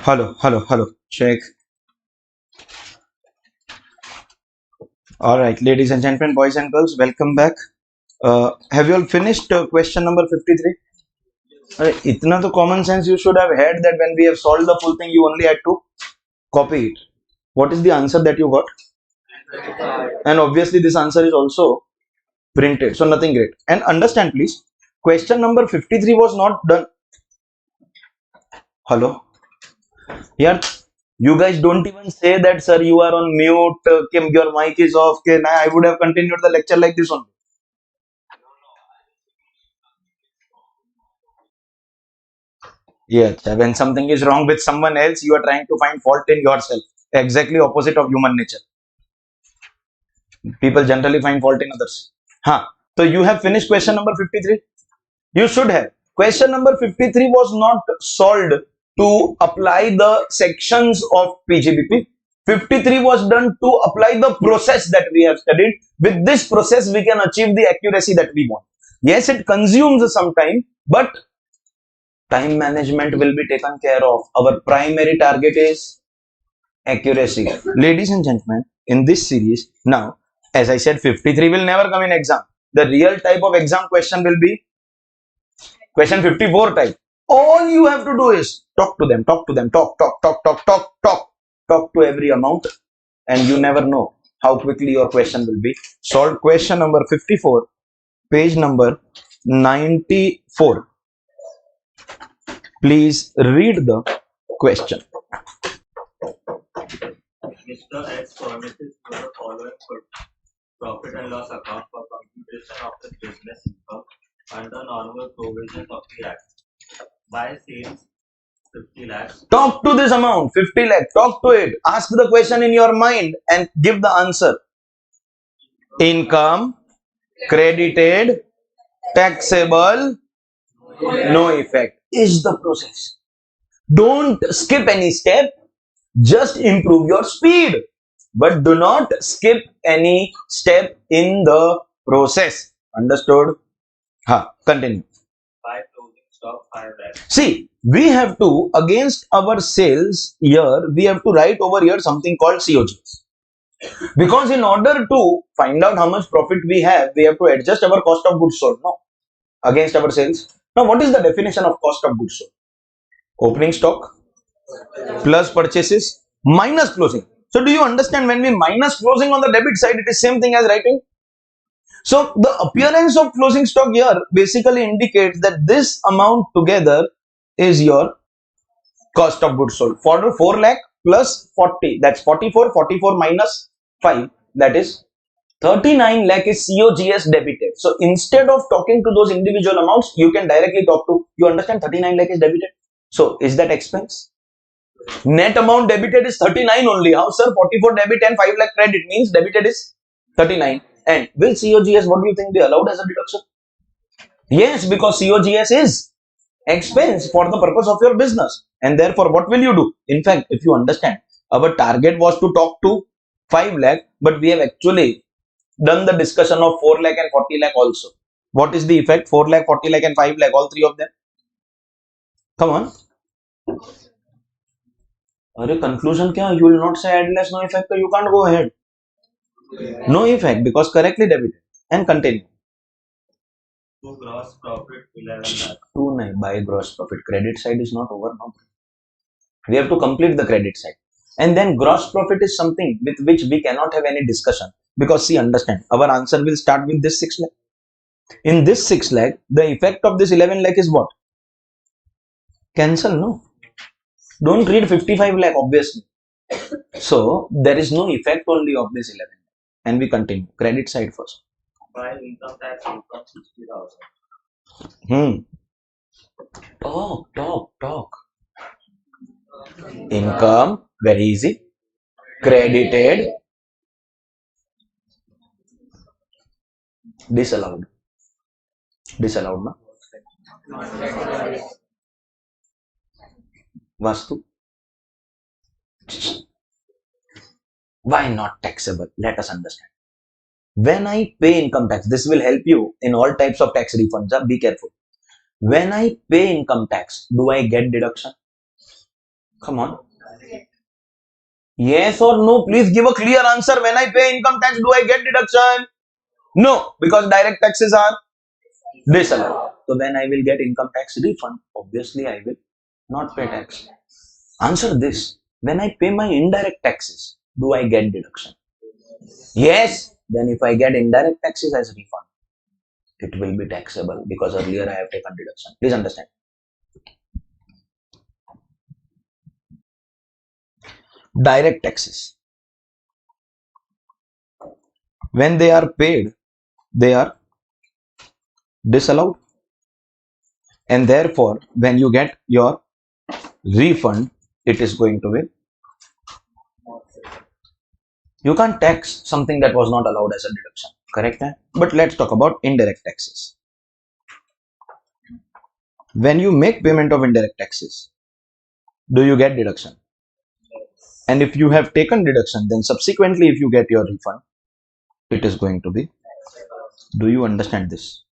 Hello. Check. All right, ladies and gentlemen, boys and girls, welcome back. Have you all finished question number 53? Itna to common sense you should have had that when we have solved the full thing, you only had to copy it. What is the answer that you got? And obviously, this answer is also printed, so nothing great. And understand, please, question number 53 was not done. Hello? Yeah, you guys don't even say that, sir, you are on mute, your mic is off. I would have continued the lecture like this only. Yeah, when something is wrong with someone else, you are trying to find fault in yourself. Exactly opposite of human nature. People generally find fault in others. So you have finished question number 53? You should have. Question number 53 was not solved to apply the sections of PGBP. 53 was done to apply the process that we have studied. With this process, we can achieve the accuracy that we want. Yes, it consumes some time, but time management will be taken care of. Our primary target is accuracy. Ladies and gentlemen, in this series, now, as I said, 53 will never come in exam. The real type of exam question will be question 54 type. All you have to do is talk to them, talk to every amount, and you never know how quickly your question will be solved. Question number 54, page number 94. Please read the question. Mr. X furnishes you the following profit and loss account for computation of the business income under normal provisions of the Act. By sales 50 lakhs. Talk to this amount, 50 lakh. Talk to it. Ask the question in your mind and give the answer. Income, credited, taxable, no effect is the process. Don't skip any step. Just improve your speed. But do not skip any step in the process. Understood? Continue. By closing stock 5 lakhs. See, we have to, against our sales year, we have to write over here something called COGS. Because in order to find out how much profit we have to adjust our cost of goods sold, no? Against our sales. Now, what is the definition of cost of goods sold? Opening stock plus purchases minus closing. So, do you understand when we minus closing on the debit side, it is same thing as writing? So, the appearance of closing stock here basically indicates that this amount together is your cost of goods sold. For 4 lakh plus 40, that's 44, 44 minus 5, that is 39 lakh is COGS debited. So, instead of talking to those individual amounts, you can directly talk to, you understand 39 lakh is debited. So, is that expense? Net amount debited is 39 only. How, sir? 44 debit and 5 lakh credit means debited is 39. And will COGS, what do you think they allowed as a deduction? Yes, because COGS is expense for the purpose of your business. And therefore, what will you do? In fact, if you understand, our target was to talk to 5 lakh, but we have actually done the discussion of 4 lakh and 40 lakh also. What is the effect? 4 lakh, 40 lakh and 5 lakh, all three of them. Come on. Conclusion kya? You will not say add less, no effect, you can't go ahead. No effect because correctly debited. And continue. To gross profit 11 lakhs. By gross profit. Credit side is not over now. We have to complete the credit side. And then gross profit is something with which we cannot have any discussion. Because see, understand, our answer will start with this 6 lakh. In this 6 lakh, the effect of this 11 lakh is what? Cancel, no? Don't read 55 lakh, obviously. So, there is no effect only of this 11. And we continue. Credit side first. By income tax income 60,000. Talk. Income, very easy. Credited. Disallowed. Disallowed, na? Vastu. Why not taxable? Let us understand. When I pay income tax, this will help you in all types of tax refunds. Be careful. When I pay income tax, do I get deduction? Come on. Yes or no? Please give a clear answer. When I pay income tax, do I get deduction? No, because direct taxes are disallowed. So when I will get income tax refund, obviously I will not pay tax. Answer this. When I pay my indirect taxes, do I get deduction? Yes. Then if I get indirect taxes as refund, it will be taxable because earlier I have taken deduction. Please understand. Direct taxes, when they are paid, they are disallowed, and therefore when you get your refund, it is going to be, you can't tax something that was not allowed as a deduction, correct? But let's talk about indirect taxes. When you make payment of indirect taxes, do you get deduction? And if you have taken deduction, then subsequently if you get your refund, it is going to be, do you understand this?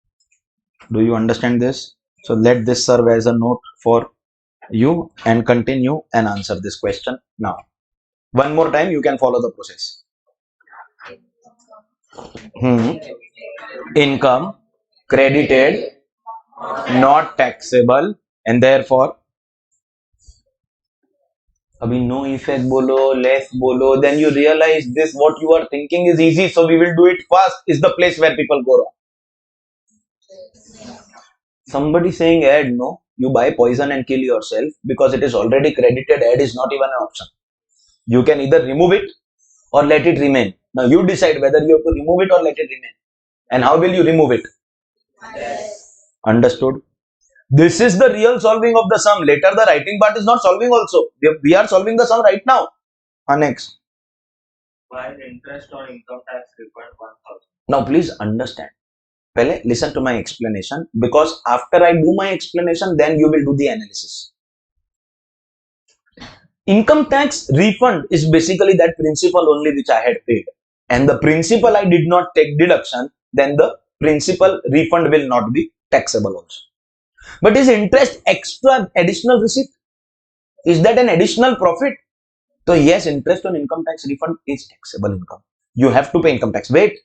Do you understand this? So let this serve as a note for you and continue and answer this question now. One more time, you can follow the process. Income credited, not taxable, and therefore abhi no effect bolo, less bolo, then you realize this what you are thinking is easy, so we will do it fast, is the place where people go wrong. Somebody saying ad, no, you buy poison and kill yourself because it is already credited. Ad is not even an option. You can either remove it or let it remain. Now you decide whether you have to remove it or let it remain. And how will you remove it? Understood? This is the real solving of the sum. Later the writing part is not solving also. We are solving the sum right now. Next. While interest on income tax refund 1000. Now please understand. Pele, listen to my explanation, because after I do my explanation, then you will do the analysis. Income tax refund is basically that principal only which I had paid, and the principal I did not take deduction, then the principal refund will not be taxable also. But is interest extra additional receipt? Is that an additional profit? So yes, interest on income tax refund is taxable income. You have to pay income tax. Wait,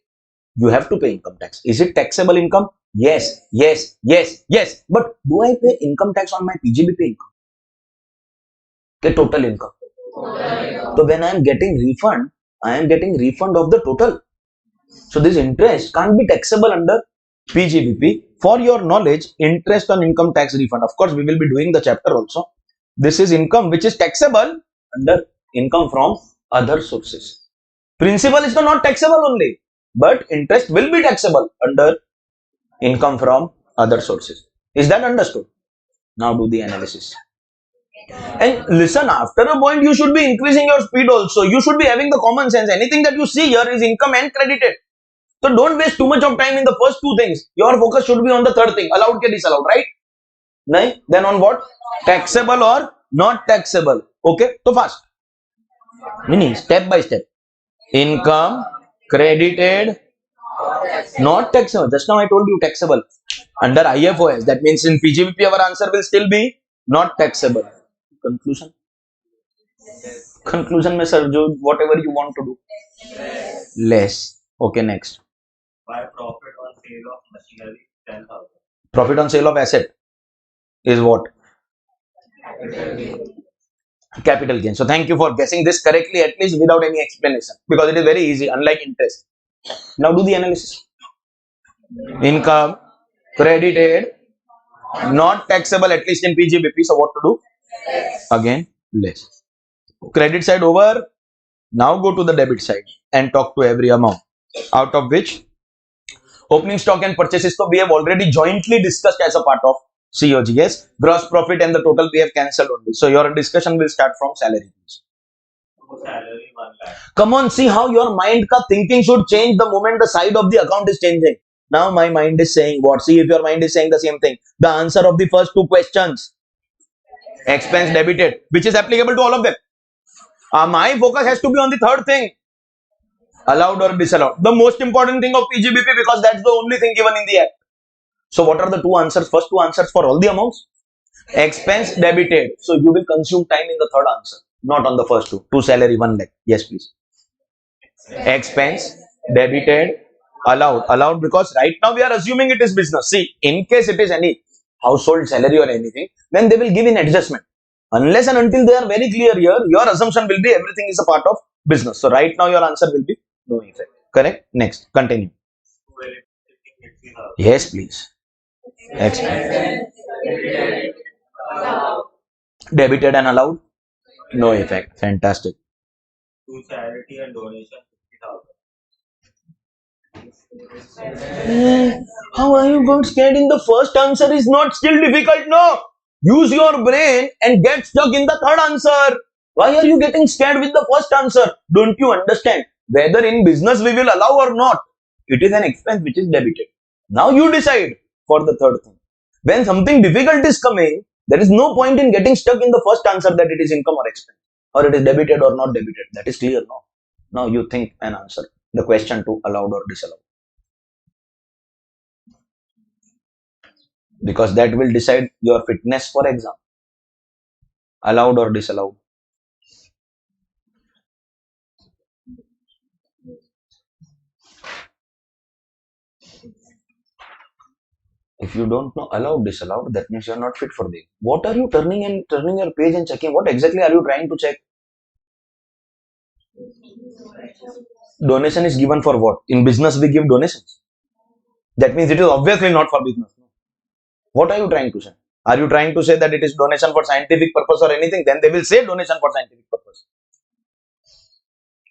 you have to pay income tax. Is it taxable income? Yes, yes, yes, yes. But do I pay income tax on my PGBP income? The total income. So when I am getting refund, I am getting refund of the total. So this interest can't be taxable under PGBP. For your knowledge, interest on income tax refund, of course we will be doing the chapter also. This is income which is taxable under income from other sources. Principal is not taxable only, but interest will be taxable under income from other sources. Is that understood? Now do the analysis. And listen, after a point you should be increasing your speed also. You should be having the common sense. Anything that you see here is income and credited. So don't waste too much of time in the first two things. Your focus should be on the third thing. Allowed ke disallowed, right? No? Then on what? Taxable or not taxable. Okay? So fast. Meaning step by step. Income credited, not taxable. Just now I told you taxable. Under IFOS, that means in PGBP our answer will still be not taxable. Conclusion? Conclusion mein sir, whatever you want to do. Less. Okay, next. By profit on sale of machinery 10,000. Profit on sale of asset is what? Capital gain. So thank you for guessing this correctly, at least without any explanation, because it is very easy, unlike interest. Now do the analysis. Income credited, not taxable, at least in PGBP. So what to do? Again, less. Credit side over. Now go to the debit side and talk to every amount, out of which opening stock and purchases, so we have already jointly discussed as a part of COG. Yes, gross profit and the total we have cancelled only. So your discussion will start from salary. Salary 1 lakh. Come on, see how your mind ka thinking should change the moment the side of the account is changing. Now my mind is saying what? See if your mind is saying the same thing. The answer of the first two questions. Expense debited, which is applicable to all of them. My focus has to be on the third thing. Allowed or disallowed. The most important thing of PGBP, because that's the only thing given in the act. So what are the two answers? First two answers for all the amounts. Expense debited. So you will consume time in the third answer, not on the first two. Two salary, one leg. Yes, please. Expense debited, allowed. Allowed because right now we are assuming it is business. See, in case it is any household salary or anything, then they will give in adjustment. Unless and until they are very clear here, your assumption will be everything is a part of business. So right now your answer will be no effect. Correct? Next, continue. Yes, please. Expense debited and allowed, no effect. Fantastic. To charity and donation 50,000. How are you going scared in the first answer is not still difficult? No. Use your brain and get stuck in the third answer. Why are you getting scared with the first answer? Don't you understand? Whether in business we will allow or not, it is an expense which is debited. Now you decide for the third thing. When something difficult is coming, there is no point in getting stuck in the first answer that it is income or expense, or it is debited or not debited. That is clear, no? Now you think and answer the question to allowed or disallowed. Because that will decide your fitness for exam. Allowed or disallowed. If you don't know allowed, disallowed, that means you are not fit for the. What are you turning your page and checking? What exactly are you trying to check? Donation is given for what? In business we give donations. That means it is obviously not for business. What are you trying to say? Are you trying to say that it is donation for scientific purpose or anything? Then they will say donation for scientific purpose.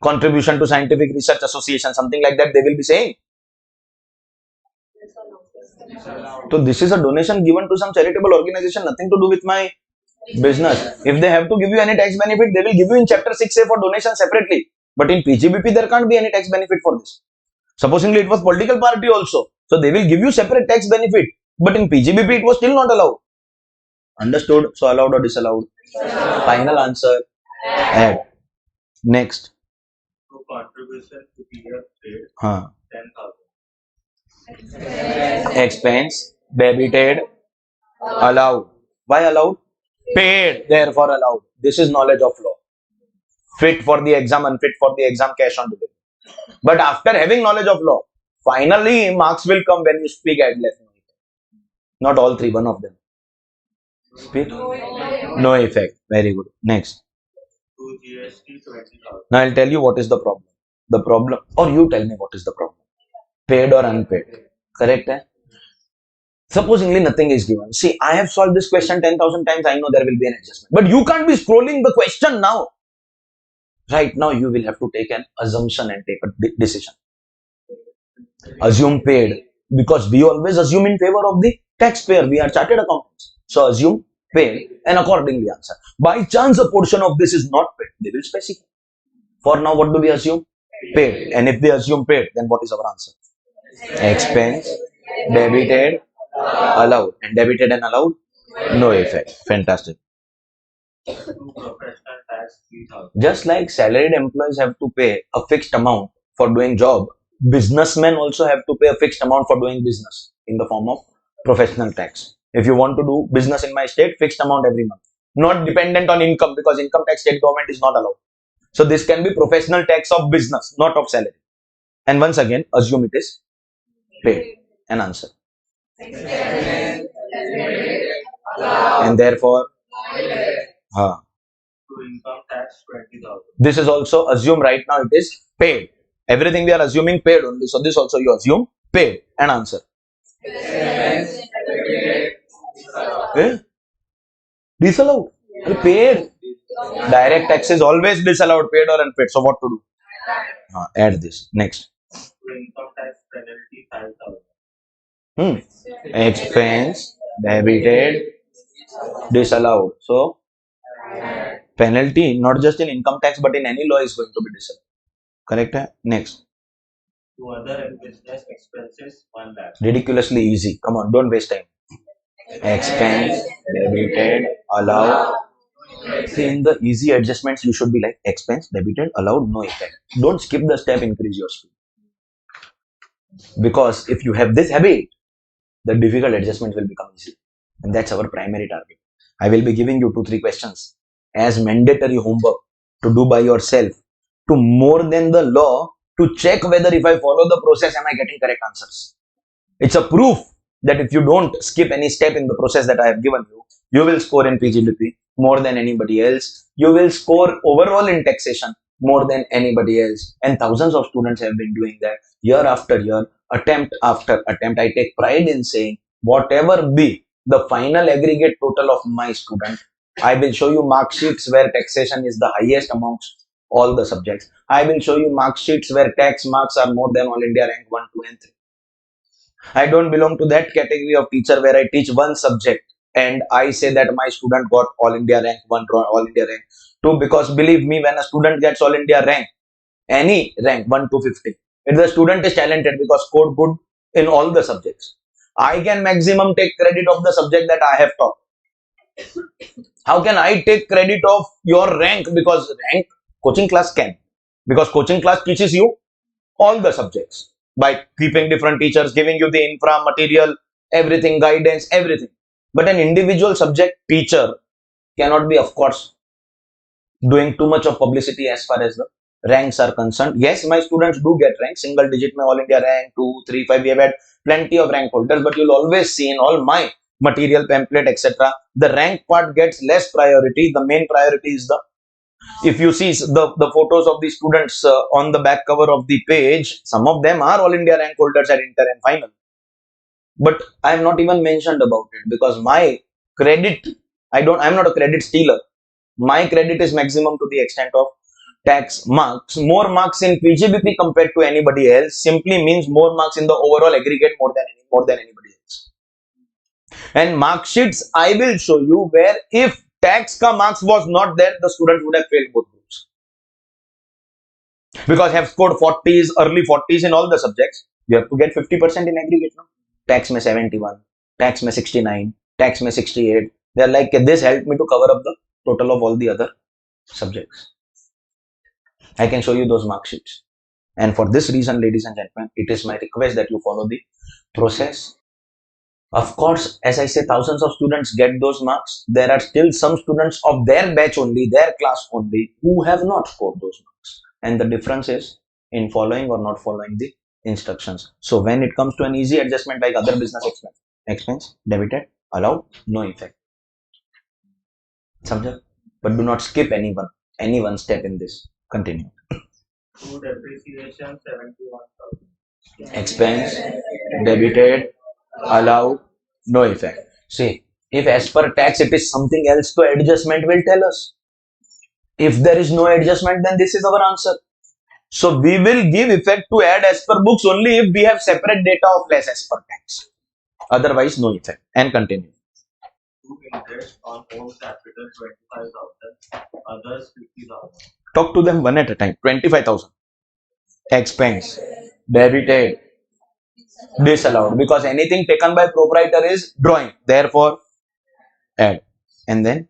Contribution to scientific research association, something like that they will be saying. So this is a donation given to some charitable organization, nothing to do with my business. If they have to give you any tax benefit, they will give you in chapter 6A for donation separately. But in PGBP, there can't be any tax benefit for this. Supposingly, it was political party also. So they will give you separate tax benefit. But in PGBP, it was still not allowed. Understood? So allowed or disallowed? Final answer. Add. Next. To contribution to PF paid 10,000. Expense debited, allowed. Why allowed? Paid, therefore allowed. This is knowledge of law. Fit for the exam, unfit for the exam, cash on delivery. But after having knowledge of law, finally marks will come when you speak at less. Not all three, one of them. Speak. No effect. Very good. Next. To GST 20,000. Now I'll tell you what is the problem. The problem, or you tell me what is the problem. Paid or unpaid. Correct? Eh? Supposingly nothing is given. See, I have solved this question 10,000 times. I know there will be an adjustment. But you can't be scrolling the question now. Right now, you will have to take an assumption and take a decision. Assume paid. Because we always assume in favor of the taxpayer. We are chartered accountants. So assume paid and accordingly answer. By chance, a portion of this is not paid. They will specify. For now, what do we assume? Paid. And if they assume paid, then what is our answer? Expense, debited, allowed. And debited and allowed? No effect. Fantastic. To professional tax 3,000. Just like salaried employees have to pay a fixed amount for doing job, businessmen also have to pay a fixed amount for doing business in the form of professional tax. If you want to do business in my state, fixed amount every month. Not dependent on income, because income tax state government is not allowed. So this can be professional tax of business, not of salary. And once again, assume it is paid. An answer. And therefore, To income tax 20,000. this is also assume right now it is paid. Everything we are assuming paid only. So this also you assume paid. An answer. Eh? Disallowed. Paid. Direct tax is always disallowed, paid or unpaid. So what to do? Add this. Next. To income tax penalty 5,000. Expense debited, disallowed. So penalty not just in income tax but in any law is going to be disallowed. Correct? Next. To other business expenses 1 lakh. Ridiculously easy. Come on, don't waste time. Expense debited, allowed. See, in the easy adjustments, you should be like expense debited, allowed, no effect. Don't skip the step, increase your speed. Because if you have this habit, the difficult adjustment will become easy. And that's our primary target. I will be giving you 2-3 questions as mandatory homework to do by yourself, to more than the law, to check whether if I follow the process, am I getting correct answers. It's a proof that if you don't skip any step in the process that I have given you, you will score in PGDP more than anybody else. You will score overall in taxation more than anybody else. And thousands of students have been doing that year after year, attempt after attempt. I take pride in saying, whatever be the final aggregate total of my student, I will show you mark sheets where taxation is the highest amongst all the subjects. I will show you mark sheets where tax marks are more than all India rank 1, 2, and 3. I don't belong to that category of teacher where I teach one subject and I say that my student got all India rank 1, all India rank 2, because believe me, when a student gets all India rank, any rank 1 to 50, if the student is talented because scored good in all the subjects, I can maximum take credit of the subject that I have taught. How can I take credit of your rank? Because rank coaching class can, because coaching class teaches you all the subjects by keeping different teachers, giving you the infra material, everything, guidance, everything. But an individual subject teacher cannot be, of course, doing too much of publicity as far as the ranks are concerned. Yes, my students do get rank, single digit mein all India rank 2, 3, 5. We have had plenty of rank holders, but you'll always see in all my material, pamphlet, etc., the rank part gets less priority. The main priority is the, if you see the photos of the students on the back cover of the page, some of them are all India rank holders at inter and final. But I am not even mentioned about it because my credit, I'm not a credit stealer. My credit is maximum to the extent of tax marks. More marks in PGBP compared to anybody else simply means more marks in the overall aggregate more than anybody else. And mark sheets I will show you where if tax ka marks was not there, the student would have failed both groups. Because have scored 40s, early 40s in all the subjects, you have to get 50% in aggregate. No? Tax mein 71, tax mein 69, tax mein 68. They are like, this helped me to cover up the total of all the other subjects. I can show you those mark sheets. And for this reason, ladies and gentlemen, it is my request that you follow the process. Of course, as I say, thousands of students get those marks. There are still some students of their batch only, their class only, who have not scored those marks. And the difference is in following or not following the instructions. So when it comes to an easy adjustment like other business expense, debited, allowed, no effect. Samjha? But do not skip any one step in this. Continue. To depreciation 71,000. Expense, debited, allowed, no effect. See, if as per tax it is something else, so adjustment will tell us. If there is no adjustment, then this is our answer. So we will give effect to add as per books only if we have separate data of less as per tax. Otherwise, no effect. And continue. To interest on own capital 25,000, others 50,000. Talk to them one at a time. 25,000. Expense, debited, disallowed, because anything taken by proprietor is drawing, therefore add. And then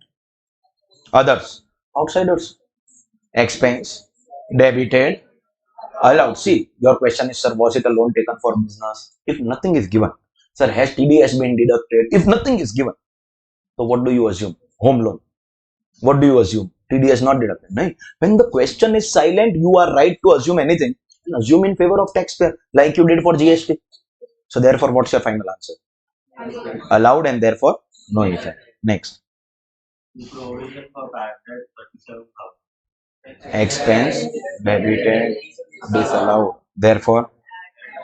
others, outsiders, expense, debited, allowed. See, your question is, sir, was it a loan taken for business? If nothing is given, sir, has TDS been deducted? If nothing is given, so what do you assume? Home loan. What do you assume? TDS not deducted. No? When the question is silent, you are right to assume anything. And assume in favor of taxpayer, like you did for GST. So therefore, what's your final answer? Allowed, and therefore no effect. Next. Provision for bad debt 37,000. Expense, debited, disallowed. Therefore,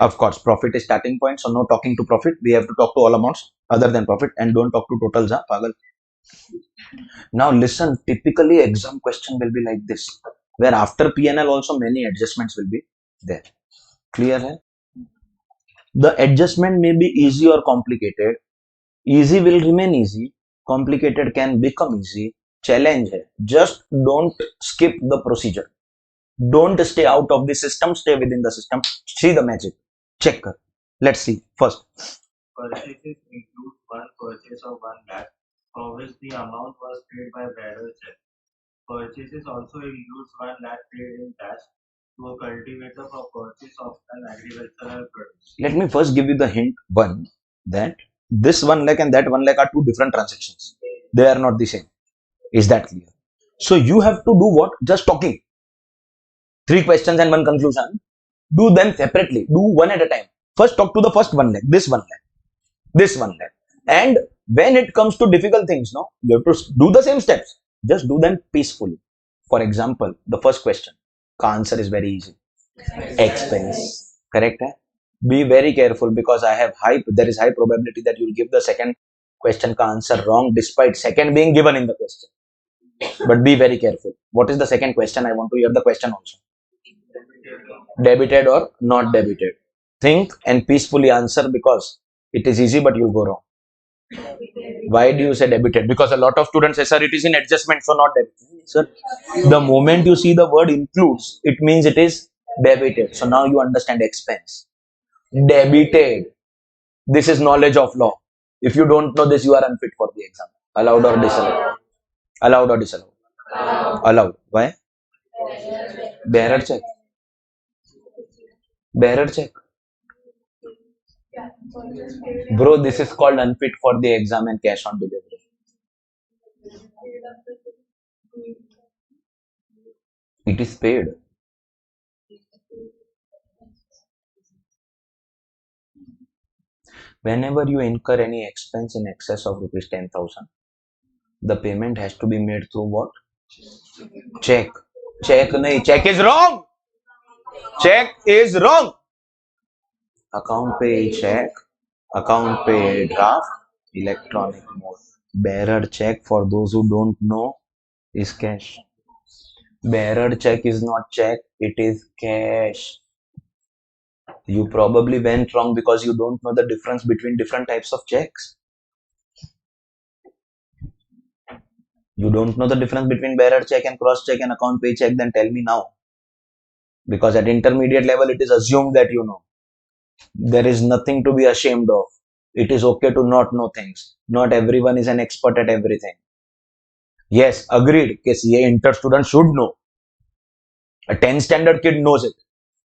of course, profit is starting point. So no talking to profit. We have to talk to all amounts other than profit, and don't talk to totals. Pagal. Now listen. Typically, exam question will be like this, where after PNL also many adjustments will be there. Clear hai? The adjustment may be easy or complicated. Easy will remain easy. Complicated can become easy. Challenge hai. Just don't skip the procedure. Don't stay out of the system. Stay within the system. See the magic. Check. Let's see. First. Purchases include one purchase of 1 lakh, for which the amount was paid by bearer check. Purchases also includes 1 lakh paid in cash to a cultivator for purchase of an agricultural produce. Let me first give you the hint one, that this 1 lakh and that 1 lakh are two different transactions. They are not the same. Is that clear? So you have to do what? Just talking. 3 questions and 1 conclusion. Do them separately. Do one at a time. First talk to the first one leg, this one leg, this one leg. And when it comes to difficult things, no, you have to do the same steps. Just do them peacefully. For example, the first question, the answer is very easy. Expense. Correct? Hai? Be very careful because there is high probability that you will give the second question ka answer wrong despite second being given in the question. But be very careful. What is the second question? I want to hear the question also. Debited or not debited? Think and peacefully answer because it is easy but you'll go wrong. Why do you say debited? Because a lot of students say, sir, it is in adjustment, so not debited. Sir, the moment you see the word includes, it means it is debited. So now you understand expense. Debited. This is knowledge of law. If you don't know this, you are unfit for the exam. Allowed or disallowed? Allowed or disallowed? Allowed. Why? Bearer check. Bearer check. Bro, this is called unfit for the exam and cash on delivery. It is paid. Whenever you incur any expense in excess of rupees 10,000, the payment has to be made through what? Check. Check nahi. Check is wrong. Check is wrong. Account pay check. Account pay draft. Electronic mode. Bearer check, for those who don't know, is cash. Bearer check is not check. It is cash. You probably went wrong because you don't know the difference between different types of checks. You don't know the difference between bearer check and cross check and account pay check, then tell me now. Because at intermediate level, it is assumed that you know. There is nothing to be ashamed of. It is okay to not know things. Not everyone is an expert at everything. Yes, agreed. Yes, ye inter student should know. A 10th standard kid knows it.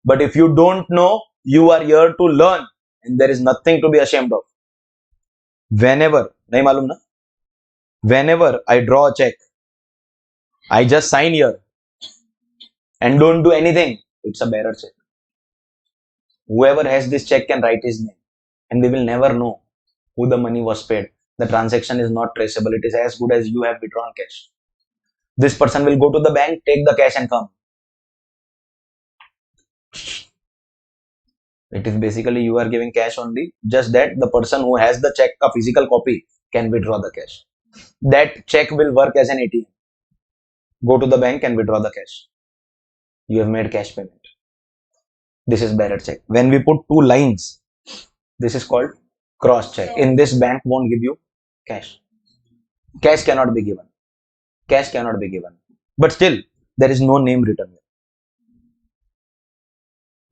But if you don't know, you are here to learn. And there is nothing to be ashamed of. Whenever, nahi malum na? Whenever I draw a check, I just sign here and don't do anything. It's a bearer check. Whoever has this check can write his name and we will never know who the money was paid. The transaction is not traceable. It is as good as you have withdrawn cash. This person will go to the bank, take the cash and come. It is basically you are giving cash only, just that the person who has the check, a physical copy, can withdraw the cash. That check will work as an ATM. Go to the bank and withdraw the cash. You have made cash payment. This is bearer check. When we put 2 lines, this is called cross check. In this, bank won't give you cash. Cash cannot be given. Cash cannot be given. But still, there is no name written here.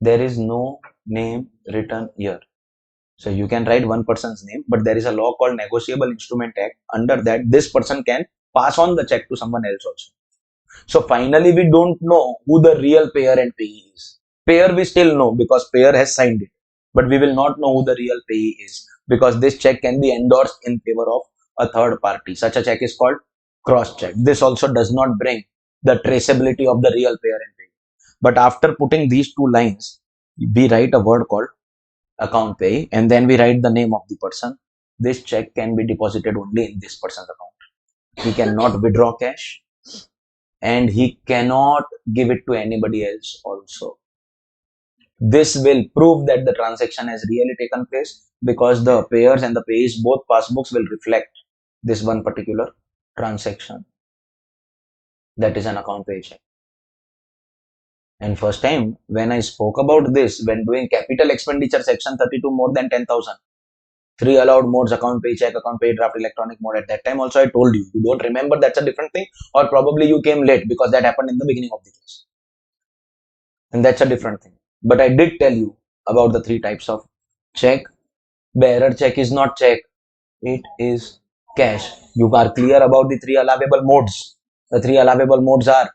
There is no name written here. So you can write one person's name, but there is a law called Negotiable Instrument Act. Under that, this person can pass on the check to someone else also. So finally, we don't know who the real payer and payee is. Payer we still know because payer has signed it, but we will not know who the real payee is because this check can be endorsed in favor of a third party. Such a check is called cross check. This also does not bring the traceability of the real payer and payee. But after putting these 2 lines, we write a word called account pay and then we write the name of the person. This check can be deposited only in this person's account. He cannot withdraw cash and he cannot give it to anybody else also. This will prove that the transaction has really taken place because the payers and the payees, both passbooks will reflect this one particular transaction. That is an account pay check. And first time when I spoke about this, when doing capital expenditure section 32 more than 10,000, 3 allowed modes, account pay check, account pay draft, electronic mode. At that time also I told you, you don't remember, that's a different thing, or probably you came late because that happened in the beginning of the class. And that's a different thing. But I did tell you about the 3 types of check. Bearer check is not check, it is cash. You are clear about the 3 allowable modes. The 3 allowable modes are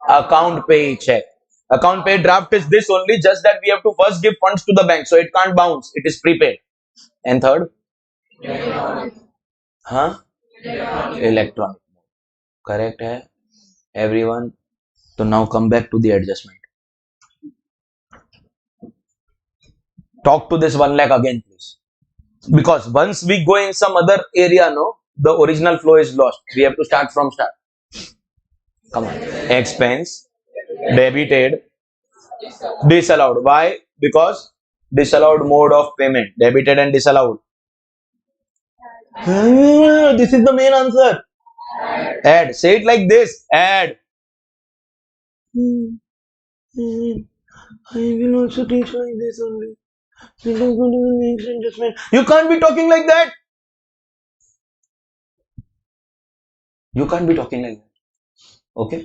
account pay check. Account pay draft is this only, just that we have to first give funds to the bank, so it can't bounce, it is prepaid. And third? Huh? Electronic mode, correct है everyone. तो now come back to the adjustment. Talk to this 1 lakh again, please. Because once we go in some other area, no, the original flow is lost. We have to start from start. Come on. Expense, debited, disallowed. Why? Because disallowed mode of payment. Debited and disallowed. This is the main answer. Add. Say it like this. Add. I will also teach like this only. You can't be talking like that. You can't be talking like that. Okay.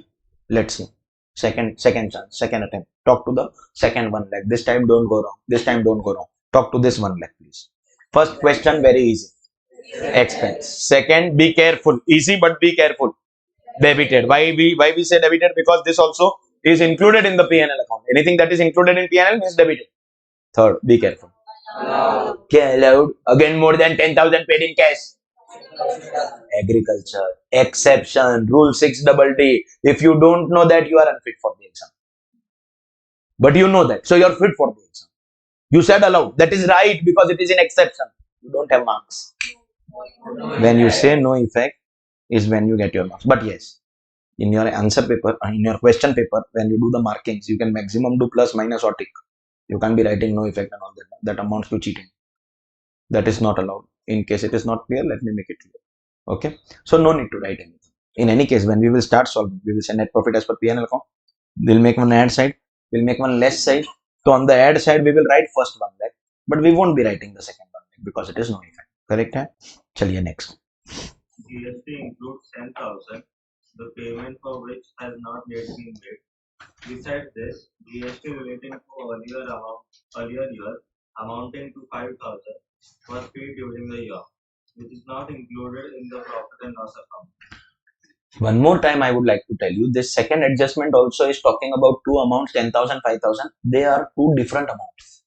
Let's see. Second chance, second attempt. Talk to the second 1 lakh. This time don't go wrong. This time don't go wrong. Talk to this 1 lakh, please. First question, very easy. Expense. Second, be careful. Easy, but be careful. Debited. Why we say debited? Because this also is included in the P&L account. Anything that is included in P&L means debited. Third, be careful. Okay, allowed. Again, more than 10,000 paid in cash. Agriculture. Exception. Rule 6DD. If you don't know that, you are unfit for the exam. But you know that. So you are fit for the exam. You said allowed. That is right because it is an exception. You don't have marks. When you say no effect is when you get your marks. But yes, in your answer paper, in your question paper, when you do the markings, you can maximum do plus, minus or tick. You can't be writing no effect and all that. That amounts to cheating. That is not allowed. In case it is not clear, let me make it clear. Okay. So no need to write anything. In any case, when we will start solving, we will say net profit as per P&L account. We'll make one add side. We'll make one less side. So on the add side, we will write first 1 lakh, but we won't be writing the second 1 lakh because it is no effect. Correct hai? Chaliye next. GST includes 10,000, the payment for which has not yet been made. Besides this, GST relating to earlier year amounting to 5,000 was paid during the year, which is not included in the profit and loss account. One more time, I would like to tell you this second adjustment also is talking about two amounts, 10,000, 5,000. They are two different amounts.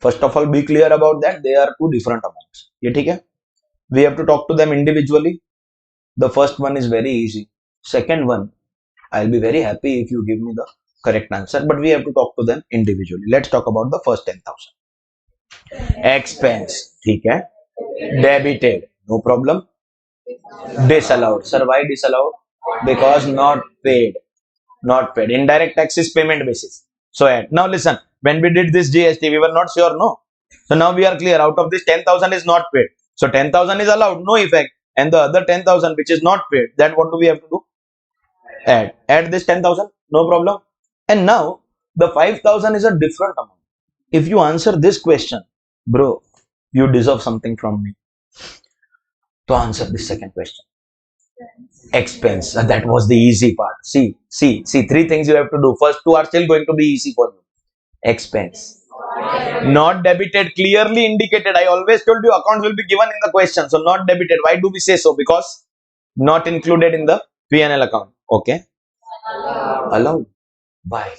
First of all, be clear about that. They are two different amounts. Ye theek hai? We have to talk to them individually. The first one is very easy. Second one, I'll be very happy if you give me the correct answer, but we have to talk to them individually. Let's talk about the first 10,000. Expense, theek hai? Debited, no problem. Disallowed. Sir, why disallowed? Because not paid. Not paid. Indirect tax is payment basis. So add. Now listen, when we did this GST, we were not sure, no. So now we are clear. Out of this 10,000 is not paid. So 10,000 is allowed, no effect. And the other 10,000 which is not paid, that what do we have to do? Add. Add this 10,000, no problem. And now the 5,000 is a different amount. If you answer this question, bro, you deserve something from me. To answer this second question. Expense. That was the easy part. See, three things you have to do. First two are still going to be easy for you. Expense. Not debited, clearly indicated. I always told you account will be given in the question. So not debited. Why do we say so? Because not included in the P&L account. Okay. Allowed. Why?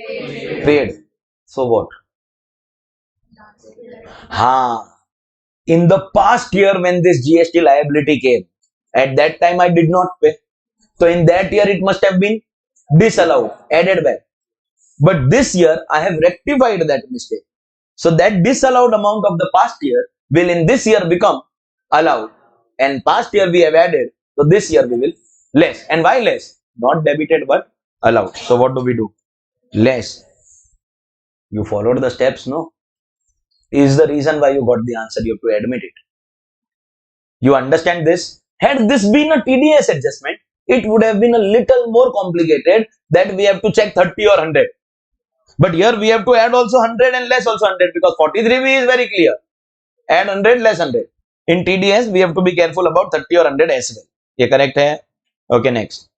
Paid. So what? In the past year when this GST liability came, at that time I did not pay. So in that year it must have been disallowed, added back. But this year I have rectified that mistake. So that disallowed amount of the past year will in this year become allowed. And past year we have added. So this year we will less. And why less? Not debited but allowed. So what do we do? Less. You followed the steps, no? Is the reason why you got the answer. You have to admit it. You understand this? Had this been a TDS adjustment, it would have been a little more complicated that we have to check 30 or 100. But here we have to add also 100 and less also 100 because 43B is very clear. Add 100, less 100. In TDS, we have to be careful about 30 or 100 as well. Ye correct hai? Okay, next.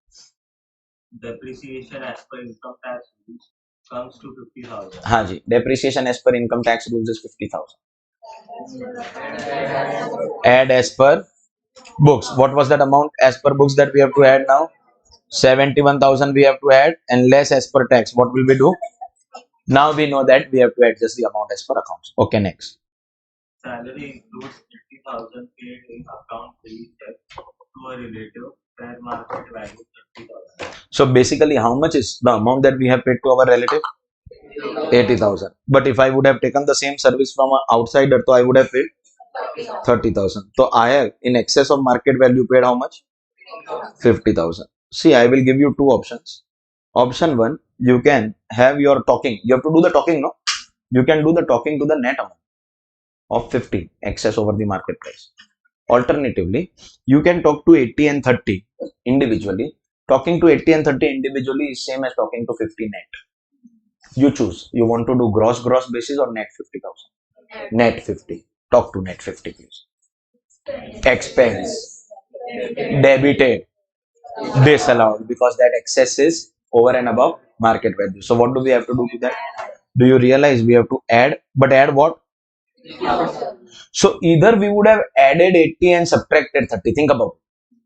Depreciation as per income tax rules comes to 50,000. हाँ जी, depreciation as per income tax rules is 50,000. Add as per books. What was that amount as per books that we have to add now? 71,000 we have to add and less as per tax. What will we do? Now we know that we have to adjust the amount as per accounts. Okay, next. Salary includes 50,000 paid in account release check to a relative, fair market value 30,000. So basically, how much is the amount that we have paid to our relative? 80,000. But if I would have taken the same service from an outsider, so I would have paid 30,000. So I have in excess of market value paid how much? 50,000. See, I will give you two options. Option one, you can have your talking. You have to do the talking, no? You can do the talking to the net amount of 50 excess over the market price. Alternatively, you can talk to 80 and 30 individually. Talking to 80 and 30 individually is same as talking to 50 net. You choose. You want to do gross basis or net 50,000? Net 50. Talk to net 50, please. Expense debited, disallowed, because that excess is over and above market value. So what do we have to do to that? Do you realize we have to add? But add what? So either we would have added 80 and subtracted 30. Think about it.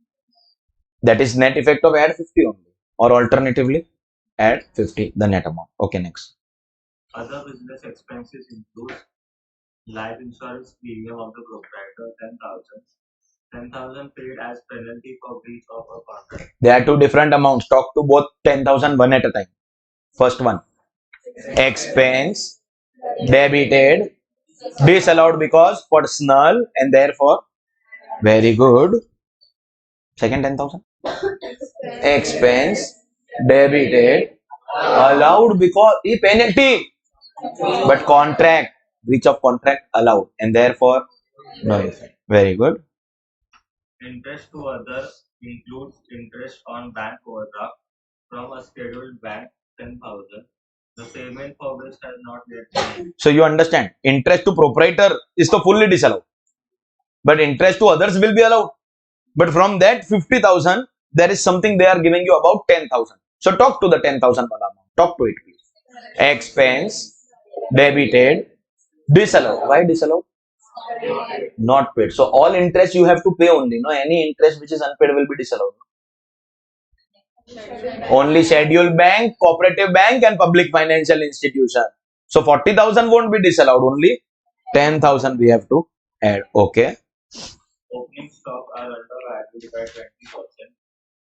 That is net effect of add 50 only. Or alternatively, add 50, the net amount. Okay, next. Other business expenses include life insurance premium of the proprietor 10,000. 10,000 paid as penalty for breach of a contract. There are two different amounts. Talk to both 10,000 one at a time. First one, expense debited, disallowed because personal and therefore very good. Second 10,000, expense debited, allowed because e penalty, but contract, breach of contract allowed and therefore no effect. Very good. Interest to others includes interest on bank overdraft from a scheduled bank 10,000. The payment for which has not yet been made. So you understand, interest to proprietor is to fully disallowed, but interest to others will be allowed. But from that 50,000, there is something they are giving you about 10,000. So talk to the 10,000 amount. Talk to it, please. Expense debited, disallowed. Why disallowed? Not paid. So all interest you have to pay only. No, any interest which is unpaid will be disallowed. Only scheduled bank, cooperative bank, and public financial institution. So 40,000 won't be disallowed. Only 10,000 we have to add. Okay. Opening stock are undervalued by 20%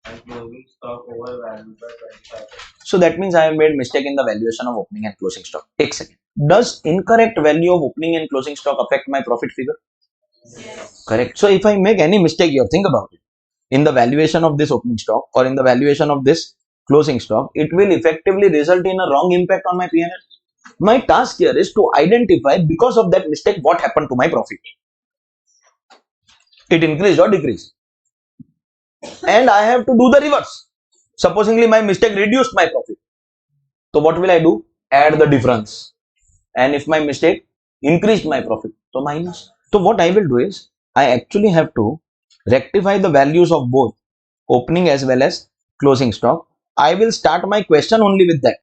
and closing stock overvalued by 25%. So that means I have made mistake in the valuation of opening and closing stock. Take a second. Does incorrect value of opening and closing stock affect my profit figure? Yes. Correct. So if I make any mistake here, think about it. In the valuation of this opening stock or in the valuation of this closing stock, it will effectively result in a wrong impact on my P&L. My task here is to identify because of that mistake what happened to my profit. It increased or decreased. And I have to do the reverse. Supposingly my mistake reduced my profit. So what will I do? Add the difference. And if my mistake increased my profit, so minus. So what I will do is, I actually have to rectify the values of both opening as well as closing stock. I will start my question only with that.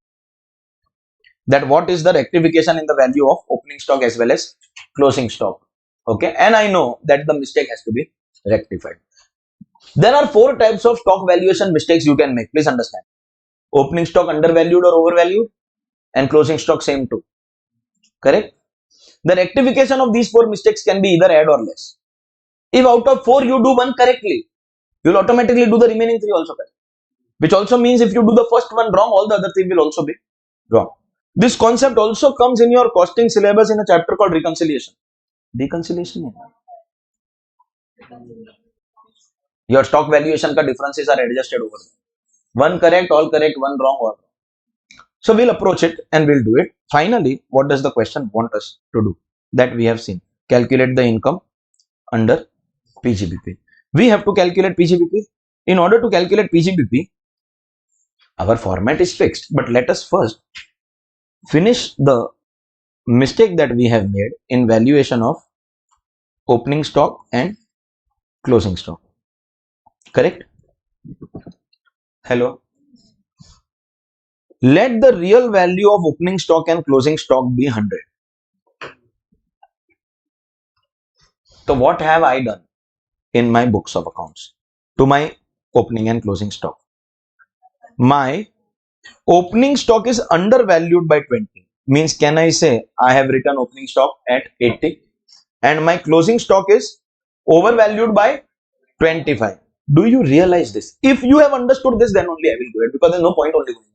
That what is the rectification in the value of opening stock as well as closing stock. Okay. And I know that the mistake has to be rectified. There are four types of stock valuation mistakes you can make. Please understand. Opening stock undervalued or overvalued and closing stock same too. Correct? The rectification of these four mistakes can be either add or less. If out of four you do one correctly, you will automatically do the remaining three also correct. Which also means if you do the first one wrong, all the other three will also be wrong. This concept also comes in your costing syllabus in a chapter called reconciliation. Reconciliation. Your stock valuation ka differences are adjusted over there. One correct, all correct, one wrong, all wrong. So we'll approach it and we'll do it. Finally, what does the question want us to do? That we have seen. Calculate the income under PGBP. We have to calculate PGBP. In order to calculate PGBP, our format is fixed. But let us first finish the mistake that we have made in valuation of opening stock and closing stock. Correct? Hello? Let the real value of opening stock and closing stock be 100. So what have I done in my books of accounts to my opening and closing stock? My opening stock is undervalued by 20. Means can I say I have written opening stock at 80 and my closing stock is overvalued by 25. Do you realize this? If you have understood this, then only I will go ahead, because there's no point only going.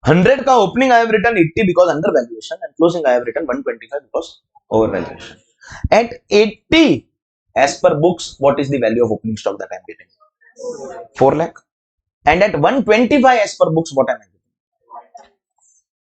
100 ka opening I have written 80 because undervaluation, and closing I have written 125 because overvaluation. At 80, as per books, what is the value of opening stock that I am getting? 4 lakh. And at 125 as per books, what am I getting?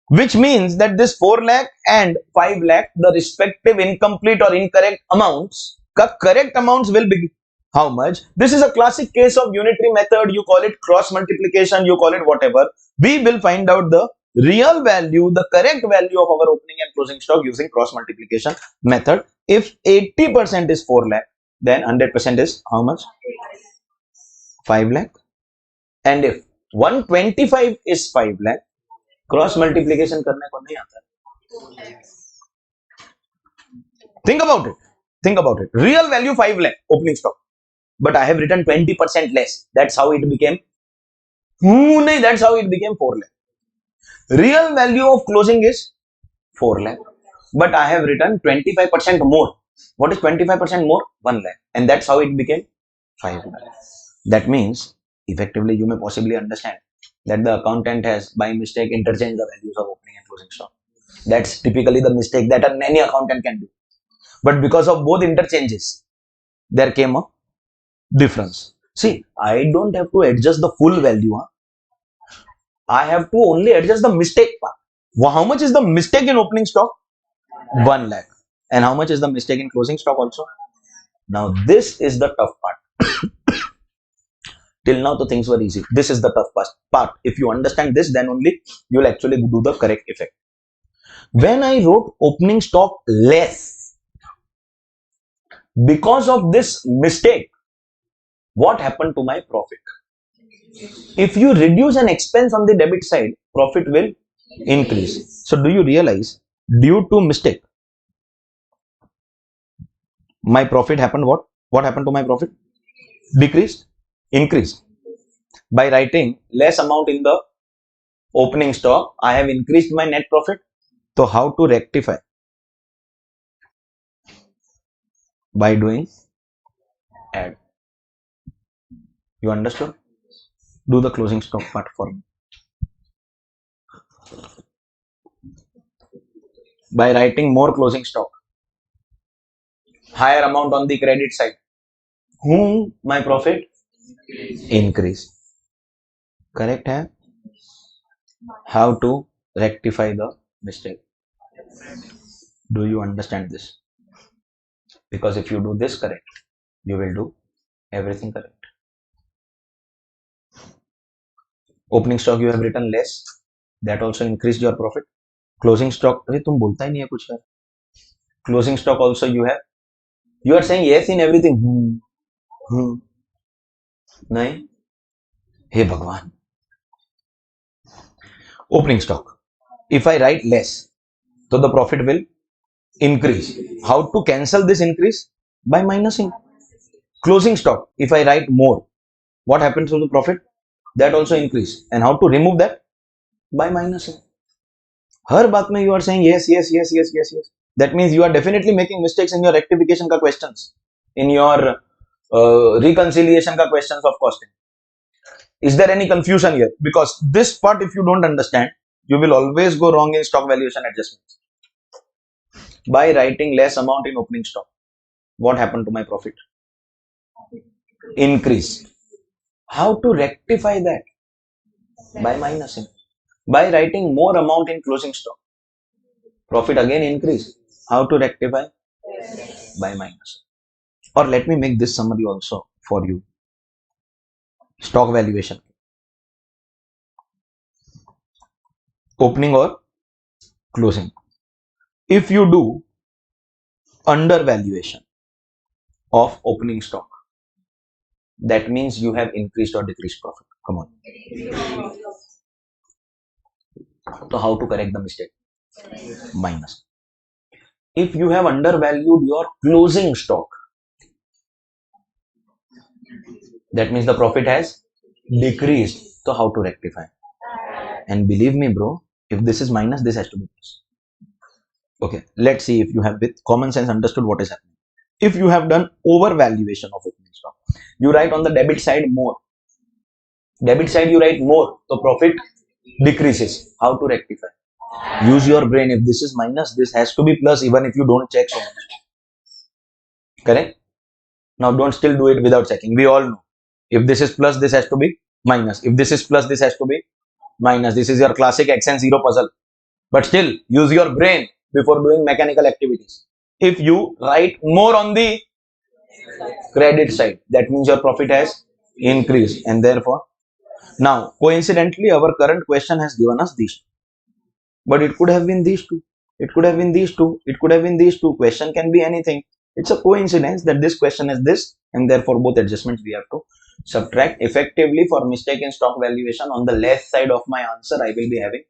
Which means that this 4 lakh and 5 lakh, the respective incomplete or incorrect amounts, correct amounts will be how much? This is a classic case of unitary method. You call it cross multiplication, you call it whatever. We will find out the real value, the correct value of our opening and closing stock using cross multiplication method. If 80% is 4 lakh, then 100% is how much? 5 lakh. And if 125 is 5 lakh, cross multiplication करने को नहीं आता. Think about it. Real value 5 lakh opening stock, but I have written 20% less. That's how it became. That's how it became 4 lakh. Real value of closing is 4 lakh, but I have written 25% more. What is 25% more? 1 lakh, and that's how it became 5 lakh. That means effectively you may possibly understand that the accountant has by mistake interchanged the values of opening and closing stock. That's typically the mistake that any accountant can do. But because of both interchanges, there came a difference. See, I don't have to adjust the full value. I have to only adjust the mistake part. Well, how much is the mistake in opening stock? 1 lakh. And how much is the mistake in closing stock also? Now, this is the tough part. Till now, the things were easy. This is the tough part. If you understand this, then only you will actually do the correct effect. When I wrote opening stock less, because of this mistake, what happened to my profit? If you reduce an expense on the debit side, profit will increase. So, do you realize, due to mistake, my profit happened what? What happened to my profit? Decreased? Increased. By writing less amount in the opening stock, I have increased my net profit. So how to rectify? By doing add. You understood? Do the closing stock part for me. By writing more closing stock, higher amount on the credit side, whom my profit increase. Correct hai? How to rectify the mistake? Do you understand this? Because if you do this correct, you will do everything correct. Opening stock you have written less, that also increased your profit. Closing stock, अरे तुम बोलता ही नहीं है कुछ यार. Closing stock also you are saying yes in everything. नहीं, हे भगवान. Opening stock, if I write less, so the profit will increase. How to cancel this increase? By minusing. Closing stock, if I write more, what happens to the profit? That also increase. And how to remove that? By minusing. हर बात में you are saying yes. That means you are definitely making mistakes in your rectification ka questions, in your reconciliation ka questions of costing. Is there any confusion here? Because this part, if you don't understand, you will always go wrong in stock valuation adjustments. By writing less amount in opening stock, what happened to my profit? Increase. How to rectify that? By minusing. By writing more amount in closing stock, profit again increase. How to rectify? By minusing. Or let me make this summary also for you. Stock valuation, opening or closing. If you do undervaluation of opening stock, that means you have increased or decreased profit. Come on. So how to correct the mistake? Minus. If you have undervalued your closing stock, that means the profit has decreased. So how to rectify? And believe me, bro, if this is minus, this has to be plus. Okay, let's see if you have with common sense understood what is happening. If you have done overvaluation of opening stock, you write on the debit side more. Debit side you write more, so profit decreases. How to rectify? Use your brain. If this is minus, this has to be plus, even if you don't check so much. Correct? Now don't still do it without checking. We all know. If this is plus, this has to be minus. If this is plus, this has to be minus. This is your classic X and 0 puzzle. But still, use your brain before doing mechanical activities. If you write more on the credit side, that means your profit has increased, and therefore, now coincidentally our current question has given us these two, but it could have been these two, it could have been these two, it could have been these two. Question can be anything. It's a coincidence that this question is this, and therefore both adjustments we have to subtract. Effectively, for mistake in stock valuation, on the left side of my answer I will be having,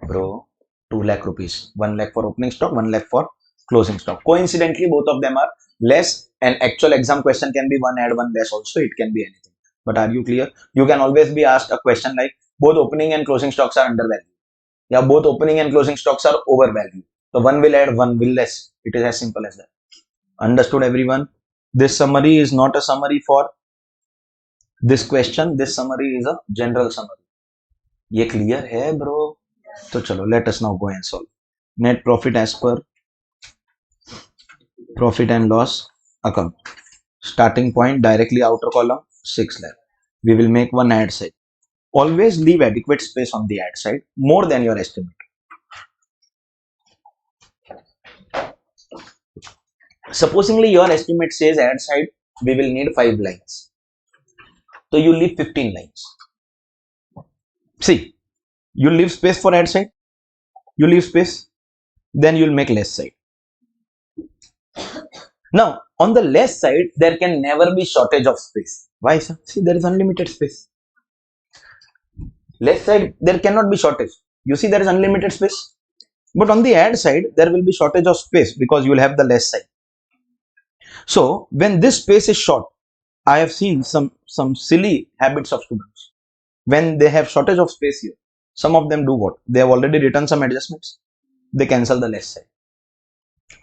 bro, 2 lakh rupees, 1 lakh for opening stock, 1 lakh for closing stock. Coincidentally, both of them are less. An actual exam question can be 1 add 1 less also. It can be anything. But are you clear? You can always be asked a question like, both opening and closing stocks are undervalued. Yeah, both opening and closing stocks are overvalued. So one will add, one will less. It is as simple as that. Understood, everyone? This summary is not a summary for this question. This summary is a general summary. ये clear है, bro? So chalo, let us now go and solve. Net profit as per profit and loss account. Starting point directly outer column 6 lakh. We will make one add side. Always leave adequate space on the add side, more than your estimate. Supposingly your estimate says add side we will need 5 lines. So you leave 15 lines. See, you leave space for add side, you leave space, then you will make less side. Now, on the less side, there can never be shortage of space. Why, sir? See, there is unlimited space. Left side, there cannot be shortage. You see, there is unlimited space. But on the add side, there will be shortage of space because you will have the less side. So, when this space is short, I have seen some silly habits of students. When they have shortage of space here, some of them do what? They have already written some adjustments. They cancel the less side.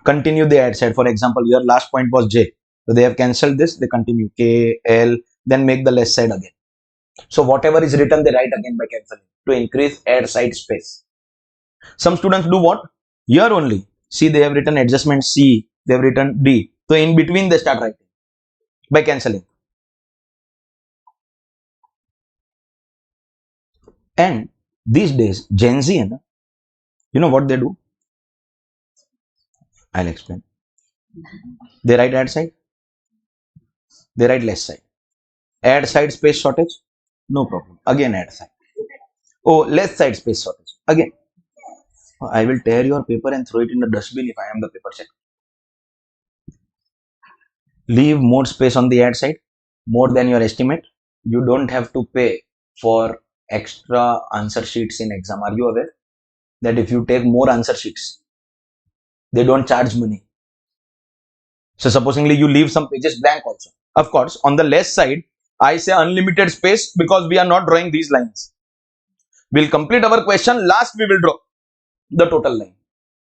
Continue the add side. For example, your last point was J. So, they have cancelled this. They continue K, L, then make the less side again. So, whatever is written, they write again by cancelling to increase add side space. Some students do what? Here only. See, they have written adjustment C. They have written D. So, in between, they start writing by cancelling. And these days, Gen Z, you know what they do? I'll explain. They write add side. They write less side. Add side space shortage. No problem. Again add side. Oh, less side space shortage. Again. I will tear your paper and throw it in the dustbin if I am the paper checker. Leave more space on the add side, more than your estimate. You don't have to pay for extra answer sheets in exam. Are you aware that if you take more answer sheets, they don't charge money? So supposingly you leave some pages blank also. Of course, on the less side, I say unlimited space because we are not drawing these lines. We'll complete our question. Last we will draw the total line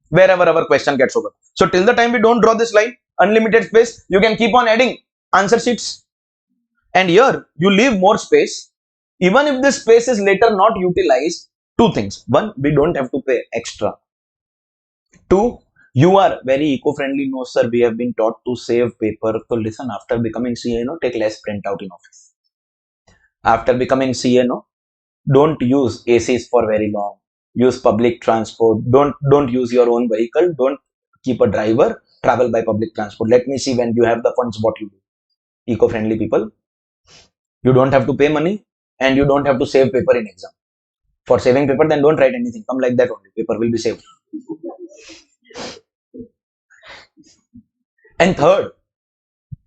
wherever our question gets over. So till the time we don't draw this line, unlimited space, you can keep on adding answer sheets. And here you leave more space. Even if this space is later not utilized, two things. One, we don't have to pay extra. Two, you are very eco-friendly. No, sir, we have been taught to save paper. So listen, after becoming CA, take less printout in office. After becoming CA, don't use ACs for very long. Use public transport. Don't use your own vehicle. Don't keep a driver. Travel by public transport. Let me see when you have the funds what you do. Eco-friendly people. You don't have to pay money and you don't have to save paper in exam. For saving paper, then don't write anything. Come like that only. Paper will be saved. And third,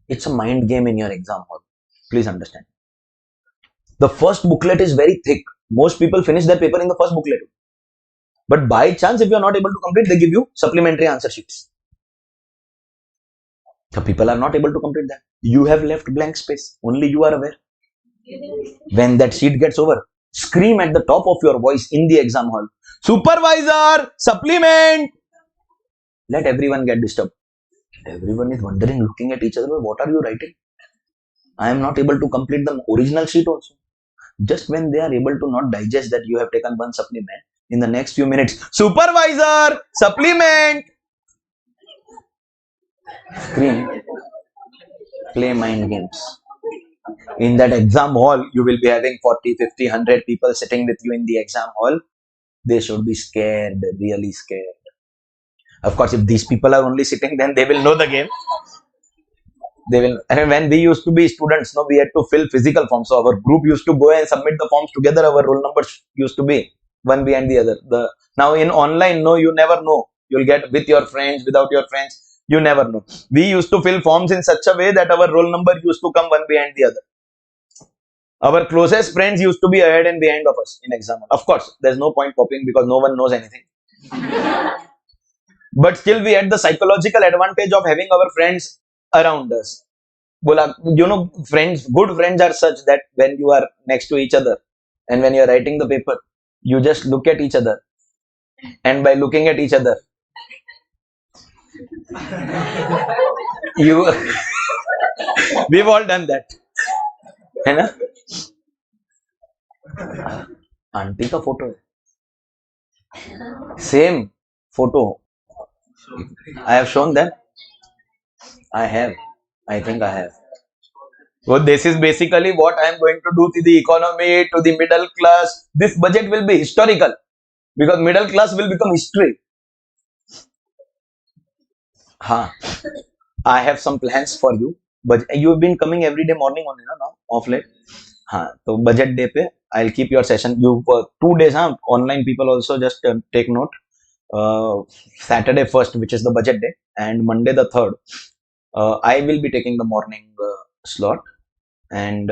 it's a mind game in your exam hall. Please understand. The first booklet is very thick. Most people finish their paper in the first booklet. But by chance, if you are not able to complete, they give you supplementary answer sheets. So people are not able to complete that. You have left blank space. Only you are aware. When that sheet gets over, scream at the top of your voice in the exam hall. Supervisor, supplement! Let everyone get disturbed. Everyone is wondering, looking at each other, what are you writing? I am not able to complete the original sheet also. Just when they are able to not digest that you have taken one supplement, in the next few minutes, supervisor, supplement, screen, play mind games. In that exam hall, you will be having 40, 50, 100 people sitting with you in the exam hall. They should be scared, really scared. Of course, if these people are only sitting, then they will know the game. They will. And when we used to be students, no, we had to fill physical forms. So our group used to go and submit the forms together. Our roll numbers used to be one behind the other. Now in online, no, you never know. You'll get with your friends, without your friends. You never know. We used to fill forms in such a way that our roll number used to come one behind the other. Our closest friends used to be ahead and behind of us in exam. Of course, there's no point copying because no one knows anything. But still, we had the psychological advantage of having our friends around us. Friends, good friends are such that when you are next to each other and when you are writing the paper, you just look at each other, and by looking at each other, you we've all done that, है ना? Aunty का photo है, same photo. I have shown them. I think I have. So this is basically what I am going to do to the economy, to the middle class. This budget will be historical because middle class will become history. I have some plans for you, but you have been coming every day morning only, na, now off late. So budget day pe I'll keep your session. You 2 days, online people also just take note. Saturday 1st, which is the budget day, and Monday the 3rd, I will be taking the morning slot. And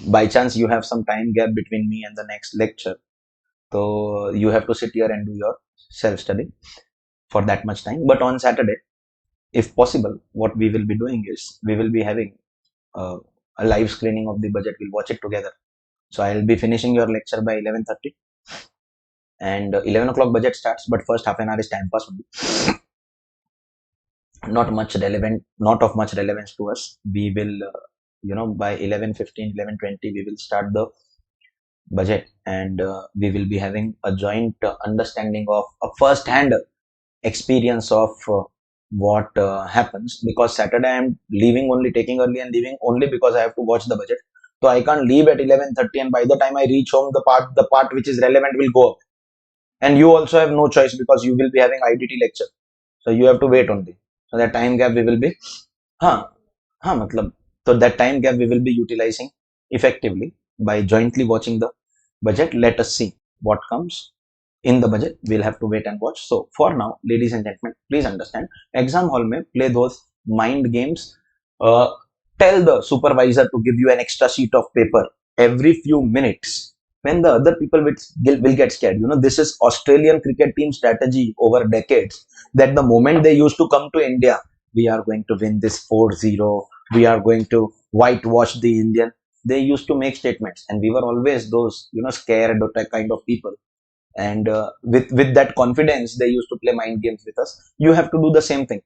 by chance you have some time gap between me and the next lecture, so you have to sit here and do your self study for that much time. But on Saturday, if possible, what we will be doing is we will be having a live screening of the budget. We'll watch it together. So I'll be finishing your lecture by 11:30, and 11 o'clock budget starts, but first half an hour is time pass only. Not of much relevance to us. We will by 11:15, 11:20 we will start the budget, and we will be having a joint understanding of a first hand experience of what happens, because Saturday I am leaving only, taking early and leaving only because I have to watch the budget. So I can't leave at 11:30, and by the time I reach home, the part which is relevant will go up, and you also have no choice because you will be having IDT lecture, so you have to wait only. So that time gap we will be so that time gap we will be utilizing effectively by jointly watching the budget. Let us see what comes in the budget. We'll have to wait and watch. So for now, ladies and gentlemen, please understand, exam hall mein play those mind games. Tell the supervisor to give you an extra sheet of paper every few minutes when the other people will get scared. This is Australian cricket team strategy over decades, that the moment they used to come to India, we are going to win this 4-0, we are going to whitewash the Indian. They used to make statements, and we were always those scared kind of people. And with that confidence, they used to play mind games with us. You have to do the same thing.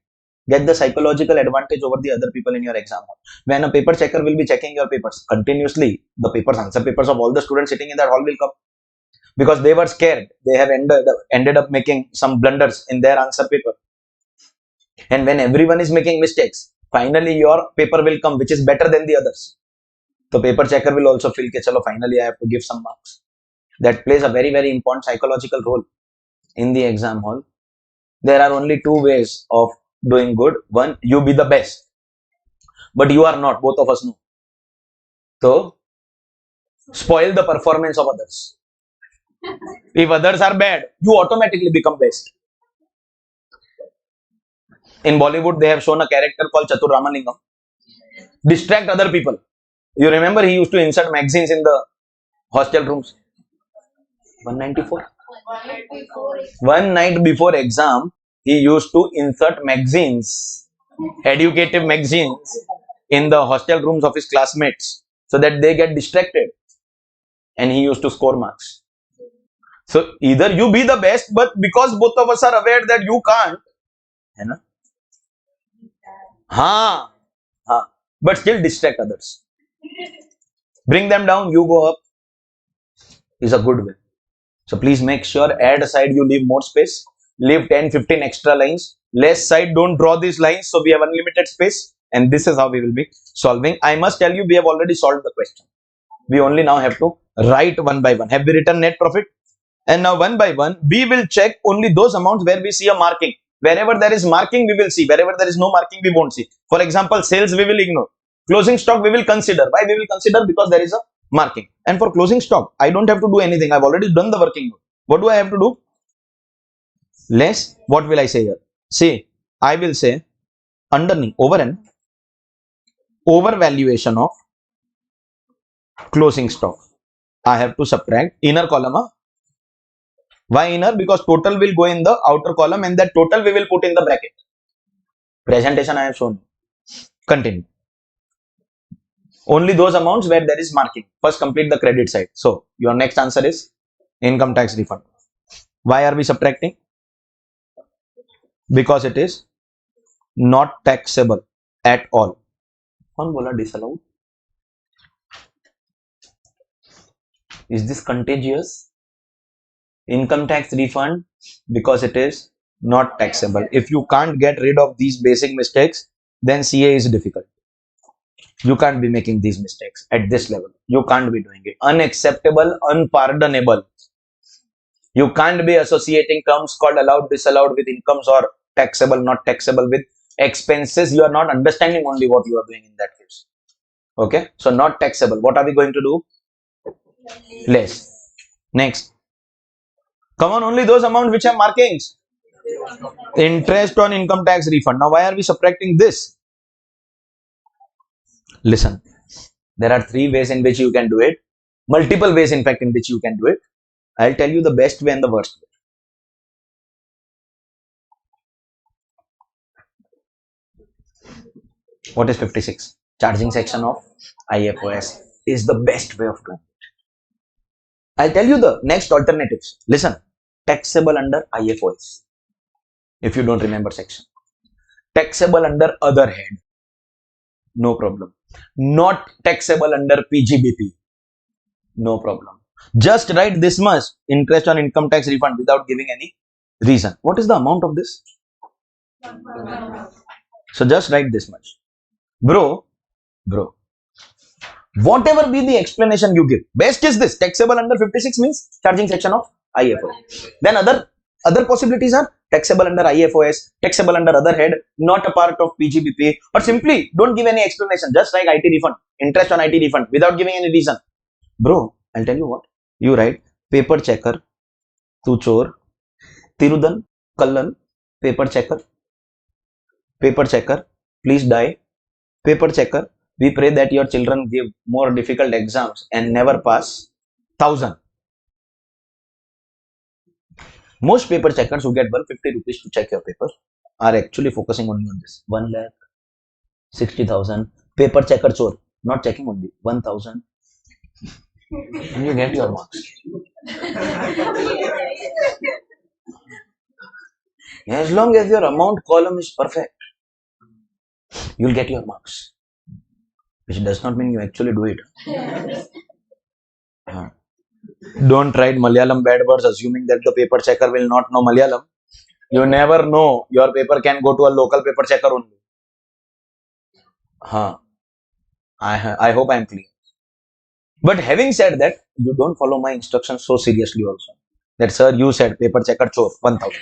Get the psychological advantage over the other people in your exam hall. When a paper checker will be checking your papers continuously, the answer papers of all the students sitting in that hall will come, because they were scared. They have ended up making some blunders in their answer paper. And when everyone is making mistakes, finally your paper will come, which is better than the others. The paper checker will also feel, chalo, finally I have to give some marks. That plays a very, very important psychological role in the exam hall. There are only two ways of doing good. One, you be the best, but you are not. Both of us know. So, spoil the performance of others. If others are bad, you automatically become best. In Bollywood, they have shown a character called Chatur Ramalingam. Distract other people. You remember he used to insert magazines in the hostel rooms. 194. One night before exam, he used to insert magazines, educative magazines, in the hostel rooms of his classmates so that they get distracted, and he used to score marks. So either you be the best, but because both of us are aware that you can't, है ना? हाँ, but still distract others. Bring them down, you go up, is a good way. So please make sure add side you leave more space, leave 10-15 extra lines, less side don't draw these lines, so we have unlimited space, and this is how we will be solving. I must tell you, we have already solved the question. We only now have to write one by one. Have we written net profit? And now one by one we will check only those amounts where we see a marking. Wherever there is marking we will see, wherever there is no marking we won't see. For example, sales we will ignore, closing stock we will consider. Why we will consider? Because there is a marking. And for closing stock I don't have to do anything, I've already done the working note. What do I have to do? Less, what will I say here? See, I will say underneath over an overvaluation of closing stock, I have to subtract inner column. Why inner? Because total will go in the outer column, and that total we will put in the bracket. Presentation I have shown. Continue. Only those amounts where there is marking. First complete the credit side. So your next answer is income tax refund. Why are we subtracting? Because it is not taxable at all. कौन बोला disallowed? Is this contagious? Income tax refund because it is not taxable. If you can't get rid of these basic mistakes, then CA is difficult. You can't be making these mistakes at this level. You can't be doing it. Unacceptable, unpardonable. You can't be associating terms called allowed, disallowed with incomes, or taxable, not taxable with expenses. You are not understanding only what you are doing in that case. Okay, so not taxable. What are we going to do? Less. Next. Come on, only those amounts which have markings. Interest on income tax refund. Now, why are we subtracting this? Listen, there are three ways in which you can do it. Multiple ways, in fact, in which you can do it. I'll tell you the best way and the worst way. What is 56? Charging section of IFOS is the best way of doing it. I'll tell you the next alternatives. Listen, taxable under IFOS. If you don't remember section. Taxable under other head. No problem. Not taxable under PGBP. No problem. Just write this much, interest on income tax refund, without giving any reason. What is the amount of this? So just write this much. Bro, whatever be the explanation you give, best is this. Taxable under 56 means charging section of IFOS. Then other possibilities are taxable under IFOS, taxable under other head, not a part of PGBP, or simply don't give any explanation. Just write IT refund, interest on IT refund, without giving any reason. Bro, I'll tell you what. You write paper checker, tu chor, Tirudan, Kallan, paper checker, please die. Paper checker, we pray that your children give more difficult exams and never pass. 1000. Most paper checkers who get 150 rupees to check your paper are actually focusing only on this. 1,60,000. Paper checker chore, not checking only 1,000. And you get your marks. As long as your amount column is perfect, you'll get your marks. Which does not mean you actually do it. Don't write Malayalam bad words assuming that the paper checker will not know Malayalam. You never know. Your paper can go to a local paper checker only. I hope I am clear. But having said that, you don't follow my instructions so seriously also. That sir, you said paper checker chore 1,000.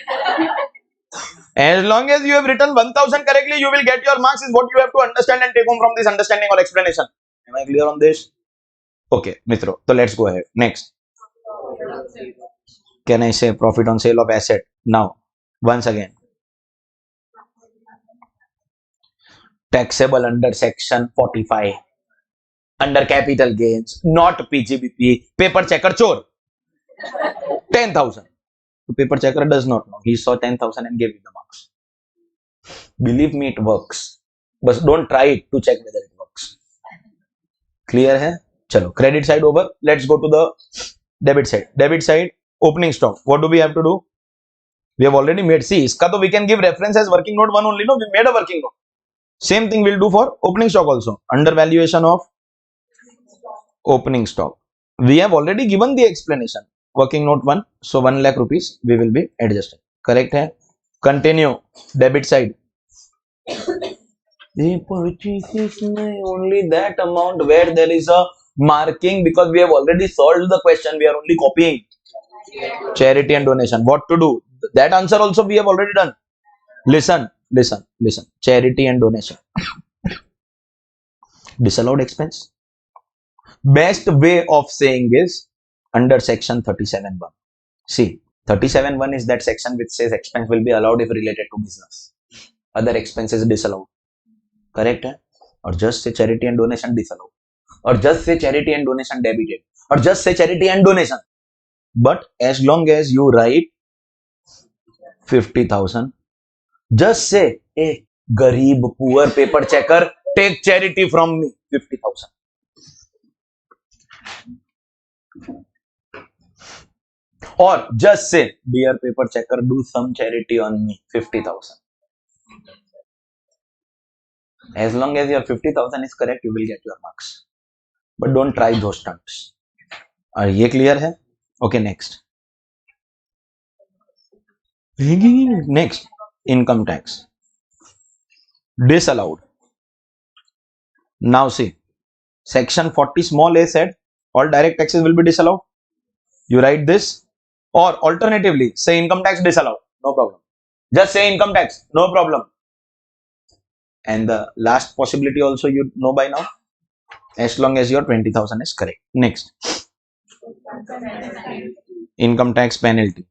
As long as you have written 1,000 correctly, you will get your marks, is what you have to understand and take home from this understanding or explanation. Am I clear on this? Okay, Mitro. So let's go ahead. Next. Can I say profit on sale of asset? Now, once again. Taxable under section 45. Under capital gains, not PGBP. Paper checker chore. 10,000. The paper checker does not know. He saw 10,000 and gave you the marks. Believe me, it works. But don't try it to check whether it works. Clear hai? Chalo, credit side over. Let's go to the debit side. Debit side, opening stock. What do we have to do? We have already made. See, iska to we can give reference as working note 1 only. No, we made a working note. Same thing we'll do for opening stock also. Undervaluation of opening stock. We have already given the explanation. Working note 1. So 1 lakh rupees we will be adjusting. Correct hai? Continue. Debit side. The purchase is only that amount where there is a marking, because we have already solved the question. We are only copying. Charity and donation. What to do? That answer also we have already done. Listen. Charity and donation. Disallowed expense. Best way of saying is under section 37(1). See, 37(1) is that section which says expense will be allowed if related to business. Other expenses disallowed. Correct? Or just say charity and donation disallowed. Or just say charity and donation debited. Or just say charity and donation. But as long as you write 50,000, just say, hey, Garib, poor paper checker, take charity from me, 50,000. Or just say, dear paper checker, do some charity on me, 50,000. As long as your 50,000 is correct, you will get your marks. But don't try those stunts. Are ye clear hai? Okay, next. Next, income tax. Disallowed. Now see, section 40 small a said all direct taxes will be disallowed. You write this, or alternatively say income tax disallowed, no problem. Just say income tax, no problem. And the last possibility also you know by now, as long as your 20,000 is correct. Next, income tax penalty.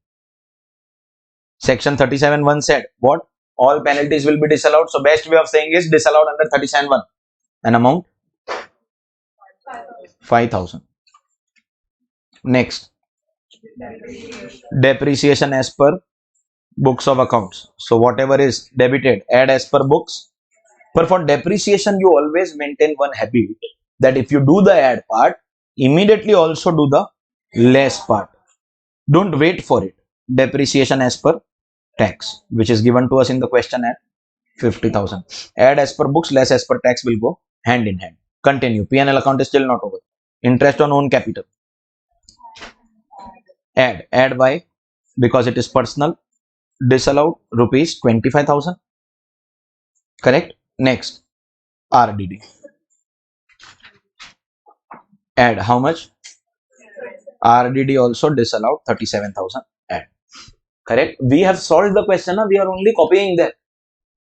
Section 37(1) said what? All penalties will be disallowed. So best way of saying is disallowed under 37(1). An amount 5,000. Next, depreciation as per books of accounts. So whatever is debited, add as per books. But for depreciation, you always maintain one habit, that if you do the add part, immediately also do the less part. Don't wait for it. Depreciation as per tax, which is given to us in the question at 50,000. Add as per books, less as per tax will go hand in hand. Continue. P&L account is still not over. Interest on own capital. Add why? Because it is personal. Disallowed rupees 25,000. Correct? Next, RDD. Add how much? RDD also disallowed 37,000. Add. Correct? We have solved the question. We are only copying that.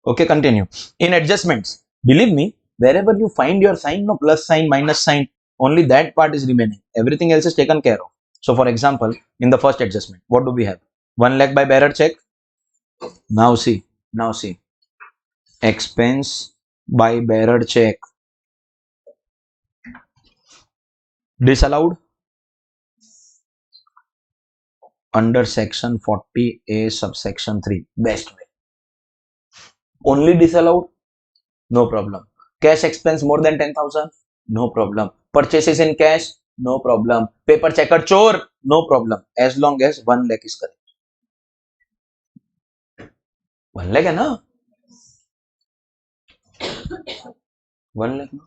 Okay, continue. In adjustments, believe me, wherever you find your sign, no plus sign, minus sign, only that part is remaining. Everything else is taken care of. So, for example, in the first adjustment, what do we have? 1 lakh by bearer check. Now see. Expense by bearer check. Disallowed under section 40A subsection 3. Best way. Only disallowed? No problem. Cash expense more than 10,000? No problem. Purchases in cash? No problem. Paper checker chore? No problem. As long as 1 lakh is correct. 1 lakh hai na? 1 lakh na?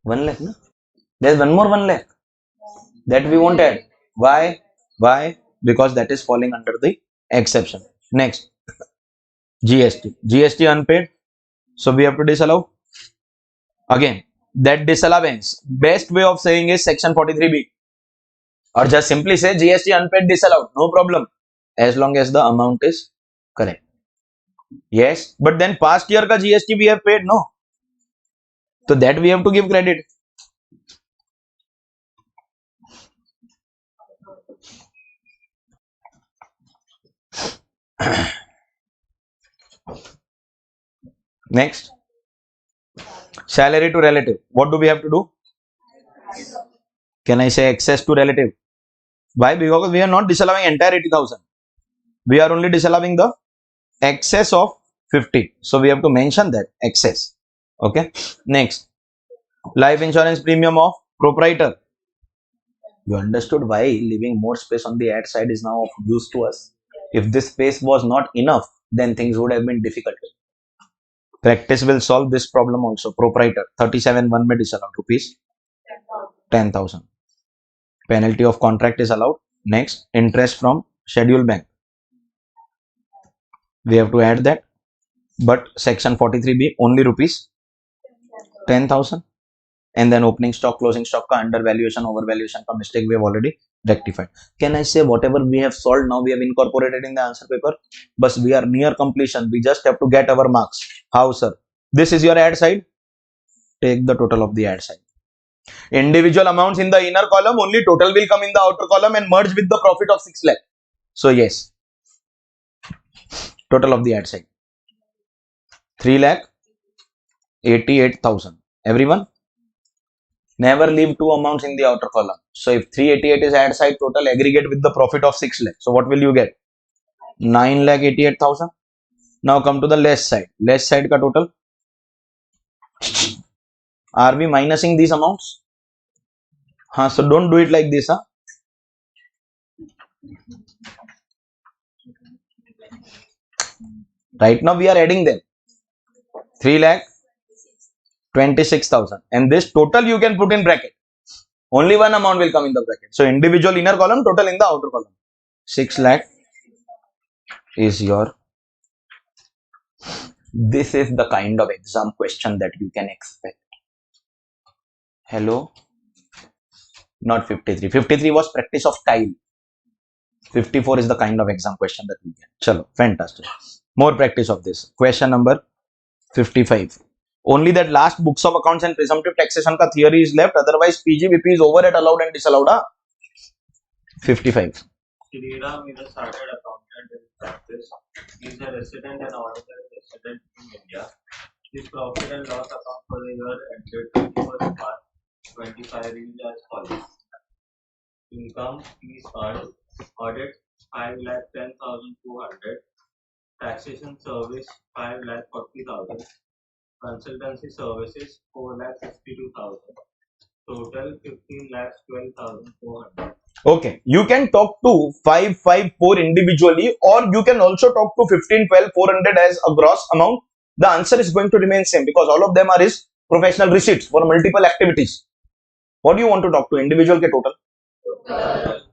1 lakh na? There's one more 1 lakh that we won't add. Why? Because that is falling under the exception. Next, GST unpaid. So we have to disallow. Again, that disallowance, best way of saying is section 43B. Or just simply say GST unpaid disallowed. No problem. As long as the amount is correct. Yes, but then past year ka GST we have paid, no? So that we have to give credit. Next, salary to relative. What do we have to do? Can I say excess to relative? Why? Because we are not disallowing entire 80,000. We are only disallowing the excess of 50. So we have to mention that excess. Okay. Next, life insurance premium of proprietor. You understood why leaving more space on the ad side is now of use to us. If this space was not enough, then things would have been difficult. Practice will solve this problem also. Proprietor 37 1 may disallowed rupees 10,000. Penalty of contract is allowed. Next, interest from schedule bank. We have to add that. But section 43B only rupees 10,000. And then opening stock, closing stock ka undervaluation, overvaluation ka mistake we have already rectified. Can I say whatever we have solved now we have incorporated in the answer paper? But we are near completion. We just have to get our marks. How, sir? This is your ad side. Take the total of the ad side. Individual amounts in the inner column, only total will come in the outer column and merge with the profit of 6 lakh. So yes, total of the ad side 3,88,000. Everyone, never leave two amounts in the outer column. So if 388 is ad side total, aggregate with the profit of 6 lakh. So what will you get? 9,88,000. Now come to the less side. Less side ka total. Are we minusing these amounts? So don't do it like this. Right now we are adding them. 3,26,000. And this total you can put in bracket. Only one amount will come in the bracket. So individual inner column, total in the outer column. 6 lakh is your. This is the kind of exam question that you can expect. Hello? Not 53. 53 was practice of tile. 54 is the kind of exam question that we get. Chalo, fantastic. More practice of this. Question number 55. Only that last books of accounts and presumptive taxation ka theory is left. Otherwise, PGBP is over at allowed and disallowed. 55. Sriram is a chartered accountant in practice. He is a resident and honorary resident in India. His profit and loss account for the year ended 31st March 25 reads as follows. Income fees earned, audit 5,10,200, taxation service 5,40,000, consultancy services 4,62,000, total 15,12,400. Okay, you can talk to 554 individually, or you can also talk to 15,12,400 as a gross amount. The answer is going to remain same because all of them are his professional receipts for multiple activities. What do you want to talk to? Individual ke total?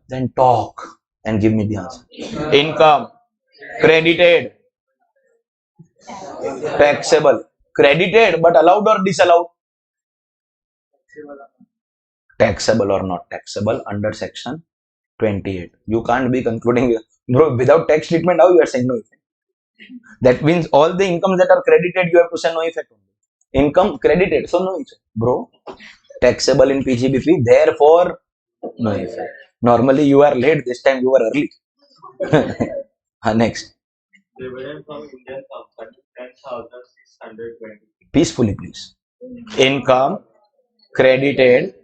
Then talk and give me the answer. Income, credited, taxable, credited but allowed or disallowed? Taxable or not taxable under section 28. You can't be concluding, bro, without tax treatment, how you are saying no effect? That means all the incomes that are credited, you have to say no effect only. Income credited, so no effect. Bro, taxable in PGBP, therefore no effect. Normally you are late, this time you are early. Next. Dividend from Indian company 10,620. Peacefully, please. Income credited.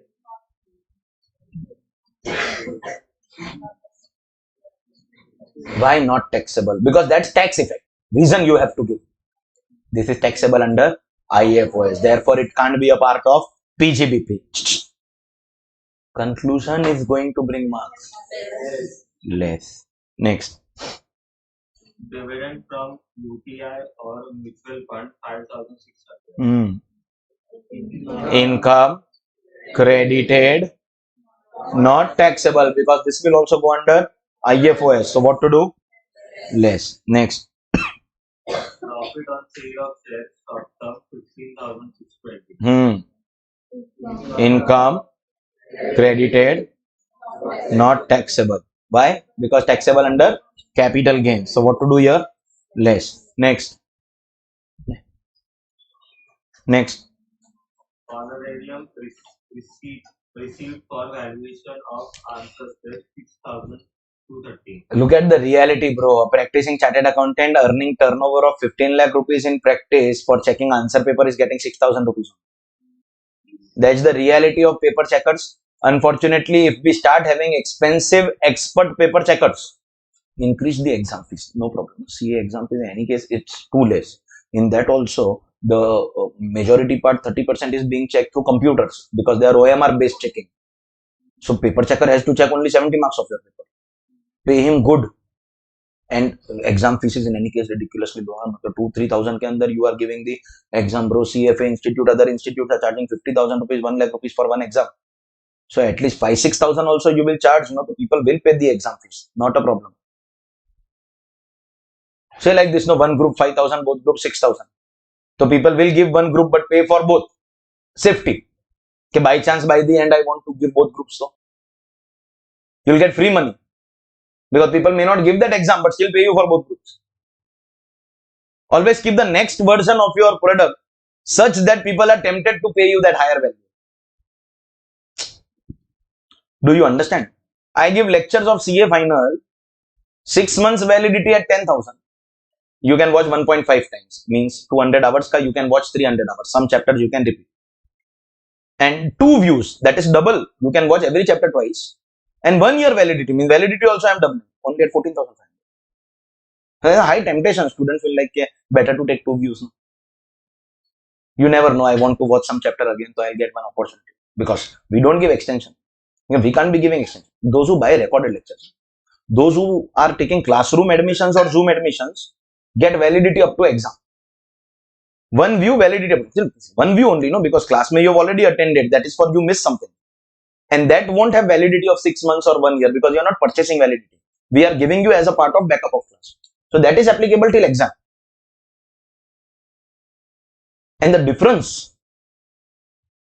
Why not taxable? Because that's tax effect. Reason you have to give. This is taxable under IFOS. Therefore, it can't be a part of PGBP. Conclusion is going to bring marks. Less. Next. Dividend from UTI or mutual fund 5,600. Income credited, not taxable because this will also go under IFOS. So what to do? Less. Next. Profit on sale of shares short term 15,620. Income credited, not taxable. Why? Because taxable under capital gain. So what to do here? Less. Next. Next. Honorarium received for valuation of answer state 6,230. Look at the reality, bro. A practicing chartered accountant earning turnover of 15 lakh rupees in practice for checking answer paper is getting 6,000 rupees. That's the reality of paper checkers. Unfortunately, if we start having expensive expert paper checkers, increase the exam fees. No problem. CA exam fees in any case, it's too less. In that also, the majority part, 30% is being checked through computers because they are OMR based checking. So paper checker has to check only 70 marks of your paper. Pay him good. And exam fees is in any case ridiculously low. So 2-3,000 के अंदर you are giving the exam, bro. CFA institute, other institutes are charging 50,000 rupees, 1 lakh rupees for one exam. So at least 5-6,000 also you will charge. No, people will pay the exam fees. Not a problem. Say like this, no, one group 5,000, both group 6,000. So people will give one group but pay for both. Safety. Okay, by chance, by the end, I want to give both groups. So you'll get free money. Because people may not give that exam but still pay you for both groups. Always keep the next version of your product such that people are tempted to pay you that higher value. Do you understand? I give lectures of CA final, 6 months validity at 10,000. You can watch 1.5 times. Means 200 hours ka you can watch 300 hours. Some chapters you can repeat. And 2 views, that is double. You can watch every chapter twice. And 1 year validity, means validity also I am doubling. Only at 14,500. High temptation. Students will like, better to take 2 views. You never know. I want to watch some chapter again, so I'll get one opportunity. Because we don't give extension. We can't be giving extension. Those who buy recorded lectures, those who are taking classroom admissions or Zoom admissions, get validity up to exam. 1 view validity, 1 view only, no, because class may you have already attended. That is for you miss something. And that won't have validity of 6 months or 1 year because you are not purchasing validity. We are giving you as a part of backup of class. So that is applicable till exam. And the difference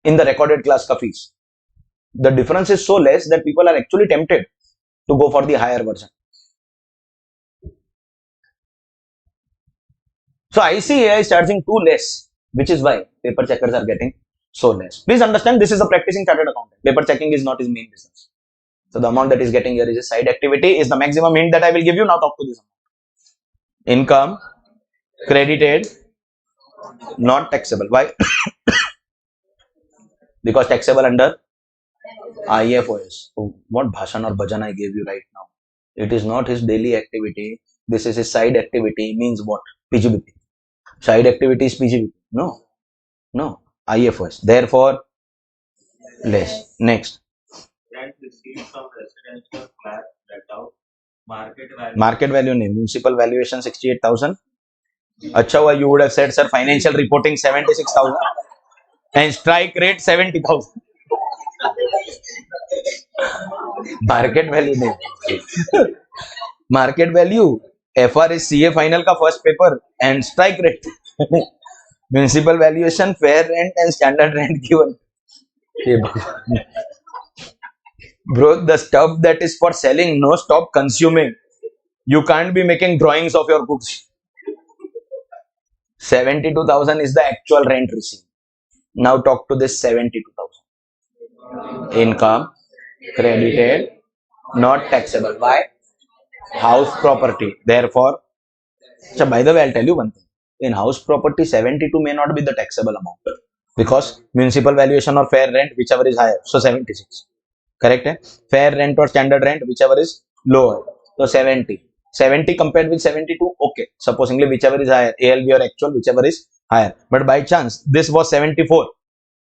in the recorded class ka fees, the difference is so less that people are actually tempted to go for the higher version. So ICAI is charging too less, which is why paper checkers are getting so less. Please understand, this is a practicing chartered accountant. Paper checking is not his main business. So the amount that is getting here is a side activity, is the maximum hint that I will give you. Now talk to this amount. Income, credited, not taxable. Why? Because taxable under IFOS. So what bhashan or bhajan I gave you right now? It is not his daily activity. This is his side activity. Means what? PGBP. Side activity is PGBP. No. IFOS. Therefore, less. Next. Rent received from residential flat let out. Market value name. Municipal valuation 68,000. Acha hua, you would have said, sir, financial reporting 76,000 and strike rate 70,000. Market value name. Market value. FR is CA final ka first paper and strike rate. Municipal valuation, fair rent and standard rent given. Bro, the stuff that is for selling, no, stop consuming. You can't be making drawings of your books. 72,000 is the actual rent received. Now talk to this 72,000. Income, credited, not taxable. Why? House property. Therefore, so by the way, I'll tell you one thing. In house property, 72 may not be the taxable amount. Because municipal valuation or fair rent, whichever is higher. So 76. Correct? Eh? Fair rent or standard rent, whichever is lower. So 70. 70 compared with 72, okay. Supposingly whichever is higher, ALB or actual, whichever is higher. But by chance, this was 74.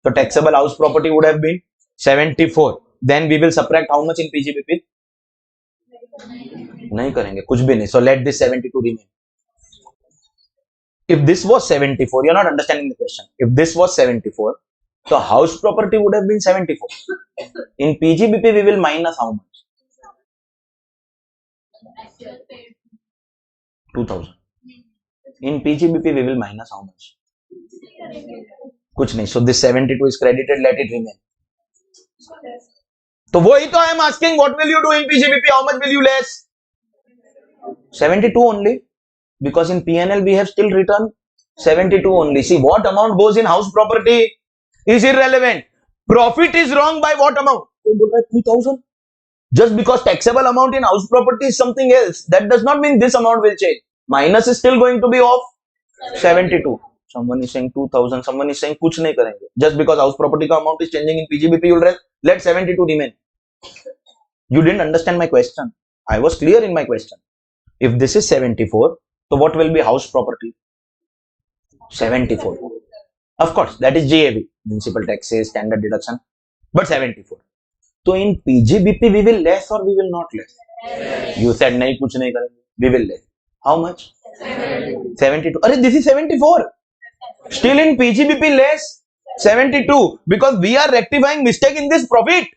So taxable house property would have been 74. Then we will subtract how much in PGBP? नहीं करेंगे, कुछ भी नहीं. So let this 72 remain. If this was 74, you're not understanding the question. If this was 74, so house property would have been 74. In PGBP, we will minus how much? 2,000. In PGBP, we will minus how much? कुछ नहीं. So this 72 is credited, let it remain. तो वही तो I am asking, what will you do in PGBP? How much will you less? 72 only. Because in PNL we have still written 72 only. See, what amount goes in house property is irrelevant. Profit is wrong by what amount? 2,000. Just because taxable amount in house property is something else, that does not mean this amount will change. Minus is still going to be of 72. Someone is saying 2,000. Someone is saying kuch nahi karenge. Just because house property ka amount is changing in PGBP, you will let 72 remain. You didn't understand my question. I was clear in my question. If this is 74, so what will be house property? 74. Of course, that is GAV, municipal taxes, standard deduction, but 74. तो in PGBP we will less or we will not less? You said नहीं कुछ नहीं करेंगे. We will less. How much? 72. अरे this is 74. Still in PGBP less 72 because we are rectifying mistake in this profit,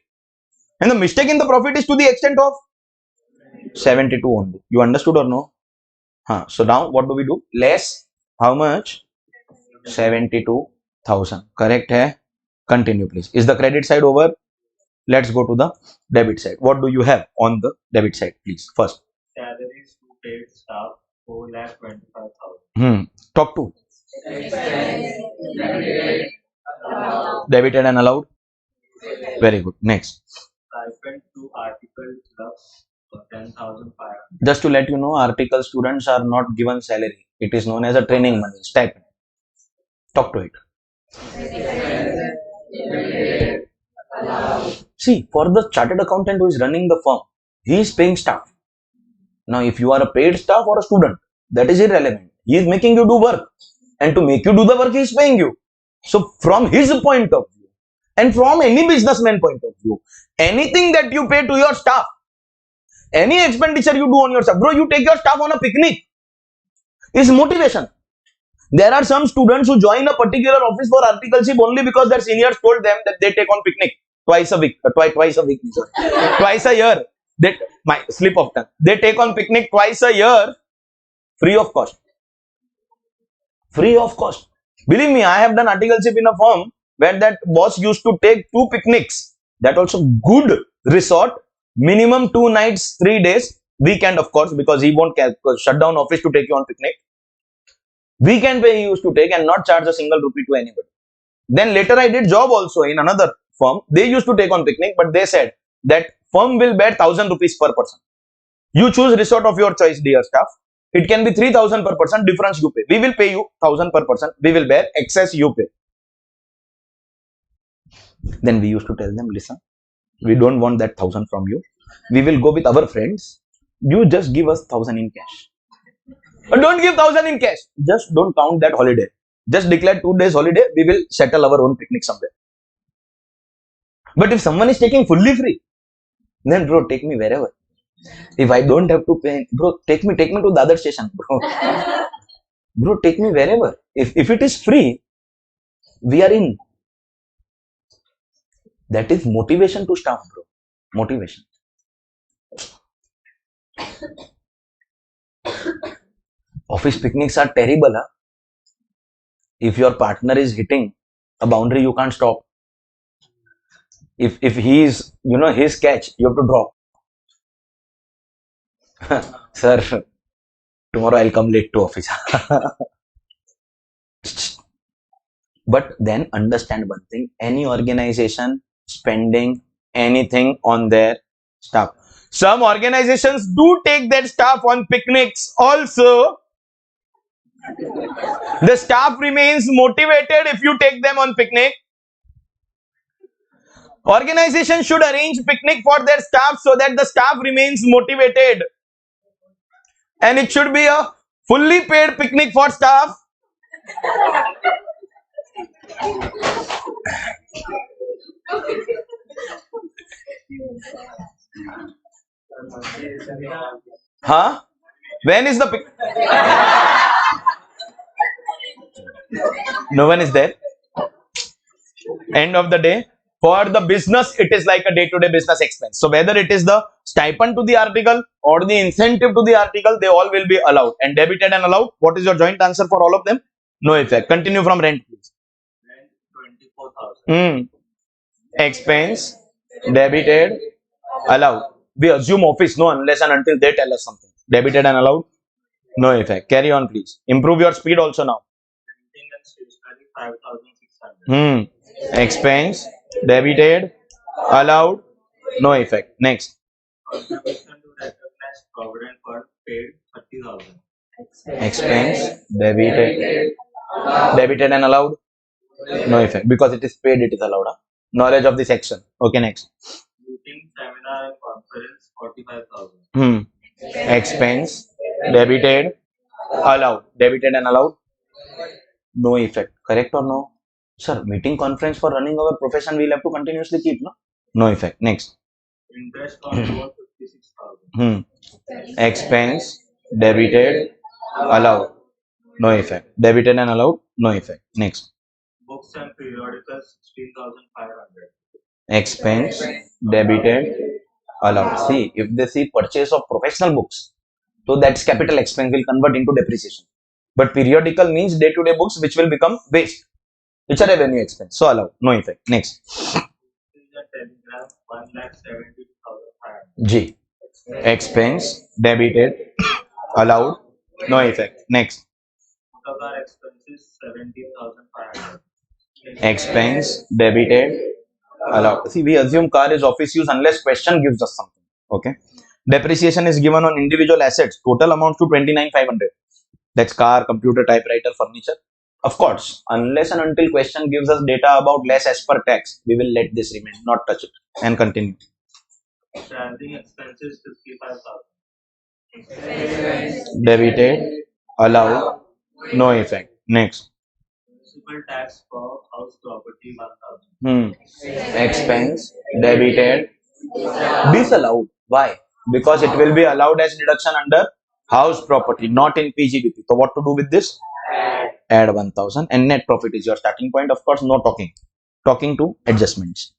and the mistake in the profit is to the extent of 72 only. You understood or no? So now what do we do? Less how much? 72,000. Correct hai? Continue please. Is the credit side over? Let's go to the debit side. What do you have on the debit side, please? First. Salaries to paid staff 4,25,000. Talk to. Debited and allowed. Very good. Next. Stipend to article clubs for 10,500. Just to let you know, article students are not given salary. It is known as a training money, stipend. Talk to it. See, for the chartered accountant who is running the firm, he is paying staff. Now, if you are a paid staff or a student, that is irrelevant. He is making you do work. And to make you do the work, he is paying you. So, from his point of view, and from any businessman point of view, anything that you pay to your staff, any expenditure you do on your staff, bro, you take your staff on a picnic, is motivation. There are some students who join a particular office for articleship only because their seniors told them that they take on picnic twice a week, twice a year. My slip of tongue. They take on picnic twice a year, free of cost. Free of cost. Believe me, I have done articleship in a firm where that boss used to take 2 picnics. That also good resort, minimum 2 nights, 3 days, weekend of course, because he won't shut down office to take you on picnic. Weekend pay he used to take and not charge a single rupee to anybody. Then later I did job also in another firm. They used to take on picnic, but they said that firm will bear 1,000 rupees per person. You choose resort of your choice, dear staff. It can be 3,000 per person, difference you pay. We will pay you 1,000 per person. We will bear, excess you pay. Then we used to tell them, listen, we don't want that 1,000 from you. We will go with our friends. You just give us 1,000 in cash. But don't give 1,000 in cash. Just don't count that holiday. Just declare 2 days holiday. We will settle our own picnic somewhere. But if someone is taking fully free, then bro, take me wherever. If I don't have to pay, bro, take me to the other station, bro. Bro, take me wherever. If it is free, we are in. That is motivation to staff, bro. Motivation. Office picnics are terrible, huh? If your partner is hitting a boundary, you can't stop. If he is, his catch, you have to drop. Sir, tomorrow I'll come late to office. But then understand one thing, any organization spending anything on their staff. Some organizations do take their staff on picnics also. The staff remains motivated if you take them on picnic. Organization should arrange picnic for their staff so that the staff remains motivated. And it should be a fully paid picnic for staff. Huh? When is the pic? No one is there. End of the day, for the business, it is like a day-to-day business expense. So whether it is the stipend to the article or the incentive to the article, they all will be allowed. And debited and allowed. What is your joint answer for all of them? No effect. Continue from rent, please. Rent 24,000. Expense, debited, allowed. We assume office, no, unless and until they tell us something. Debited and allowed, no effect. Carry on, please. Improve your speed also now. Printing and stationery 5,600. Expense, debited, allowed, no effect. Next. Contribution to recognized provident fund paid 30,000. Expense, debited and allowed, no effect. Because it is paid, it is allowed. Huh? Knowledge of the section. Okay, next. Meeting, seminar and conference 45,000. Expense, debited, allowed. Debited and allowed, no effect. Correct or no? Sir, meeting conference for running our profession, we'll have to continuously keep, no? No effect. Next. Interest on loan 56,000. Expense debited allowed. No effect. Debited and allowed. No effect. Next. Books and periodicals 16,500. Expense debited allowed. See, if they see purchase of professional books, so that's capital expense will convert into depreciation. But periodical means day-to-day books which will become waste, which are revenue expense. So allowed. No effect. Next. Telegram 1,70,500. G. Expense debited allowed. No effect. Next. Motorcar expenses 17,500. Expense debited allowed. See, we assume car is office use unless question gives us something. Okay. Depreciation is given on individual assets. Total amounts to 29,500. That's car, computer, typewriter, furniture. Of course, unless and until question gives us data about less as per tax, we will let this remain, not touch it, and continue. Charging expenses 55,000. Debited, allowed, no effect. Next. Municipal tax for house property 1,000. Expense, debited, disallowed. Why? Because it will be allowed as deduction under house property, not in PGBP. So what to do with this? Add 1,000 and net profit is your starting point. Of course, no talking. Talking to adjustments.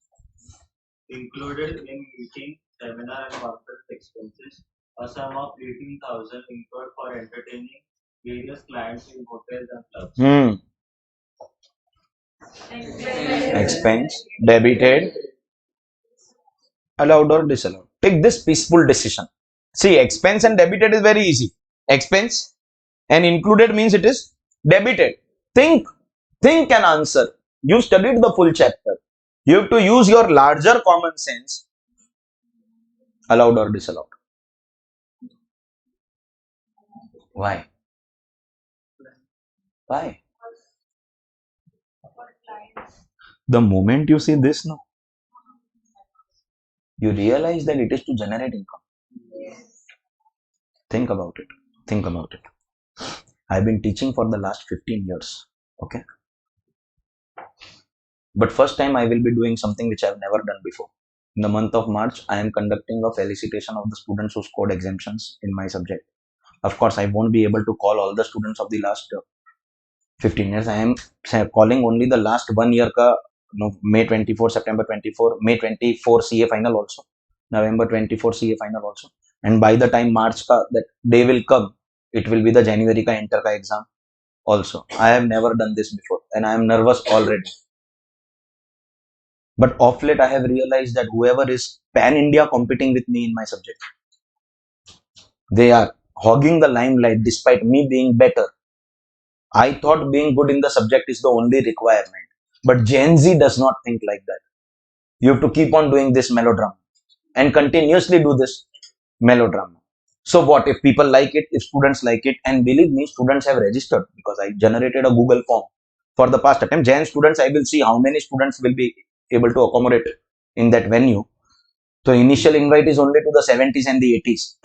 Included in meeting, seminar and conference expenses, a sum of 18,000 incurred for entertaining various clients in hotels and clubs. Expense, debited, allowed or disallowed. Take this peaceful decision. See, expense and debited is very easy. Expense and included means it is debited. Think and answer. You studied the full chapter. You have to use your larger common sense. Allowed or disallowed. Why? Why? The moment you see this, no, you realize that it is to generate income. Think about it. Think about it. I've been teaching for the last 15 years. Okay. But first time I will be doing something which I've never done before. In the month of March, I am conducting a felicitation of the students who scored exemptions in my subject. Of course, I won't be able to call all the students of the last 15 years. I am calling only the last 1 year ka, May 24, September 24, May 24 CA final also, November 24 CA final also. And by the time March ka that day will come, it will be the January ka enter ka exam also. I have never done this before and I am nervous already. But of late, I have realized that whoever is pan-India competing with me in my subject, they are hogging the limelight despite me being better. I thought being good in the subject is the only requirement. But Gen Z does not think like that. You have to keep on doing this melodrama and continuously do this melodrama. So what if people like it, if students like it, and believe me, students have registered because I generated a Google form for the past attempt. Gen students, I will see how many students will be able to accommodate in that venue. So initial invite is only to the 70s and the 80s.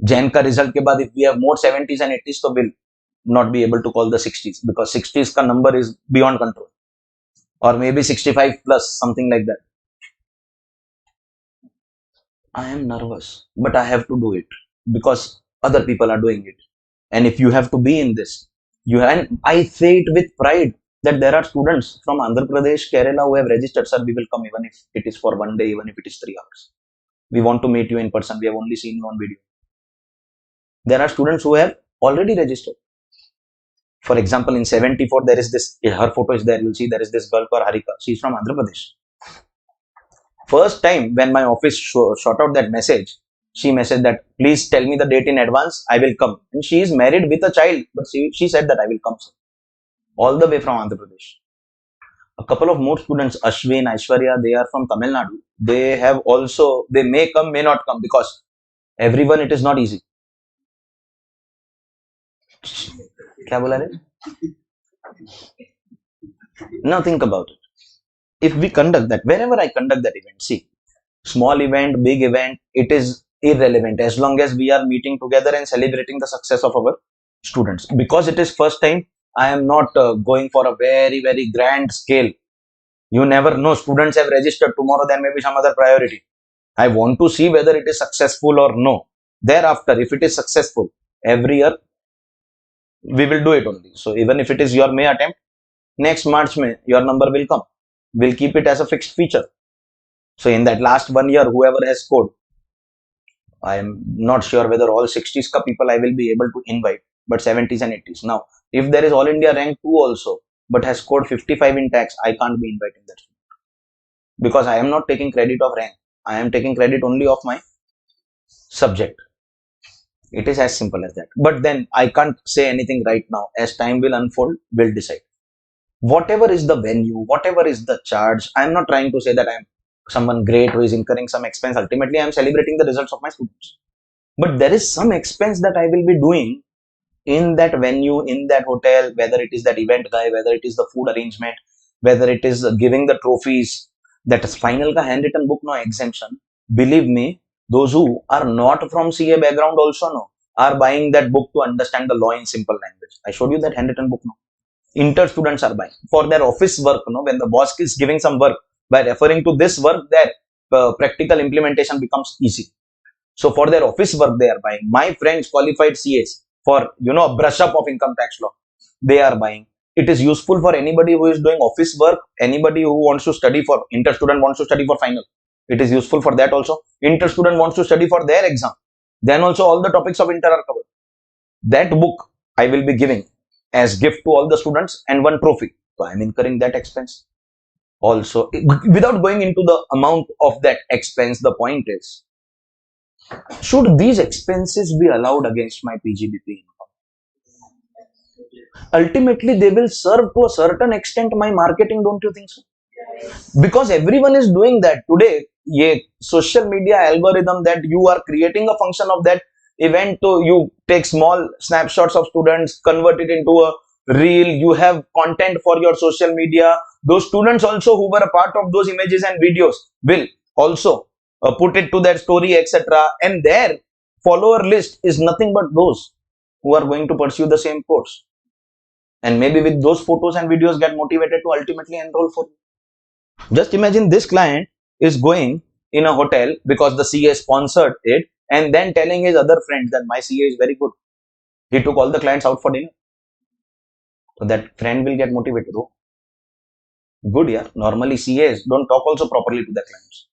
Gen ka result ke baad, if we have more 70s and 80s, so we'll not be able to call the 60s because 60s ka number is beyond control, or maybe 65 plus, something like that. I am nervous, but I have to do it because other people are doing it. And if you have to be in this, and I say it with pride that there are students from Andhra Pradesh, Kerala who have registered, sir, we will come even if it is for 1 day, even if it is 3 hours. We want to meet you in person. We have only seen you on video. There are students who have already registered. For example, in 74, there is this, her photo is there. You'll see there is this girl called Harika. She's from Andhra Pradesh. First time when my office shot out that message, she messaged that, please tell me the date in advance, I will come. And she is married with a child, but she said that I will come, sir. All the way from Andhra Pradesh. A couple of more students, Ashwin, Aishwarya, they are from Tamil Nadu. They have also, they may come, may not come because everyone, it is not easy. क्या बोला रे? Now think about it. If we conduct that, wherever I conduct that event, see, small event, big event, it is irrelevant as long as we are meeting together and celebrating the success of our students. Because it is first time, I am not going for a very, very grand scale. You never know. Students have registered. Tomorrow there may be some other priority. I want to see whether it is successful or no. Thereafter, if it is successful, every year we will do it only. So even if it is your May attempt, next March May, your number will come. We'll keep it as a fixed feature. So in that last 1 year, whoever has scored, I am not sure whether all 60s ka people I will be able to invite, but 70s and 80s. Now, if there is All India rank 2 also, but has scored 55 in tax, I can't be inviting that because I am not taking credit of rank. I am taking credit only of my subject. It is as simple as that. But then I can't say anything right now. As time will unfold, we'll decide. Whatever is the venue, whatever is the charge, I'm not trying to say that I'm someone great who is incurring some expense. Ultimately, I'm celebrating the results of my students. But there is some expense that I will be doing in that venue, in that hotel, whether it is that event guy, whether it is the food arrangement, whether it is giving the trophies, that is final ka handwritten book no exemption. Believe me, those who are not from CA background also no are buying that book to understand the law in simple language. I showed you that handwritten book no. Inter students are buying for their office work. No, when the boss is giving some work by referring to this work, their practical implementation becomes easy. So for their office work, they are buying. My friends, qualified CAs, for a brush up of income tax law, they are buying. It is useful for anybody who is doing office work, anybody who wants to study for inter student wants to study for final. It is useful for that also. Inter student wants to study for their exam. Then also all the topics of inter are covered. That book I will be giving as gift to all the students and one trophy. So I am incurring that expense. Also, without going into the amount of that expense, the point is, should these expenses be allowed against my PGBP income? Ultimately, they will serve to a certain extent my marketing, don't you think so? Because everyone is doing that today. Ye social media algorithm that you are creating a function of that event, to you take small snapshots of students, convert it into a reel, you have content for your social media. Those students also who were a part of those images and videos will also put it to their story, etc. And their follower list is nothing but those who are going to pursue the same course. And maybe with those photos and videos get motivated to ultimately enroll for you. Just imagine this client is going in a hotel because the CA sponsored it and then telling his other friends that my CA is very good. He took all the clients out for dinner. So that friend will get motivated. Oh, good, yeah. Normally CAs don't talk also properly to their clients.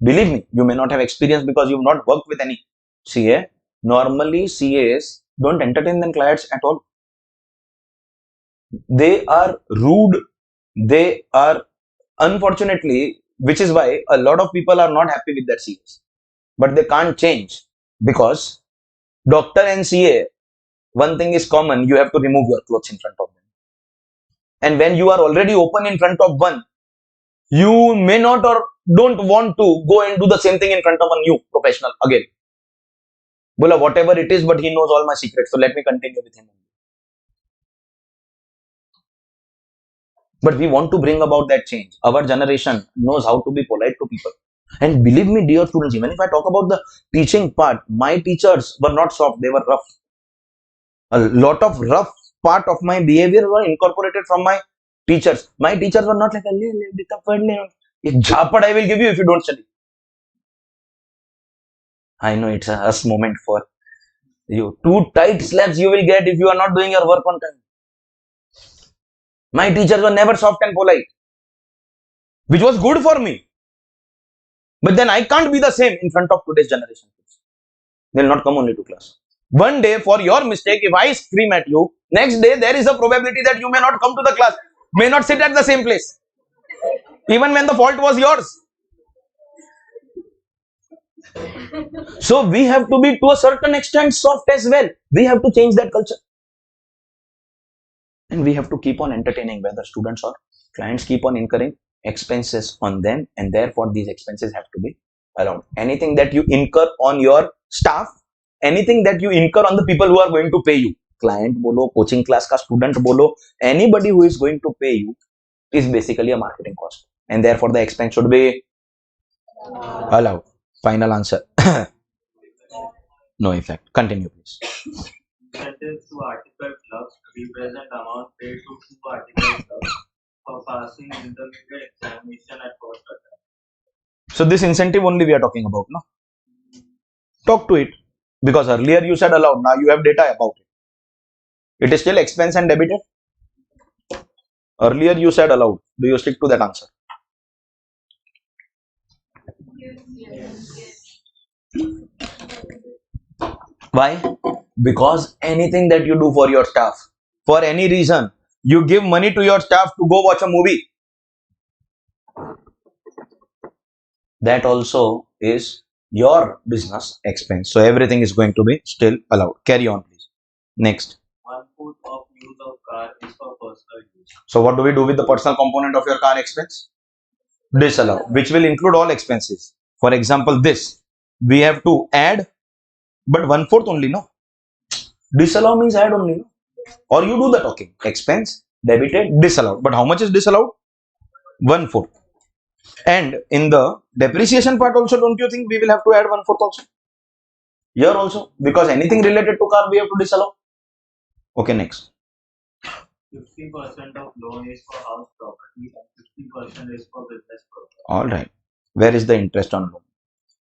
Believe me, you may not have experience because you've not worked with any CA. Normally CAs don't entertain their clients at all. They are rude. They are, unfortunately, which is why a lot of people are not happy with their CAs. But they can't change because doctor and CA, one thing is common, you have to remove your clothes in front of them. And when you are already open in front of one, you may not or don't want to go and do the same thing in front of a new professional again. Bola, whatever it is, but he knows all my secrets, so let me continue with him. But we want to bring about that change. Our generation knows how to be polite to people. And believe me, dear students, even if I talk about the teaching part, my teachers were not soft, they were rough. A lot of rough part of my behavior were incorporated from my teachers. My teachers were not like, a jhapad I will give you if you don't study. I know it's a us moment for you. 2 tight slaps you will get if you are not doing your work on time. My teachers were never soft and polite, which was good for me. But then I can't be the same in front of today's generation. They'll not come only to class. One day, for your mistake, if I scream at you, next day there is a probability that you may not come to the class, may not sit at the same place, even when the fault was yours. So we have to be to a certain extent soft as well. We have to change that culture. And we have to keep on entertaining, whether students or clients keep on incurring expenses on them, and therefore these expenses have to be allowed. Anything that you incur on your staff, anything that you incur on the people who are going to pay you, client bolo, coaching class ka student bolo, anybody who is going to pay you is basically a marketing cost, and therefore the expense should be allowed. Final answer. No effect. Continue, please. Incentives to article clubs, represent amount paid to 2 article clubs for passing intermediate examination at first attempt. So this incentive only we are talking about, no? Talk to it. Because earlier you said allowed, now you have data about it. It is still expense and debited. Earlier you said allowed. Do you stick to that answer? Why? Because anything that you do for your staff, for any reason, you give money to your staff to go watch a movie, that also is your business expense. So everything is going to be still allowed. Carry on, please. Next. 1/4 of use of car is for personal use. So what do we do with the personal component of your car expense? Disallow, which will include all expenses. For example, this we have to add, but 1/4 only, no? Disallow means add only, no? Or you do the talking. Expense, debited, disallowed. But how much is disallowed? 1/4. And in the depreciation part also, don't you think we will have to add 1/4 also? Here also, because anything related to car we have to disallow. Okay, next. 50% of loan is for house property and 50% is for business property. All right. Where is the interest on loan?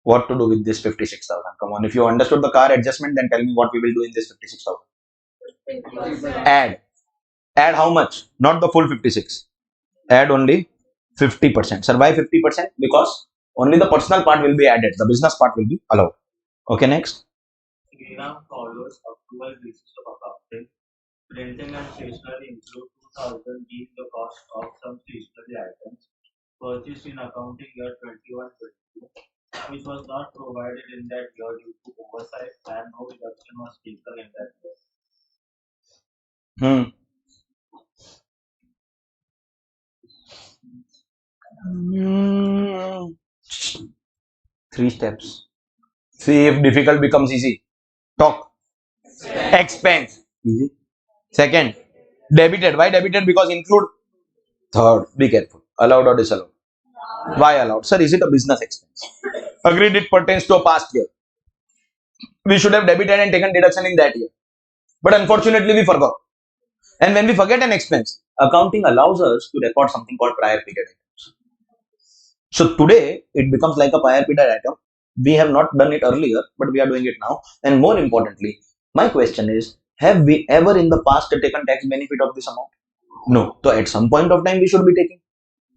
What to do with this 56,000? Come on, if you understood the car adjustment, then tell me what we will do in this 56,000. Add. Add how much? Not the full 56. Add only 50%. Sir, why 50%? Because only the personal part will be added. The business part will be allowed. Okay, next. ICAI follows approval basis of accounting. Printing and stationery include 2,000 being the cost of some stationery items purchased in accounting year 21-22, which was not provided in that year due to oversight and no reduction was taken in that year. Three steps. See if difficult becomes easy. Talk. Expense. Easy. Second, debited. Why debited? Because include. Third, be careful. Allowed or disallowed? Why allowed? Sir, is it a business expense? Agreed, it pertains to a past year. We should have debited and taken deduction in that year. But unfortunately, we forgot. And when we forget an expense, accounting allows us to record something called prior period items. So today, it becomes like a prior period item. We have not done it earlier, but we are doing it now. And more importantly, my question is, have we ever in the past taken tax benefit of this amount? No. So at some point of time, we should be taking.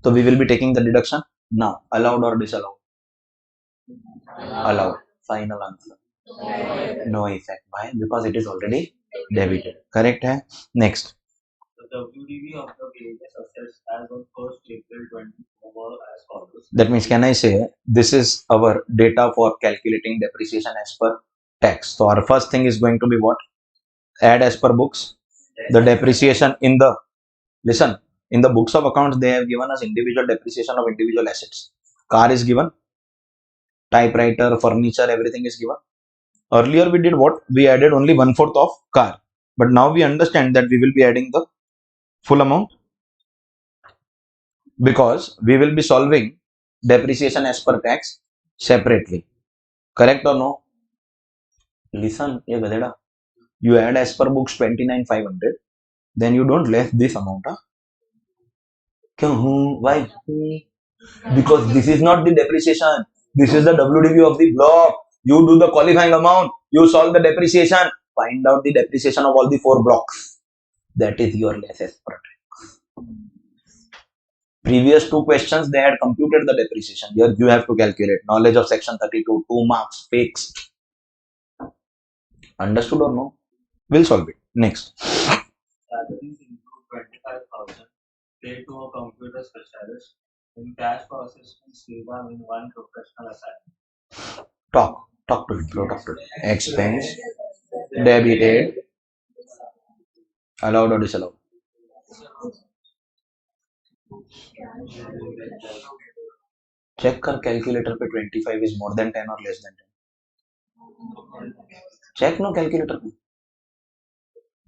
So we will be taking the deduction now. Allowed or disallowed? Allowed. Final answer. No effect. Why? Because it is already debited. Correct? Hai? Next. The WDV of the various assets as on 1st April 2024 were as follows. That means, can I say this is our data for calculating depreciation as per tax? So our first thing is going to be what? Add as per books. The depreciation in the, listen, in the books of accounts, they have given us individual depreciation of individual assets. Car is given. Typewriter, furniture, everything is given. Earlier we did what? We added only 1/4 of car. But now we understand that we will be adding the full amount, because we will be solving depreciation as per tax separately. Correct or no? Listen, ye gadeda. You add as per books 29,500, then you don't less this amount. Why? Because this is not the depreciation. This is the WDV of the block. You do the qualifying amount. You solve the depreciation. Find out the depreciation of all the 4 blocks. That is your less as per tax. Previous 2 questions, they had computed the depreciation. Here you have to calculate. Knowledge of section 32, 2 marks, fixed. Understood or no? We'll solve it. Next. Salaries include 25,000 paid to a computer specialist in cash processing seva in one professional assignment. Talk to it, bro. Talk to it. Expense, debited, allowed or disallowed? Check कर calculator पे 25 is more than 10 or less than 10. Check no calculator पे.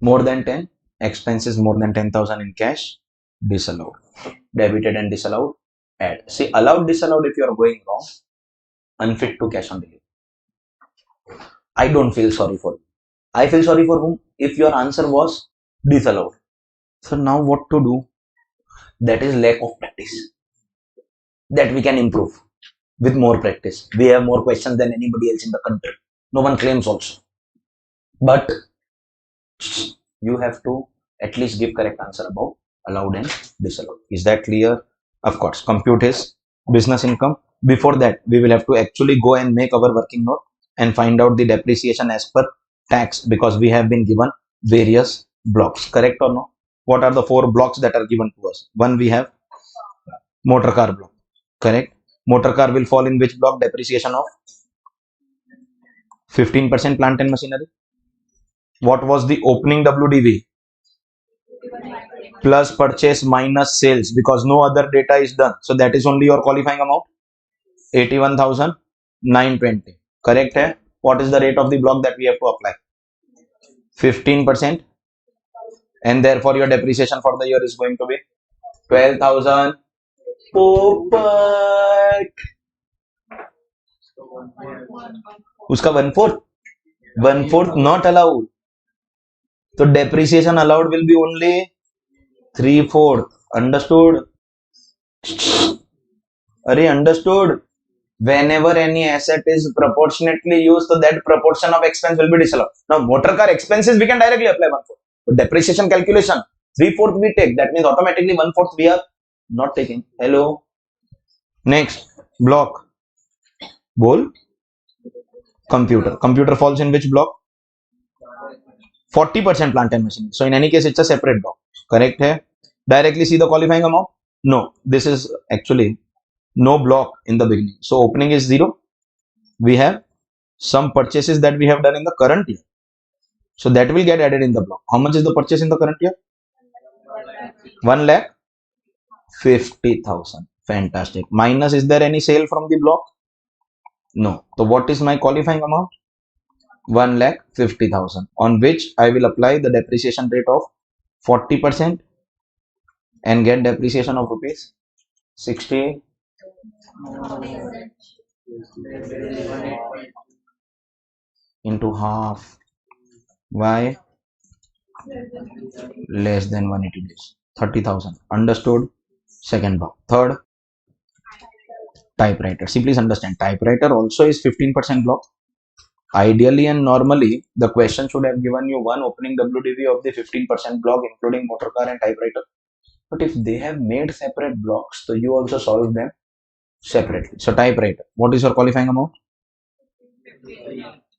More than 10, expenses more than 10,000 in cash, disallowed. Debited and disallowed, add. See, allowed, disallowed, if you are going wrong, unfit to cash on delivery. I don't feel sorry for you. I feel sorry for whom? If your answer was disallowed. So now what to do? That is lack of practice. That we can improve with more practice. We have more questions than anybody else in the country. No one claims also. But you have to at least give correct answer about allowed and disallowed. Is that clear? Of course, compute his business income. Before that, we will have to actually go and make our working note and find out the depreciation as per tax, because we have been given various blocks. Correct or no? What are the 4 blocks that are given to us? One, we have motor car block. Correct. Motor car will fall in which block? Depreciation of 15% plant and machinery. What was the opening WDV? Plus purchase minus sales, because no other data is done. So that is only your qualifying amount, 81,920. Correct hai? What is the rate of the block that we have to apply? 15%. And therefore your depreciation for the year is going to be 12,000. उसका 1/4 not allowed. So depreciation allowed will be only 3/4. Understood? Understood? Whenever any asset is proportionately used, so that proportion of expense will be disallowed. Now motor car expenses we can directly apply 1/4. But depreciation calculation 3/4 we take. That means automatically 1/4 we are not taking. Hello. Next block. Bol. Computer falls in which block? 40% plant and machinery. So in any case, it's a separate block. Correct hai? Directly see the qualifying amount? No. This is actually no block in the beginning. So opening is 0. We have some purchases that we have done in the current year. So that will get added in the block. How much is the purchase in the current year? 1,50,000. Fantastic. Minus, is there any sale from the block? No. So what is my qualifying amount? 1,50,000, on which I will apply the depreciation rate of 40% and get depreciation of rupees 60 into half. Why? Less than 180 days. 30,000. Understood? Second block. Third, typewriter. See, please understand, typewriter also is 15% block. Ideally and normally, the question should have given you one opening WDV of the 15% block, including motor car and typewriter. But if they have made separate blocks, so you also solve them separately. So typewriter, what is your qualifying amount?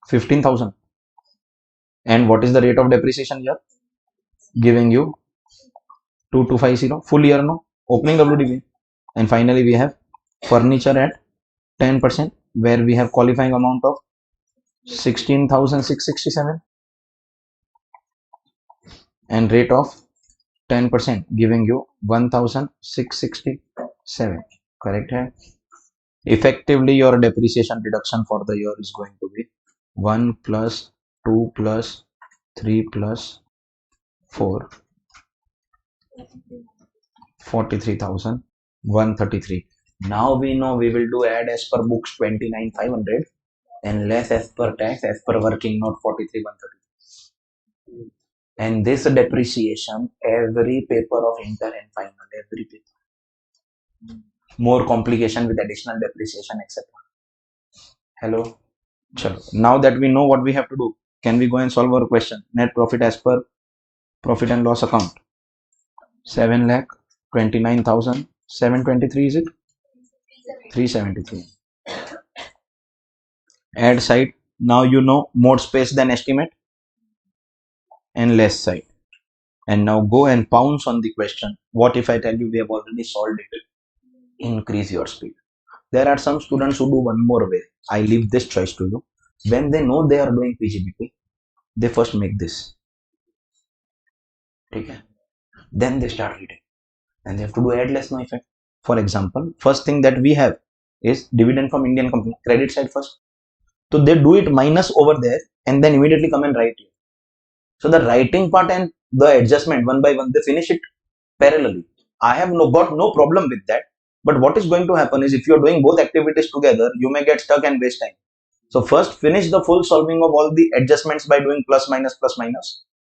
15,000. And what is the rate of depreciation here? Giving you 2250, full year, no? Opening WDV. And finally, we have furniture at 10%, where we have qualifying amount of 16,667 and rate of 10%, giving you 1,667. Correct hai? Effectively, your depreciation deduction for the year is going to be 1 plus 2 plus 3 plus 4, 43,133. Now we know we will do add as per books 29,500 and less as per tax as per working note 43,130. And this depreciation, every paper of inter and final, every paper. More complication with additional depreciation, etc. Hello. Chalo. Now that we know what we have to do, can we go and solve our question? Net profit as per profit and loss account. 7,29,723, is it? 373. Add side. Now you know more space than estimate and less side. And now go and pounce on the question. What if I tell you we have already solved it? Increase your speed. There are some students who do one more way. I leave this choice to you. When they know they are doing PGBP, they first make this. Okay? Then they start reading. And they have to do add less no effect. For example, first thing that we have is dividend from Indian company. Credit side first. So they do it minus over there and then immediately come and write here. So the writing part and the adjustment one by one, they finish it parallelly. I have got no problem with that. But what is going to happen is if you are doing both activities together, you may get stuck and waste time. So first finish the full solving of all the adjustments by doing plus minus,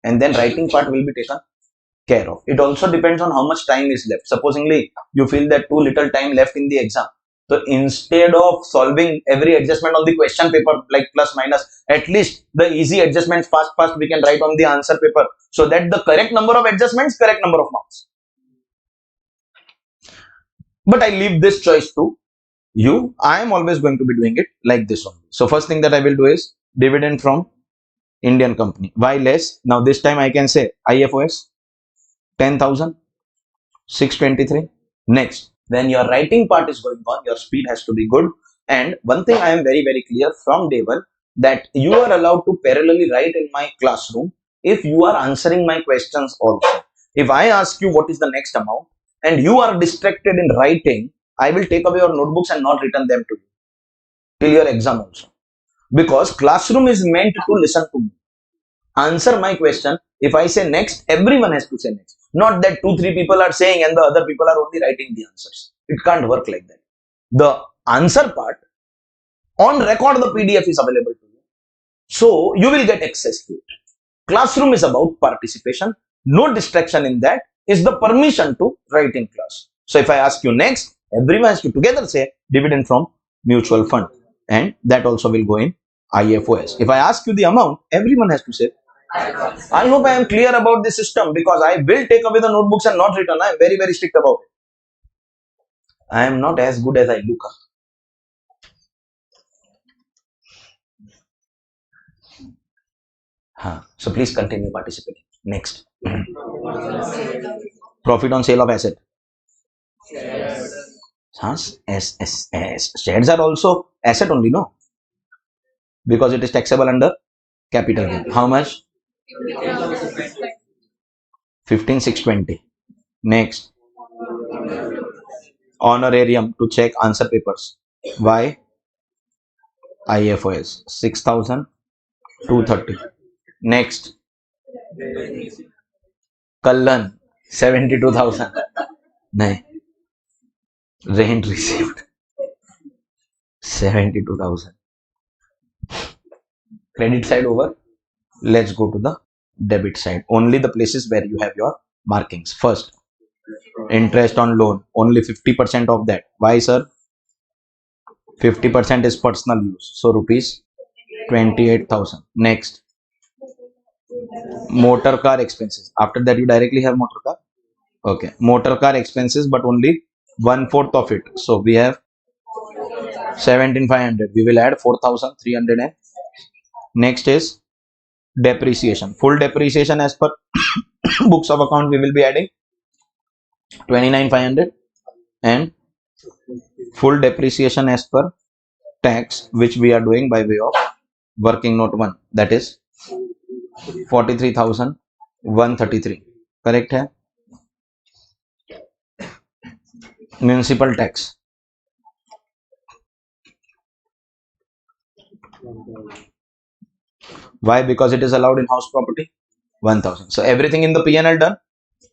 and then writing part will be taken care of. It also depends on how much time is left. Supposingly you feel that too little time left in the exam, so instead of solving every adjustment on the question paper like plus minus, at least the easy adjustments fast we can write on the answer paper, so that the correct number of adjustments, correct number of marks. But I leave this choice to you. I am always going to be doing it like this only. So first thing that I will do is dividend from Indian company. Why less? Now this time I can say IFOS 10,623. Next, when your writing part is going on, your speed has to be good. And one thing I am very clear from day one, that you are allowed to parallelly write in my classroom if you are answering my questions also. If I ask you what is the next amount and you are distracted in writing, I will take away your notebooks and not return them to you till your exam also. Because classroom is meant to listen to me, answer my question. If I say next, everyone has to say next. Not that 2-3 people are saying and the other people are only writing the answers. It can't work like that. The answer part, on record the PDF is available to you. So you will get access to it. Classroom is about participation. No distraction in that is the permission to write in class. So if I ask you next, everyone has to together say dividend from mutual fund. And that also will go in IFOS. If I ask you the amount, everyone has to say. I hope I am clear about the system, because I will take away the notebooks and not return. I am very strict about it. I am not as good as I look. So please continue participating. Next. Profit on sale of asset. Shares are also asset only, no? Because it is taxable under capital gain. How much? 15,620. Next. Honorarium to check answer papers. Why? IFOS 6,230. Next. Kallan 72,000. No. Rent received 72,000. Credit side over. Let's go to the debit side. Only the places where you have your markings. First, interest on loan, only 50% of that. Why, sir? 50% is personal use, so rupees 28,000. Next, motor car expenses. After that you directly have motor car. Okay, motor car expenses, but only 1/4 of it. So we have 17,500. We will add 4,300. And next is depreciation. Full depreciation as per books of account we will be adding 29,500, and full depreciation as per tax, which we are doing by way of working note 1, that is 43,133. correct hai? Municipal tax, why? Because it is allowed in house property, 1,000. So everything in the P&L done.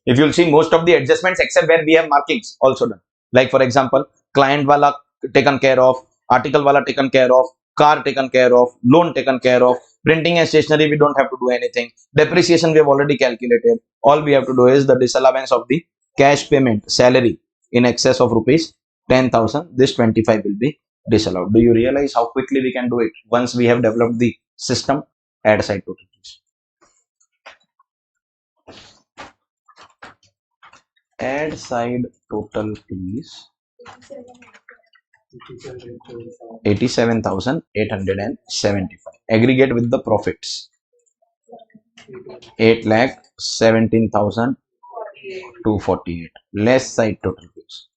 If you'll see, most of the adjustments except where we have markings also done. Like for example, client wala taken care of, article wala taken care of, car taken care of, loan taken care of, printing and stationery we don't have to do anything, depreciation we have already calculated. All we have to do is the disallowance of the cash payment, salary in excess of rupees 10,000. This 25 will be disallowed. Do you realize how quickly we can do it once we have developed the system? Add side total. Add side total is 87,875. Aggregate with the profits 8,17,248. Less side total is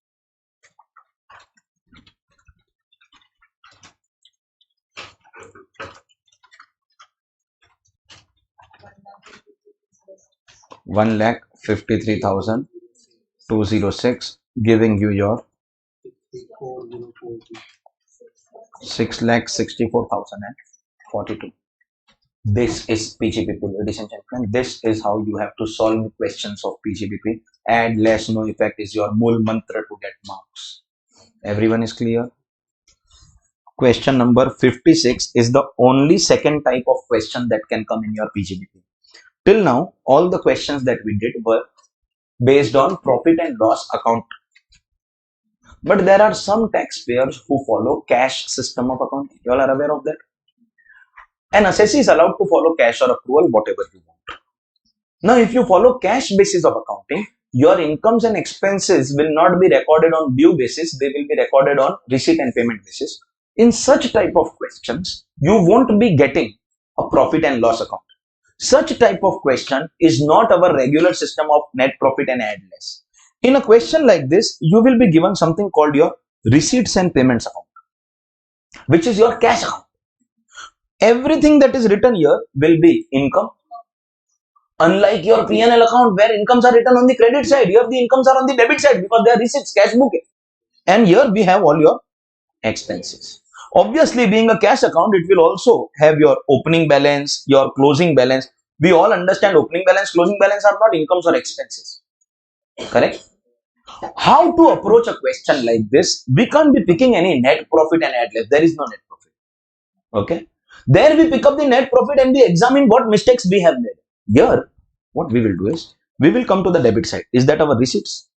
1,53,206, giving you your 6,64,042. This is PGBP, ladies and gentlemen. This is how you have to solve questions of PGBP. Add less no effect is your mool mantra to get marks. Everyone is clear? Question number 56 is the only second type of question that can come in your PGBP. Till now, all the questions that we did were based on profit and loss account. But there are some taxpayers who follow cash system of accounting. You all are aware of that. An assessee is allowed to follow cash or accrual, whatever you want. Now, if you follow cash basis of accounting, your incomes and expenses will not be recorded on due basis. They will be recorded on receipt and payment basis. In such type of questions, you won't be getting a profit and loss account. Such type of question is not our regular system of net profit and add less. In a question like this, you will be given something called your receipts and payments account, which is your cash account. Everything that is written here will be income. Unlike your P&L account where incomes are written on the credit side, here the incomes are on the debit side because they are receipts, cash book. And here we have all your expenses. Obviously, being a cash account, it will also have your opening balance, your closing balance. We all understand opening balance, closing balance are not incomes or expenses. Correct? How to approach a question like this? We can't be picking any net profit and add less. There is no net profit. Okay? There we pick up the net profit and we examine what mistakes we have made. Here, what we will do is, we will come to the debit side. Is that our receipts?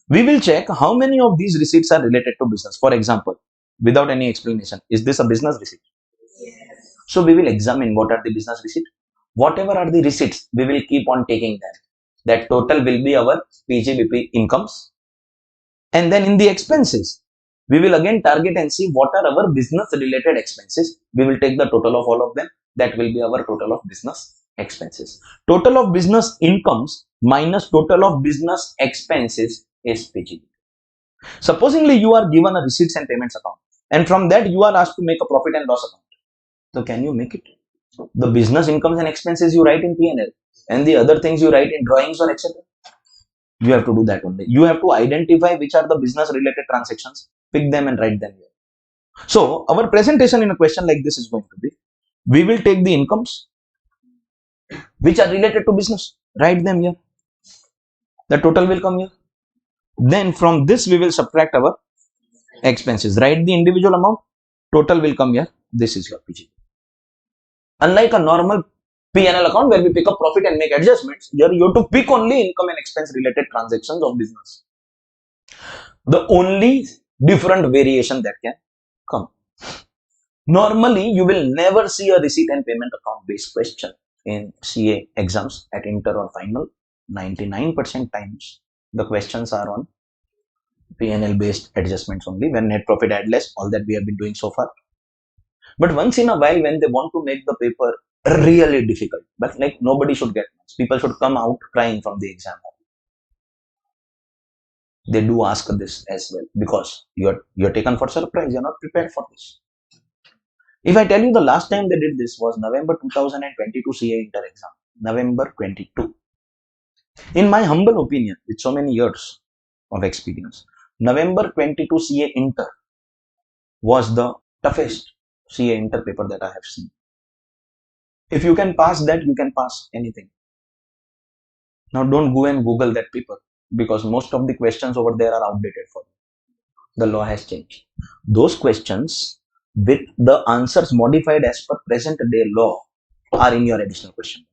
We will check how many of these receipts are related to business. For example, without any explanation, is this a business receipt? Yes. So we will examine what are the business receipts. Whatever are the receipts, we will keep on taking them. That total will be our PGBP incomes. And then in the expenses, we will again target and see what are our business related expenses. We will take the total of all of them. That will be our total of business expenses. Total of business incomes minus total of business expenses is PGBP. Supposingly you are given a receipts and payments account, and from that you are asked to make a profit and loss account. So can you make it? The business incomes and expenses you write in P&L, and the other things you write in drawings or etc. You have to do that only. You have to identify which are the business related transactions, pick them and write them here. So our presentation in a question like this is going to be, we will take the incomes which are related to business, write them here. The total will come here. Then from this we will subtract our expenses, write the individual amount, total will come here. This is your PG. Unlike a normal P&L account where we pick up profit and make adjustments, here you have to pick only income and expense related transactions of business. The only different variation that can come. Normally, you will never see a receipt and payment account based question in CA exams at inter or final. 99% times the questions are on P&L based adjustments only, when net profit add less, all that we have been doing so far. But once in a while, when they want to make the paper really difficult, but like nobody should get marks, people should come out crying from the exam hall. They do ask this as well because you're taken for surprise, you're not prepared for this. If I tell you the last time they did this was November 2022 CA inter exam, November 22. In my humble opinion, with so many years of experience, November 22 CA inter was the toughest CA inter paper that I have seen. If you can pass that, you can pass anything. Now don't go and Google that paper because most of the questions over there are outdated for you. The law has changed. Those questions with the answers modified as per present day law are in your additional question.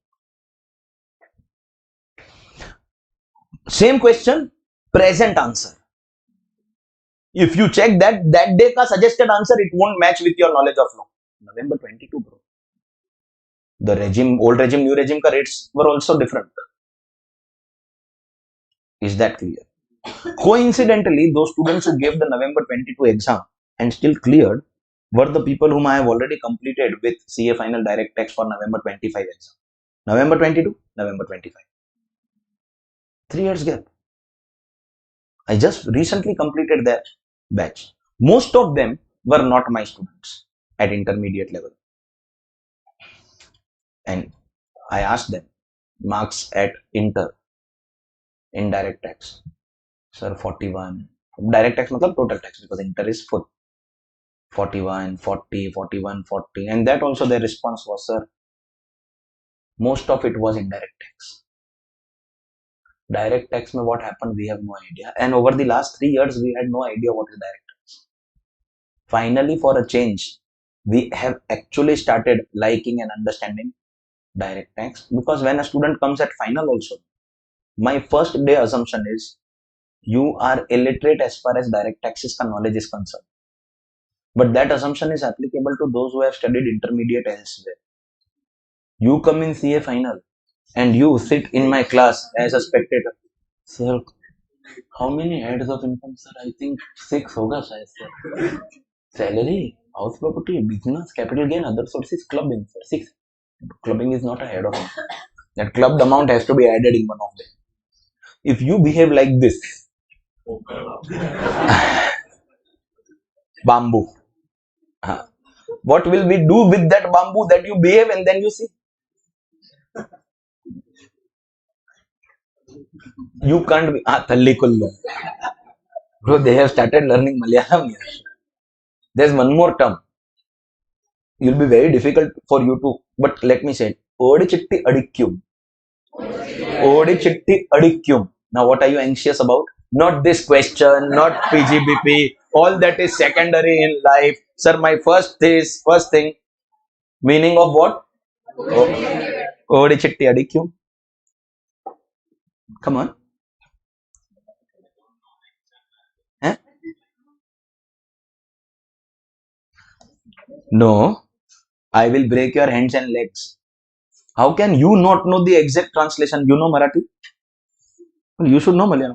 Same question, present answer. If you check that day ka suggested answer, it won't match with your knowledge of law. November 22, bro. The regime, old regime, new regime ka rates were also different. Is that clear? Coincidentally, those students who gave the November 22 exam and still cleared were the people whom I have already completed with CA final direct tax for November 25 exam. November 22, November 25. 3 years gap. I just recently completed that batch. Most of them were not my students at intermediate level. And I asked them, marks at inter, indirect tax. Sir, 41. Direct tax matlab total tax because inter is full. 41, 40, 41, 40. And that also their response was, sir, most of it was indirect tax. Direct tax mein what happened, we have no idea. And over the last 3 years, we had no idea what is direct tax. Finally, for a change, we have actually started liking and understanding direct tax because when a student comes at final also, My first day assumption is you are illiterate as far as direct taxes का knowledge is concerned. But that assumption is applicable to those who have studied intermediate elsewhere. You come in CA final and you sit in my class as a spectator. Sir, how many heads of income, sir? I think 6 होगा शायद sir. Salary, house property, business, capital gain, other sources, clubbing, sir. 6. Clubbing is not a head of income. That clubbed amount has to be added in one of them. If you behave like this, bamboo. What will we do with that bamboo that you behave and then you see? You can't be. Tallikullu. Bro, they have started learning Malayalam here. There's one more term. It will be very difficult for you to, but let me say it. Odi chitti adikyum. Odi chitti adikyum. Now, what are you anxious about? Not this question, not PGBP. All that is secondary in life. Sir, my first thing. Meaning of what? Odi chitti adikyum. Come on. Eh? No. I will break your hands and legs. How can you not know the exact translation? You know Marathi? You should know Malayalam.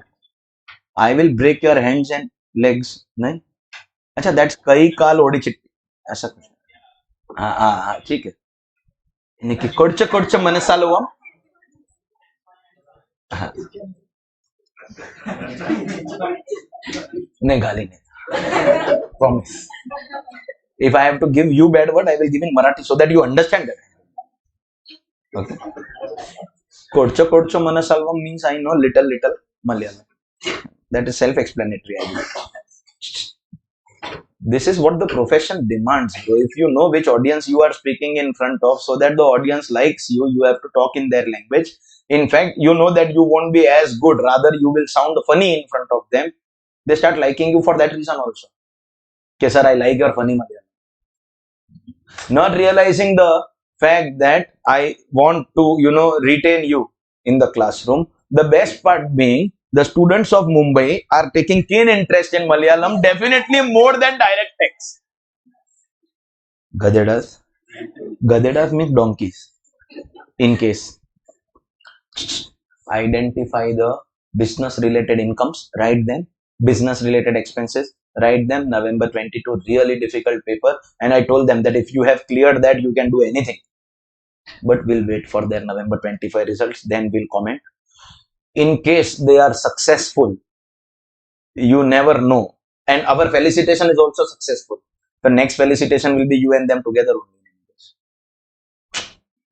I will break your hands and legs. नहीं? अच्छा, that's कई काल OD चिट्टी. ऐसा कुछ. हाँ, ठीक है. निकी कोडचे मनसालो हम. नहीं गाली नहीं. Promise. If I have to give you bad word, I will give in Marathi so that you understand that. Okay. Kodcho manasalvam means I know little Malayalam. That is self-explanatory. This is what the profession demands. So if you know which audience you are speaking in front of, so that the audience likes you, you have to talk in their language. In fact, you know that you won't be as good. Rather, you will sound funny in front of them. They start liking you for that reason also. Okay, sir, I like your funny Malayalam. Not realizing the fact that I want to, retain you in the classroom. The best part being, the students of Mumbai are taking keen interest in Malayalam, definitely more than direct tax. Gadedas. Gadedas means donkeys. In case. Identify the business related incomes, write them. Business related expenses, write them. November 22, really difficult paper. And I told them that if you have cleared that, you can do anything. But we'll wait for their November 25 results, then we'll comment. In case they are successful, you never know. And our felicitation is also successful. The next felicitation will be you and them together only.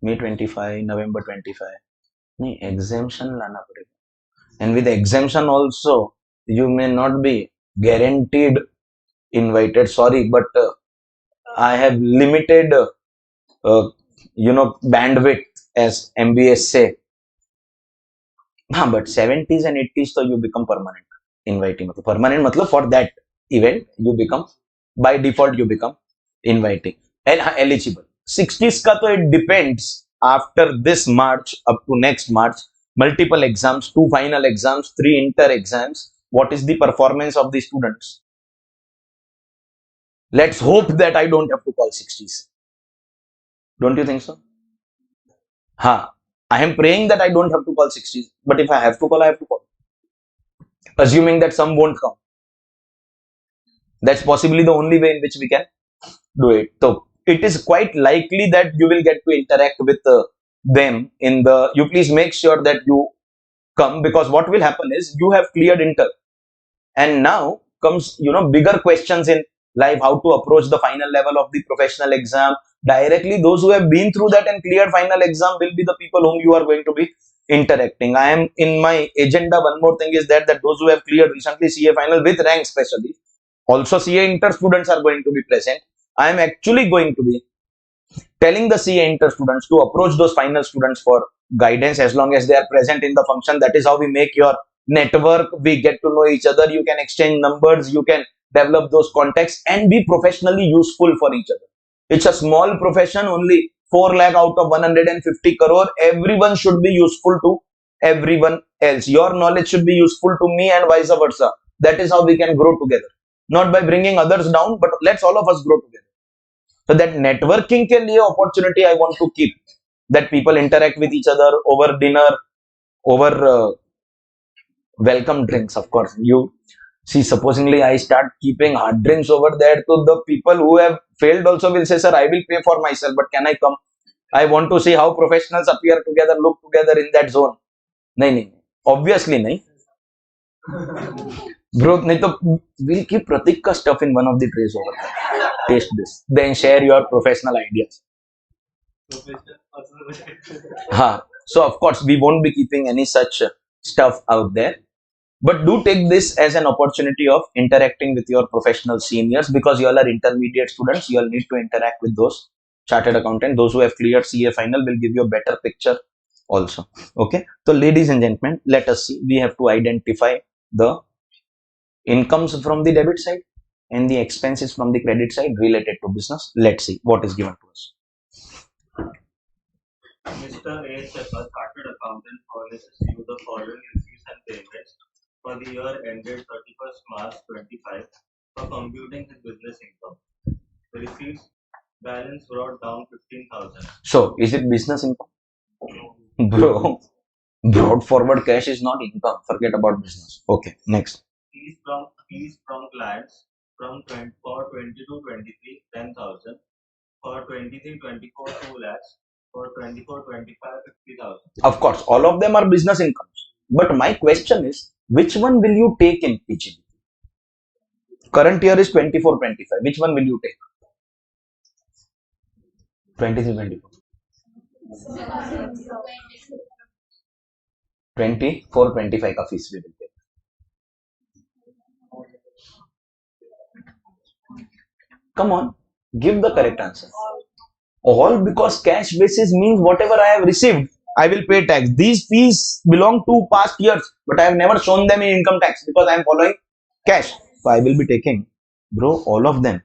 May 25, November 25. Exemption lana padega. And with exemption also, you may not be guaranteed invited. Sorry, but I have limited, bandwidth, as MBAs say. But 70s and 80s, so you become permanent inviting. Permanent matlab for that event, you become, by default, you become inviting and eligible. 60s ka to it depends. After this March up to next March, multiple exams, 2 final exams, 3 inter exams. What is the performance of the students? Let's hope that I don't have to call 60s. Don't you think so? I am praying that I don't have to call 60s. But if I have to call, I have to call. Assuming that some won't come. That's possibly the only way in which we can do it. So it is quite likely that you will get to interact with them in the. You please make sure that you come, because what will happen is you have cleared inter, and now comes bigger questions in life, how to approach the final level of the professional exam. Directly, those who have been through that and cleared final exam will be the people whom you are going to be interacting. I am in my agenda. One more thing is that those who have cleared recently CA final with rank, especially also CA inter students are going to be present. I am actually going to be telling the CA inter students to approach those final students for guidance as long as they are present in the function. That is how we make your network. We get to know each other. You can exchange numbers. You can develop those contacts and be professionally useful for each other. It's a small profession, only 4 lakh out of 150 crore. Everyone should be useful to everyone else. Your knowledge should be useful to me and vice versa. That is how we can grow together. Not by bringing others down, but let's all of us grow together. So that networking ke liye opportunity I want to keep. That people interact with each other over dinner, over welcome drinks. Of course, you see, supposingly I start keeping hard drinks over there, so the people who have failed also will say, sir, I will pay for myself, but can I come? I want to see how professionals appear together, look together in that zone. नहीं, obviously नहीं. Bro, नहीं तो we'll keep Pratik ka stuff in one of the trays over there. Taste this, then share your professional ideas. So of course we won't be keeping any such stuff out there. But do take this as an opportunity of interacting with your professional seniors, because you all are intermediate students. You all need to interact with those chartered accountant. Those who have cleared CA final will give you a better picture also. Okay. So ladies and gentlemen, let us see. We have to identify the incomes from the debit side and the expenses from the credit side related to business. Let's see what is given to us. Mr. A. Chappa, Chartered Accountant, furnishes you the following receipts and payments for the year ended 31st March 25 for computing his business income. The receipts balance brought down 15,000. So, is it business income? Bro, brought forward cash is not income. Forget about business. Okay, next. Fees from clients for 22-23, 10,000. For 23-24, 2 lakhs. For 24-25, 50,000. Of course, all of them are business incomes. But my question is, which one will you take in PGB? Current year is 24-25. Which one will you take? 23-24. 24-25 का fees we will take. Come on, give the correct answer. All, because cash basis means whatever I have received, I will pay tax. These fees belong to past years, but I have never shown them in income tax because I am following cash. So I will be taking, bro, all of them.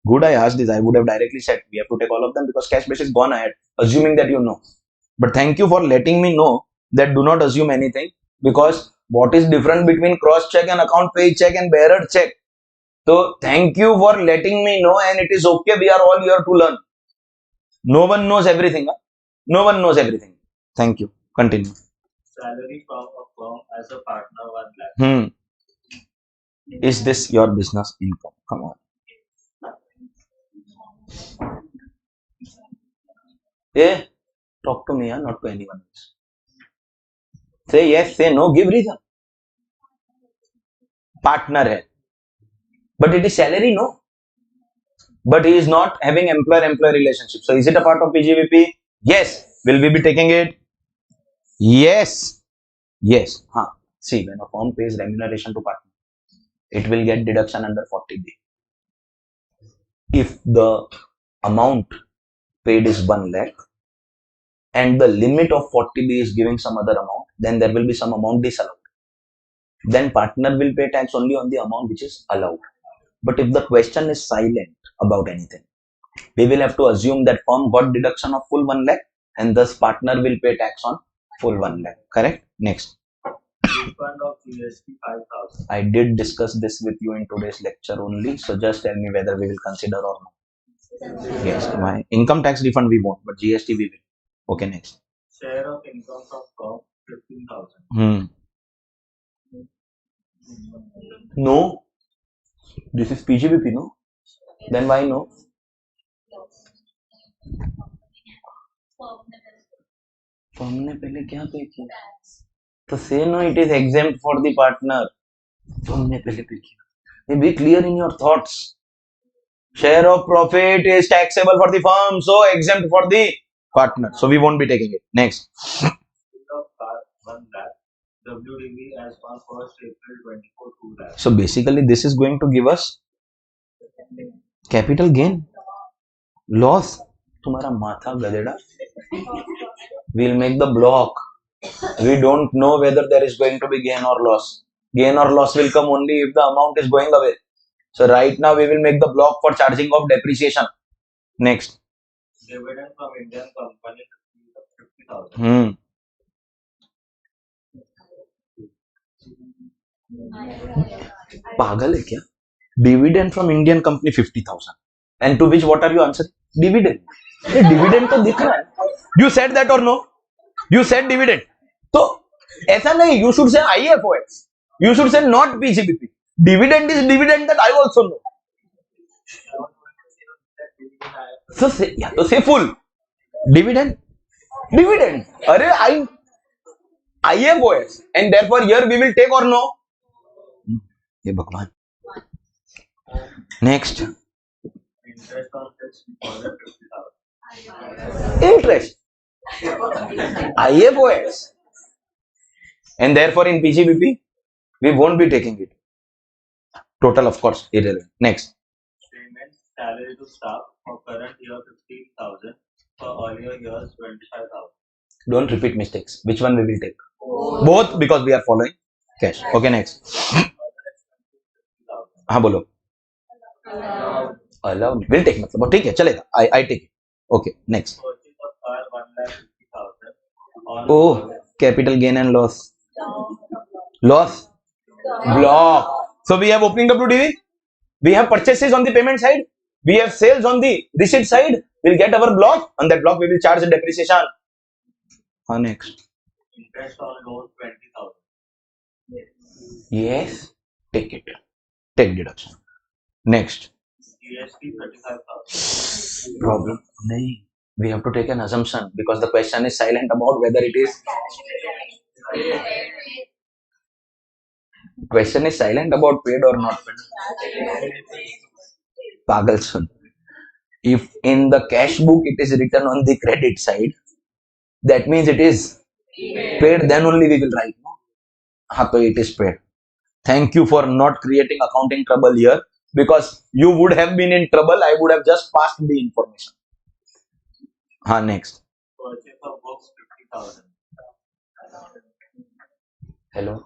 Good, I asked this. I would have directly said we have to take all of them because cash basis gone ahead, assuming that you know. But thank you for letting me know that do not assume anything, because what is different between cross check and account pay check and bearer check? So thank you for letting me know, and it is okay. We are all here to learn. No one knows everything. Huh? No one knows everything. Thank you. Continue. Salary from a firm as a partner 1 lakh. Is this your business income? Come on. Hey, talk to me, huh? Not to anyone else. Say yes, say no, give reason. Partner hai. But it is salary, no? But he is not having employer-employee relationship. So is it a part of PGVP? Yes. Will we be taking it? Yes. Yes. Huh. See, when a firm pays remuneration to partner, it will get deduction under 40B. If the amount paid is 1 lakh and the limit of 40B is giving some other amount, then there will be some amount disallowed. Then partner will pay tax only on the amount which is allowed. But if the question is silent about anything, we will have to assume that firm got deduction of full 1 lakh and thus partner will pay tax on full 1 lakh. Correct? Next. Refund of GST 5,000. I did discuss this with you in today's lecture only. So just tell me whether we will consider or not. Yes, my income tax refund we won't, but GST we will. Okay, next. Share of income from firm 15,000. No. This is PGBP, no? Then why no? Firm ने पहले क्या पे किया? तो say no, it is exempt for the partner. Firm ने पहले पे किया. Be clear in your thoughts. Share of profit is taxable for the firm, so exempt for the partner. So we won't be taking it. Next. Of car 1 lakh. WDV as on 1st April 24, 2 lakh. So basically this is going to give us capital gain. Loss. तुम्हारा माथा गधेड़ा. We'll make the block. We don't know whether there is going to be gain or loss. Gain or loss will come only if the amount is going away. So right now we will make the block for charging of depreciation. Next. Dividend from Indian company 50,000. पागल है क्या? Dividend from Indian company 50,000. And to which what are you answering? Dividend. ये dividend तो दिख रहा है. You said that or no? You said dividend. तो ऐसा नहीं. You should say IFOS. You should say not PGBP. Dividend is dividend that I also know. So say, yeah, तो say full. Dividend. Dividend. अरे IFOS. And therefore here we will take or no? ये भगवान. Next. Interest on fixed deposit 50,000. Interest. IFOS. And therefore in PGBP, we won't be taking it. Total, of course, irrelevant. Next. Payment salary to staff for current year 15,000, for earlier years 25,000. Don't repeat mistakes. Which one we will take? Both, because we are following cash. Okay, next. हाँ बोलो. Allowed. We'll take मतलब ठीक है चलेगा. I take it. Okay, next. Purchase of car 1,50,000. Oh, capital gain and loss. Loss. Block. So we have opening WDV. We have purchases on the payment side. We have sales on the receipt side. We'll get our block. On that block, we will charge the depreciation. Next. Interest on loan 20,000. Yes. Take it. Take deduction. Next. GST 35,000. Problem. Nahin. We have to take an assumption because the question is silent about whether it is. Question is silent about paid or not paid. Pagal sun. If in the cash book it is written on the credit side, that means it is paid. Then only we will write. No? So it is paid. Thank you for not creating accounting trouble here, because you would have been in trouble. I would have just passed the information. Next. Purchase of books 50,000. Hello.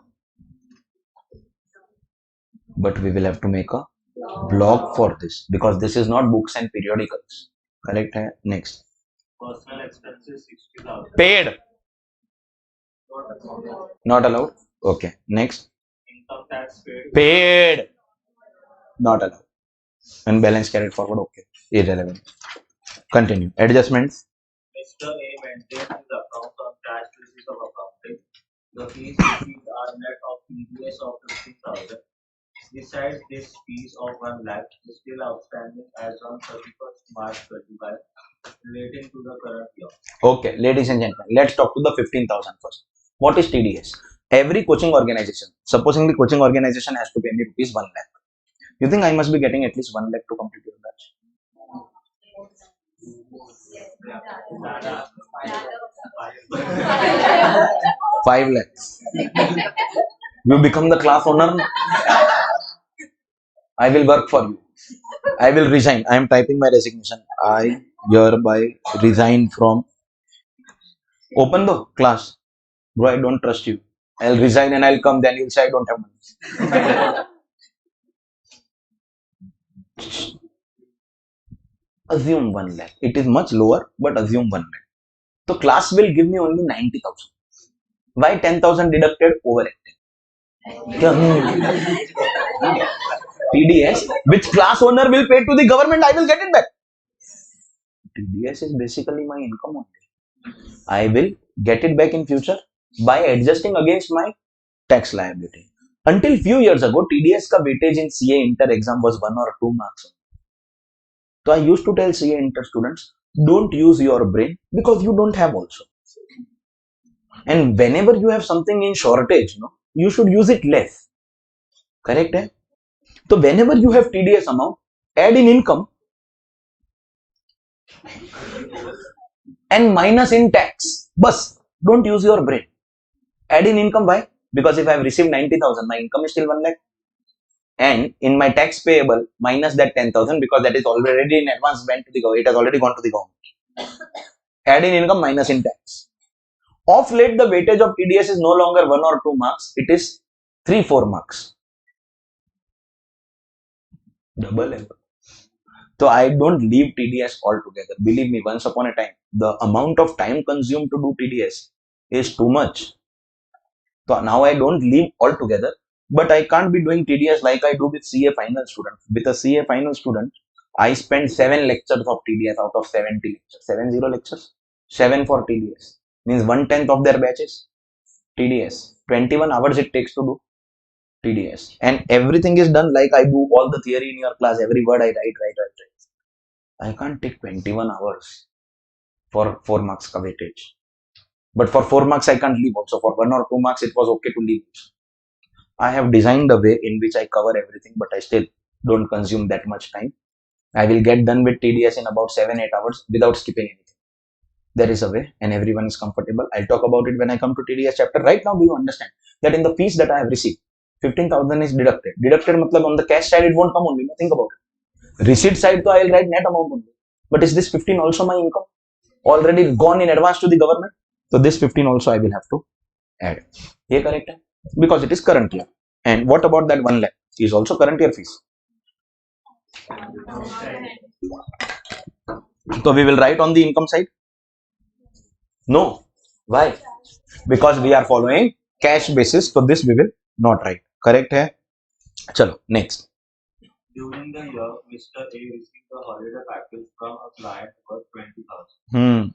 But we will have to make a blog for this because this is not books and periodicals. Correct? Hai? Next. Personal expenses 60,000. Paid. Not allowed. Okay. Next. Income tax paid. Paid. Not allowed. And balance carried forward. Okay. Irrelevant. Continue. Adjustments. Mr. A maintains his accounts on cash basis of accounting. The fees received are net of TDS of 15,000. Besides this fees of 1 lakh is still outstanding as on 31st March 25 relating to the current year. Okay, ladies and gentlemen, let's talk to the 15,000 first. What is TDS? Every coaching organization, supposing the coaching organization has to pay me rupees 1 lakh. You think I must be getting at least 1 lakh to complete your batch? 5 lakhs. You become the class owner. I will work for you. I will resign. I am typing my resignation. I hereby resign from. Open the class. Bro, I don't trust you. I'll resign and I'll come. Then you'll say I don't have money. Assume 1 lakh. It is much lower, but assume 1 lakh. So class will give me only 90,000. Why 10,000 deducted? Overacting. TDS, which class owner will pay to the government, I will get it back. TDS is basically my income only. I will get it back in future by adjusting against my tax liability. Until few years ago, TDS ka weightage in CA Inter exam was 1 or 2 marks. So I used to tell CA Inter students, don't use your brain because you don't have also. And whenever you have something in shortage, you should use it less. Correct? Eh? So whenever you have TDS amount, add in income and minus in tax. Bus, don't use your brain. Add in income. Why? Because if I have received 90,000, my income is still 1 lakh. And in my tax payable, minus that 10,000 because that is already in advance went to the government. It has already gone to the government. Add in income, minus in tax. Of late, the weightage of TDS is no longer 1 or 2 marks. It is 3-4 marks. Double level. So I don't leave TDS altogether. Believe me, once upon a time, the amount of time consumed to do TDS is too much. So now I don't leave altogether. but I can't be doing TDS like I do with CA final student. With a CA final student, I spend 7 lectures of TDS out of 70 lectures. 70 lectures? 7 for TDS. Means 1/10 of their batches. TDS. 21 hours it takes to do TDS. And everything is done like I do all the theory in your class. Every word I write. I can't take 21 hours for 4 marks ka weightage. But for 4 marks, I can't leave also. For 1 or 2 marks, it was okay to leave. I have designed a way in which I cover everything, but I still don't consume that much time. I will get done with TDS in about 7-8 hours without skipping anything. There is a way and everyone is comfortable. I'll talk about it when I come to TDS chapter. Right now, do you understand that in the fees that I have received, 15,000 is deducted. Deducted matlab on the cash side, it won't come only. Think about it. Receipt side, so I'll write net amount only. But is this 15 also my income? Already gone in advance to the government? So this 15 also I will have to add. Is correct? Because it is current year. And what about that 1 lakh? Is also current year fees. So we will write on the income side? No. Why? Because we are following cash basis. So this we will not write. Correct hai? Chalo, next. During the year, Mr. A received a holiday package from a client worth 20,000.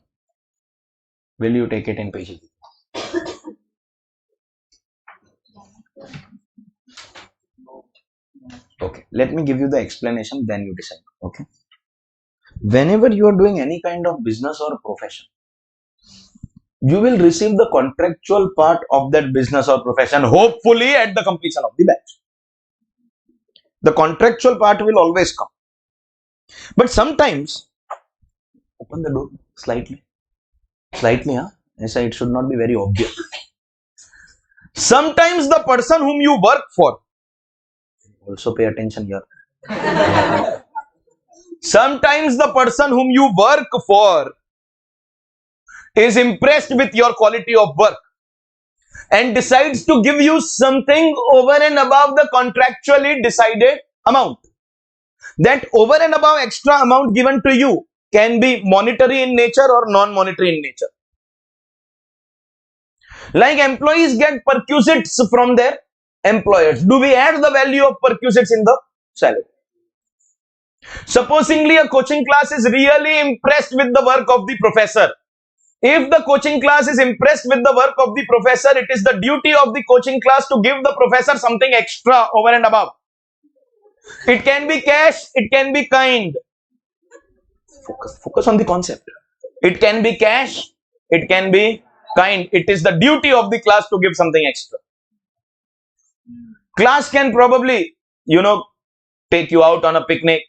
Will you take it in pages? Okay, let me give you the explanation, then you decide. Okay. Whenever you are doing any kind of business or profession, you will receive the contractual part of that business or profession, hopefully at the completion of the batch. The contractual part will always come. But sometimes, open the door slightly. Slightly, huh? It should not be very obvious. Sometimes the person whom you work for, also pay attention here. Sometimes the person whom you work for is impressed with your quality of work and decides to give you something over and above the contractually decided amount. That over and above extra amount given to you can be monetary in nature or non-monetary in nature. Like employees get perquisites from their employers. Do we add the value of perquisites in the salary? Supposingly a coaching class is really impressed with the work of the professor. If the coaching class is impressed with the work of the professor, it is the duty of the coaching class to give the professor something extra over and above. It can be cash, it can be kind. Focus on the concept. It can be cash, it can be kind. It is the duty of the class to give something extra. Class can probably, take you out on a picnic,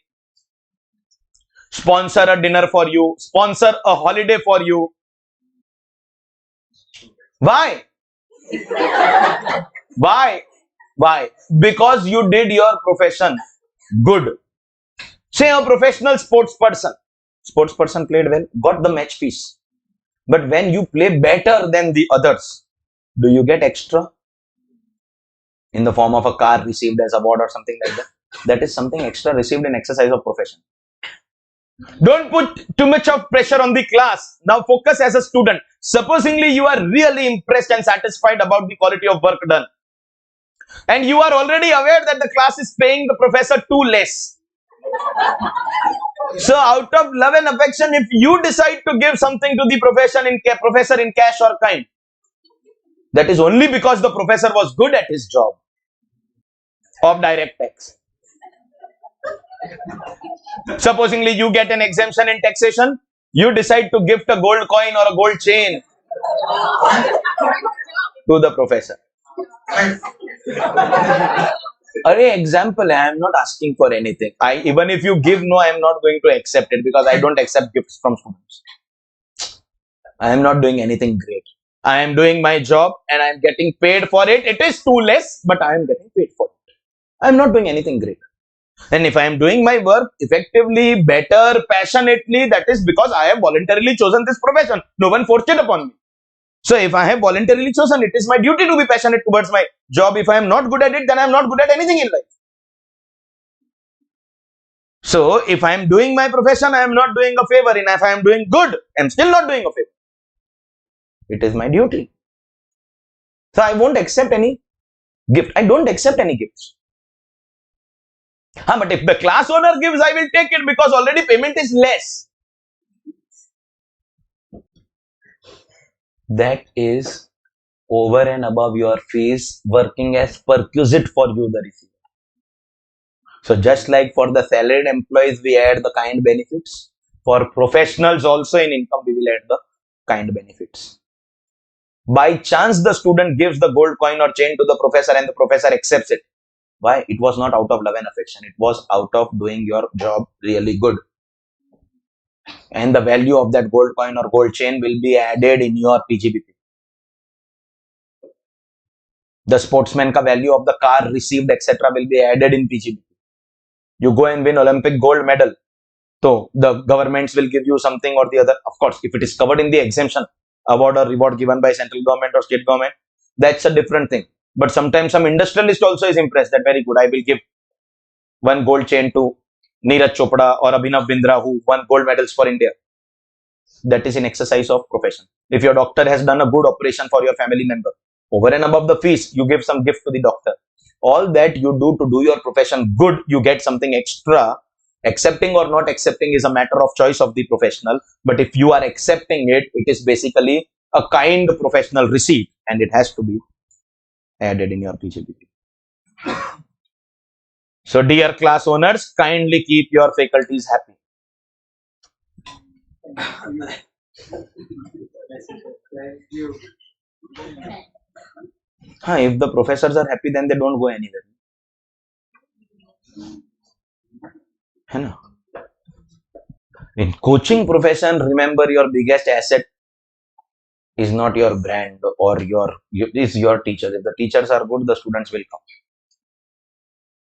sponsor a dinner for you, sponsor a holiday for you. Why? Why? Because you did your profession good. Say a professional sports person played well, got the match fees. But when you play better than the others, do you get extra? In the form of a car received as award or something like that. That is something extra received in exercise of profession. Don't put too much of pressure on the class. Now focus as a student. Supposingly you are really impressed and satisfied about the quality of work done. And you are already aware that the class is paying the professor too less. So out of love and affection, if you decide to give something to the professor in cash or kind, that is only because the professor was good at his job of direct tax. Supposingly you get an exemption in taxation, you decide to gift a gold coin or a gold chain to the professor. Example, I am not asking for anything. Even if you give, no, I am not going to accept it because I don't accept gifts from students. I am not doing anything great. I am doing my job and I am getting paid for it. It is too less, but I am getting paid for it. I am not doing anything great. And if I am doing my work effectively, better, passionately, that is because I have voluntarily chosen this profession. No one forced it upon me. So if I have voluntarily chosen, it is my duty to be passionate towards my job. If I am not good at it, then I am not good at anything in life. So if I am doing my profession, I am not doing a favor. And if I am doing good, I am still not doing a favor. It is my duty. So I won't accept any Gift. I don't accept any gifts. But if the class owner gives, I will take it because already payment is less. That is over and above your fees, working as perquisite for you, the receiver. So just like for the salaried employees, we add the kind benefits. For professionals also in income, we will add the kind benefits. By chance, the student gives the gold coin or chain to the professor and the professor accepts it. Why? It was not out of love and affection. It was out of doing your job really good. And the value of that gold coin or gold chain will be added in your PGBP. The sportsman ka value of the car received, etc. will be added in PGBP. You go and win Olympic gold medal. So the governments will give you something or the other. Of course, if it is covered in the exemption, award or reward given by central government or state government, that's a different thing. But sometimes some industrialist also is impressed that very good, I will give one gold chain to Neeraj Chopra or Abhinav Bindra who won gold medals for India. That is in exercise of profession. If your doctor has done a good operation for your family member, over and above the fees, you give some gift to the doctor. All that you do to do your profession good, you get something extra. Accepting or not accepting is a matter of choice of the professional. But if you are accepting it, it is basically a kind professional receipt and it has to be added in your PGBP. So dear class owners, kindly keep your faculties happy. If the professors are happy, then they don't go anywhere. In coaching profession, remember your biggest asset is not your brand or is your teacher. If the teachers are good, the students will come.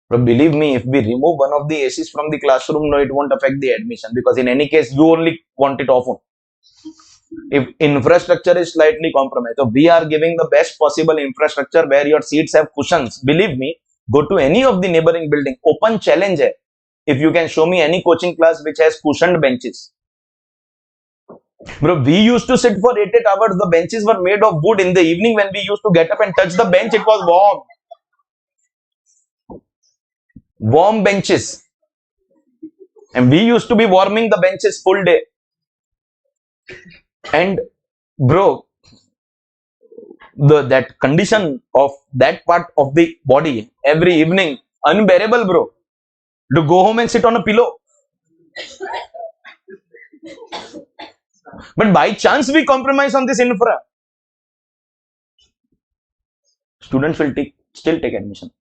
But believe me, if we remove one of the ACs from the classroom, no, it won't affect the admission because in any case, you only want it often. If infrastructure is slightly compromised, so we are giving the best possible infrastructure where your seats have cushions. Believe me, go to any of the neighboring building. Open challenge hai. If you can show me any coaching class which has cushioned benches. Bro, we used to sit for 8 hours. The benches were made of wood. In the evening when we used to get up and touch the bench, it was warm. Warm benches. And we used to be warming the benches full day. And bro, that condition of that part of the body every evening, unbearable, bro. To go home and sit on a pillow. But by chance we compromise on this infra. Students will still take admission.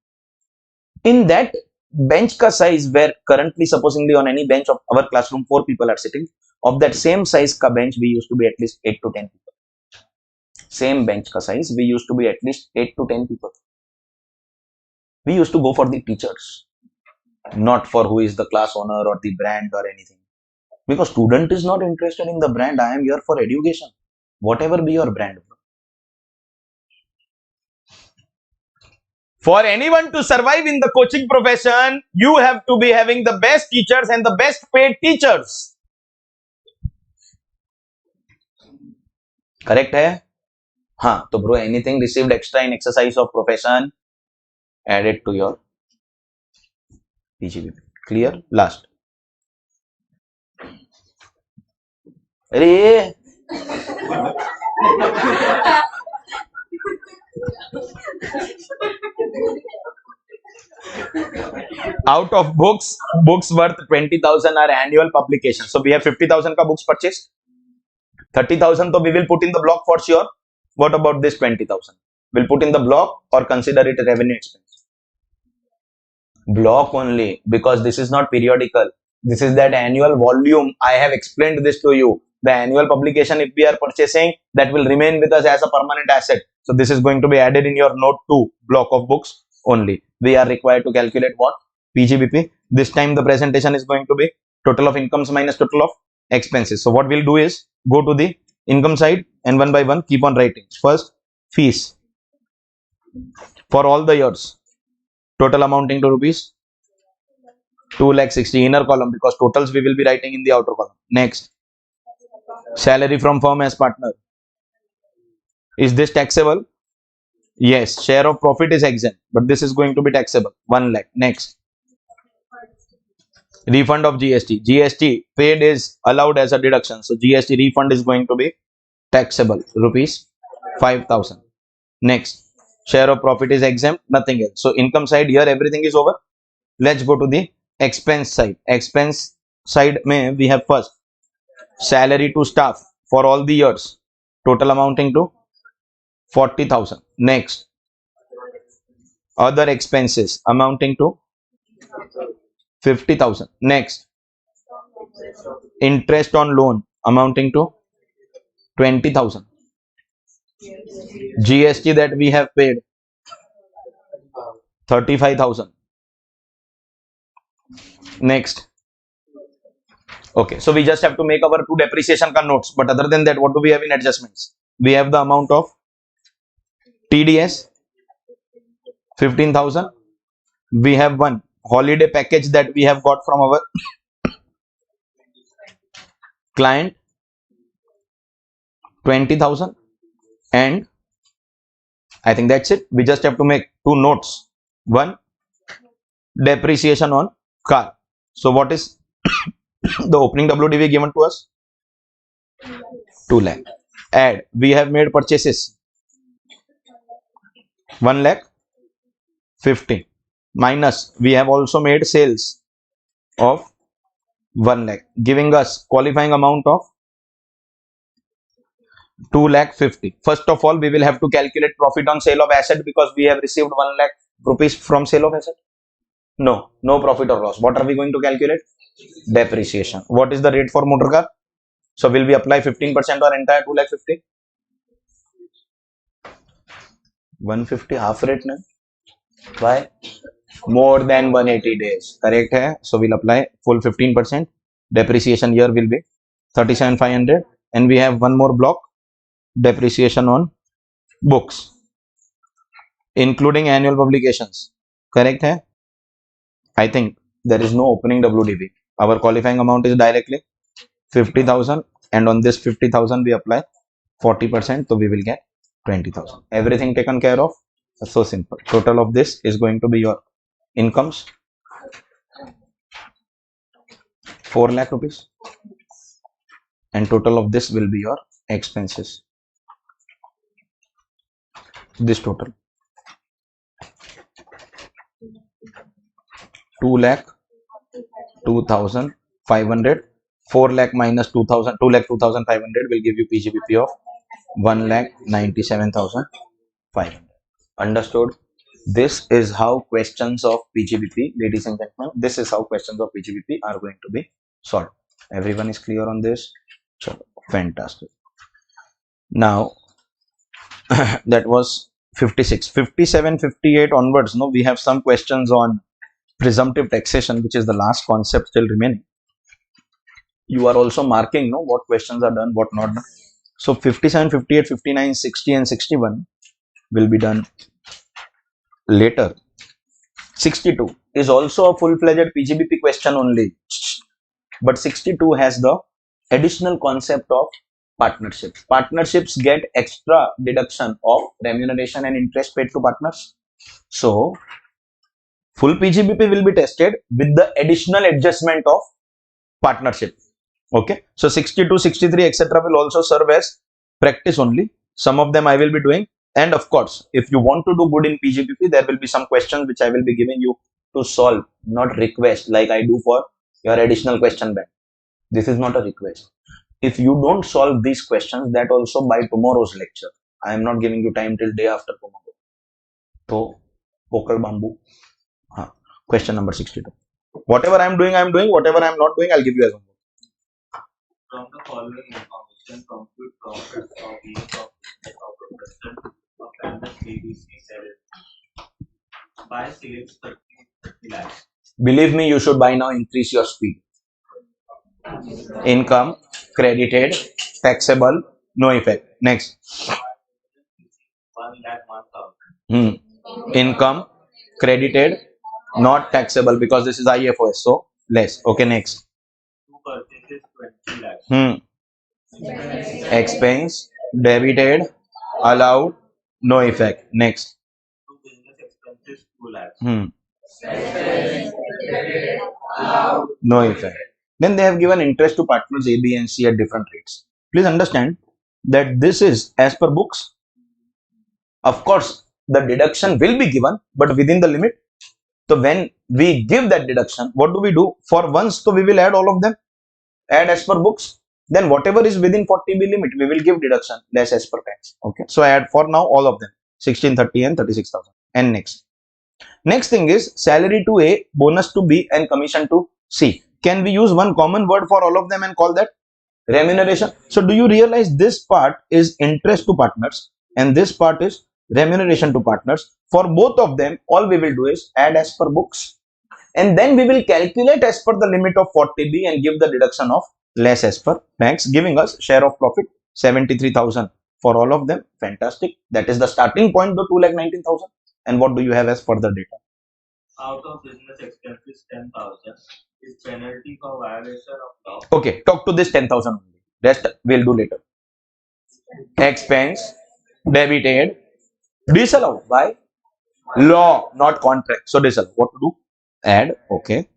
In that bench ka size where currently supposedly on any bench of our classroom 4 people are sitting, of that same size ka bench we used to be at least 8 to 10 people. Same bench ka size we used to be at least 8 to 10 people. We used to go for the teachers, not for who is the class owner or the brand or anything. Because student is not interested in the brand. I am here for education. Whatever be your brand. For anyone to survive in the coaching profession, you have to be having the best teachers and the best paid teachers. Correct hai? So bro, anything received extra in exercise of profession, add it to your PGBP. Clear? Last. Out of books worth 20,000 are annual publications. So we have 50,000 ka books purchased. 30,000 so we will put in the block for sure. What about this 20,000? We'll put in the block or consider it a revenue expense. Block only, because this is not periodical. This is that annual volume. I have explained this to you. The annual publication, if we are purchasing, that will remain with us as a permanent asset. So this is going to be added in your note 2 block of books only. We are required to calculate what? PGBP. This time the presentation is going to be total of incomes minus total of expenses. So what we'll do is go to the income side and one by one keep on writing. First, fees for all the years. Total amounting to rupees 2,60,000 inner column, because totals we will be writing in the outer column. Next, salary from firm as partner. Is this taxable? Yes, share of profit is exempt, but this is going to be taxable. 1 lakh. Next, refund of GST. GST paid is allowed as a deduction. So GST refund is going to be taxable. Rupees 5,000. Next, share of profit is exempt, nothing else. So income side here, everything is over. Let's go to the expense side. Expense side may we have first salary to staff for all the years, total amounting to 40,000. Next, other expenses amounting to 50,000. Next, interest on loan amounting to 20,000. GST that we have paid 35,000. Next, okay, so we just have to make our two depreciation ka notes, but other than that, what do we have in adjustments? We have the amount of TDS 15,000. We have one holiday package that we have got from our client 20,000, and I think that's it. We just have to make two notes. One, depreciation on car. So what is the opening WDV given to us? 2 lakh. Add, we have made purchases 1 lakh 50, minus we have also made sales of 1 lakh, giving us qualifying amount of 2 lakh 50. First of all, we will have to calculate profit on sale of asset because we have received 1 lakh rupees from sale of asset. No, no profit or loss. What are we going to calculate? Depreciation. What is the rate for motor car? So will we apply 15% on entire 2 lakh 50? 150 half rate na? Why? More than 180 days. Correct hai? So we'll apply full 15%. Depreciation here will be 37,500, and we have one more block, depreciation on books, including annual publications. Correct hai? I think there is no opening WDV. Our qualifying amount is directly 50,000, and on this 50,000 we apply 40%, so we will get 20,000. Everything taken care of. So simple. Total of this is going to be your incomes 4 lakh rupees, and total of this will be your expenses. This total 2 lakh 2,500. 4 lakh minus 2,000, 2 lakh 2,500 will give you PGBP of 1 lakh 97,500. Understood? This is how questions of PGBP, ladies and gentlemen, this is how questions of PGBP are going to be solved. Everyone is clear on this? Fantastic. Now, that was 56, 57, 58 onwards. No, we have some questions on presumptive taxation, which is the last concept still remaining. You are also marking, no, what questions are done, what not done. So 57, 58, 59, 60 and 61 will be done later. 62 is also a full-fledged PGBP question only, but 62 has the additional concept of partnerships. Partnerships get extra deduction of remuneration and interest paid to partners. So full PGBP will be tested with the additional adjustment of partnership. Okay, so 62, 63 etc will also serve as practice only. Some of them I will be doing, and of course if you want to do good in PGBP, there will be some questions which I will be giving you to solve, not request like I do for your additional question bank. This is not a request. If you don't solve these questions, that also by tomorrow's lecture, I am not giving you time till day after tomorrow. So vocal bamboo. Question number 62. Whatever I am doing, whatever I am not doing, I'll give you as homework. From the following information, compute profits or gains of business or profession of canvas BBC sales by sales 30 lakhs. Believe me, you should by now increase your speed. Income, credited, taxable, no effect. Next. 1 lakh 1,000. Income, credited, not taxable because this is IFOS, so less. Okay, next. Two purchases 20 lakhs. Expense, debited, allowed, No effect. Next. To business expenses 2 lakhs. No effect. Then they have given interest to partners A, B, and C at different rates. Please understand that this is as per books. Of course, the deduction will be given, but within the limit. So when we give that deduction, what do we do? For once, so we will add all of them, add as per books. Then whatever is within 40B limit, we will give deduction less as per tax. Okay. So add for now all of them, 1630 and 36,000. And next. Next thing is salary to A, bonus to B, and commission to C. Can we use one common word for all of them and call that remuneration? So do you realize this part is interest to partners and this part is remuneration to partners? For both of them, all we will do is add as per books, and then we will calculate as per the limit of 40B and give the deduction of less as per tax, giving us share of profit 73,000 for all of them. Fantastic. That is the starting point, the 2,19,000. And what do you have as further data? Out of business expenses 10,000 is penalty for violation of law. Okay, talk to this 10,000 only. Rest we'll do later. Expense debited, disallowed. Why? Law, not contract. So disallowed. What to do? Add. Okay.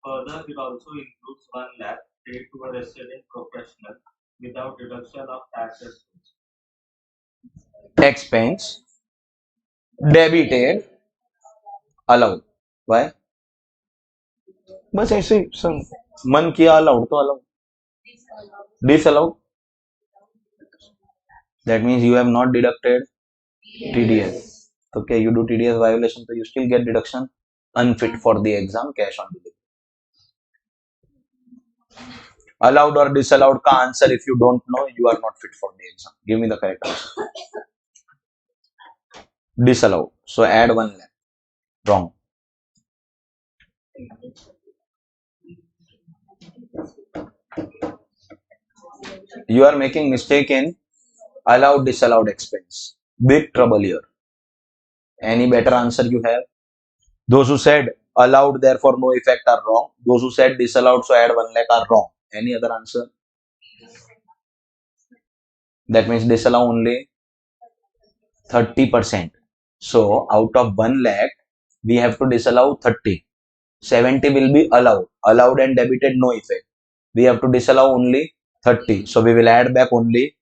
Further, it also includes 1 lakh paid to a resident professional without deduction of taxes. Expense debited, allowed. Why? बस ऐसे sir मन किया allowed तो allowed, disallowed. That means you have not deducted TDS. Okay, you do TDS violation, so you still get deduction. Unfit for the exam, cash on delivery. Allowed or disallowed का answer, if you don't know, you are not fit for the exam. Give me the correct answer. Disallowed. So add 1 lakh. Wrong. You are making mistake in allowed disallowed expense. Big trouble here. Any better answer you have? Those who said allowed therefore no effect are wrong. Those who said disallowed so add 1 lakh are wrong. Any other answer? That means disallow only 30%. So out of 1 lakh we have to disallow 30. 70 will be allowed. Allowed and debited no effect. We have to disallow only 30. So we will add back only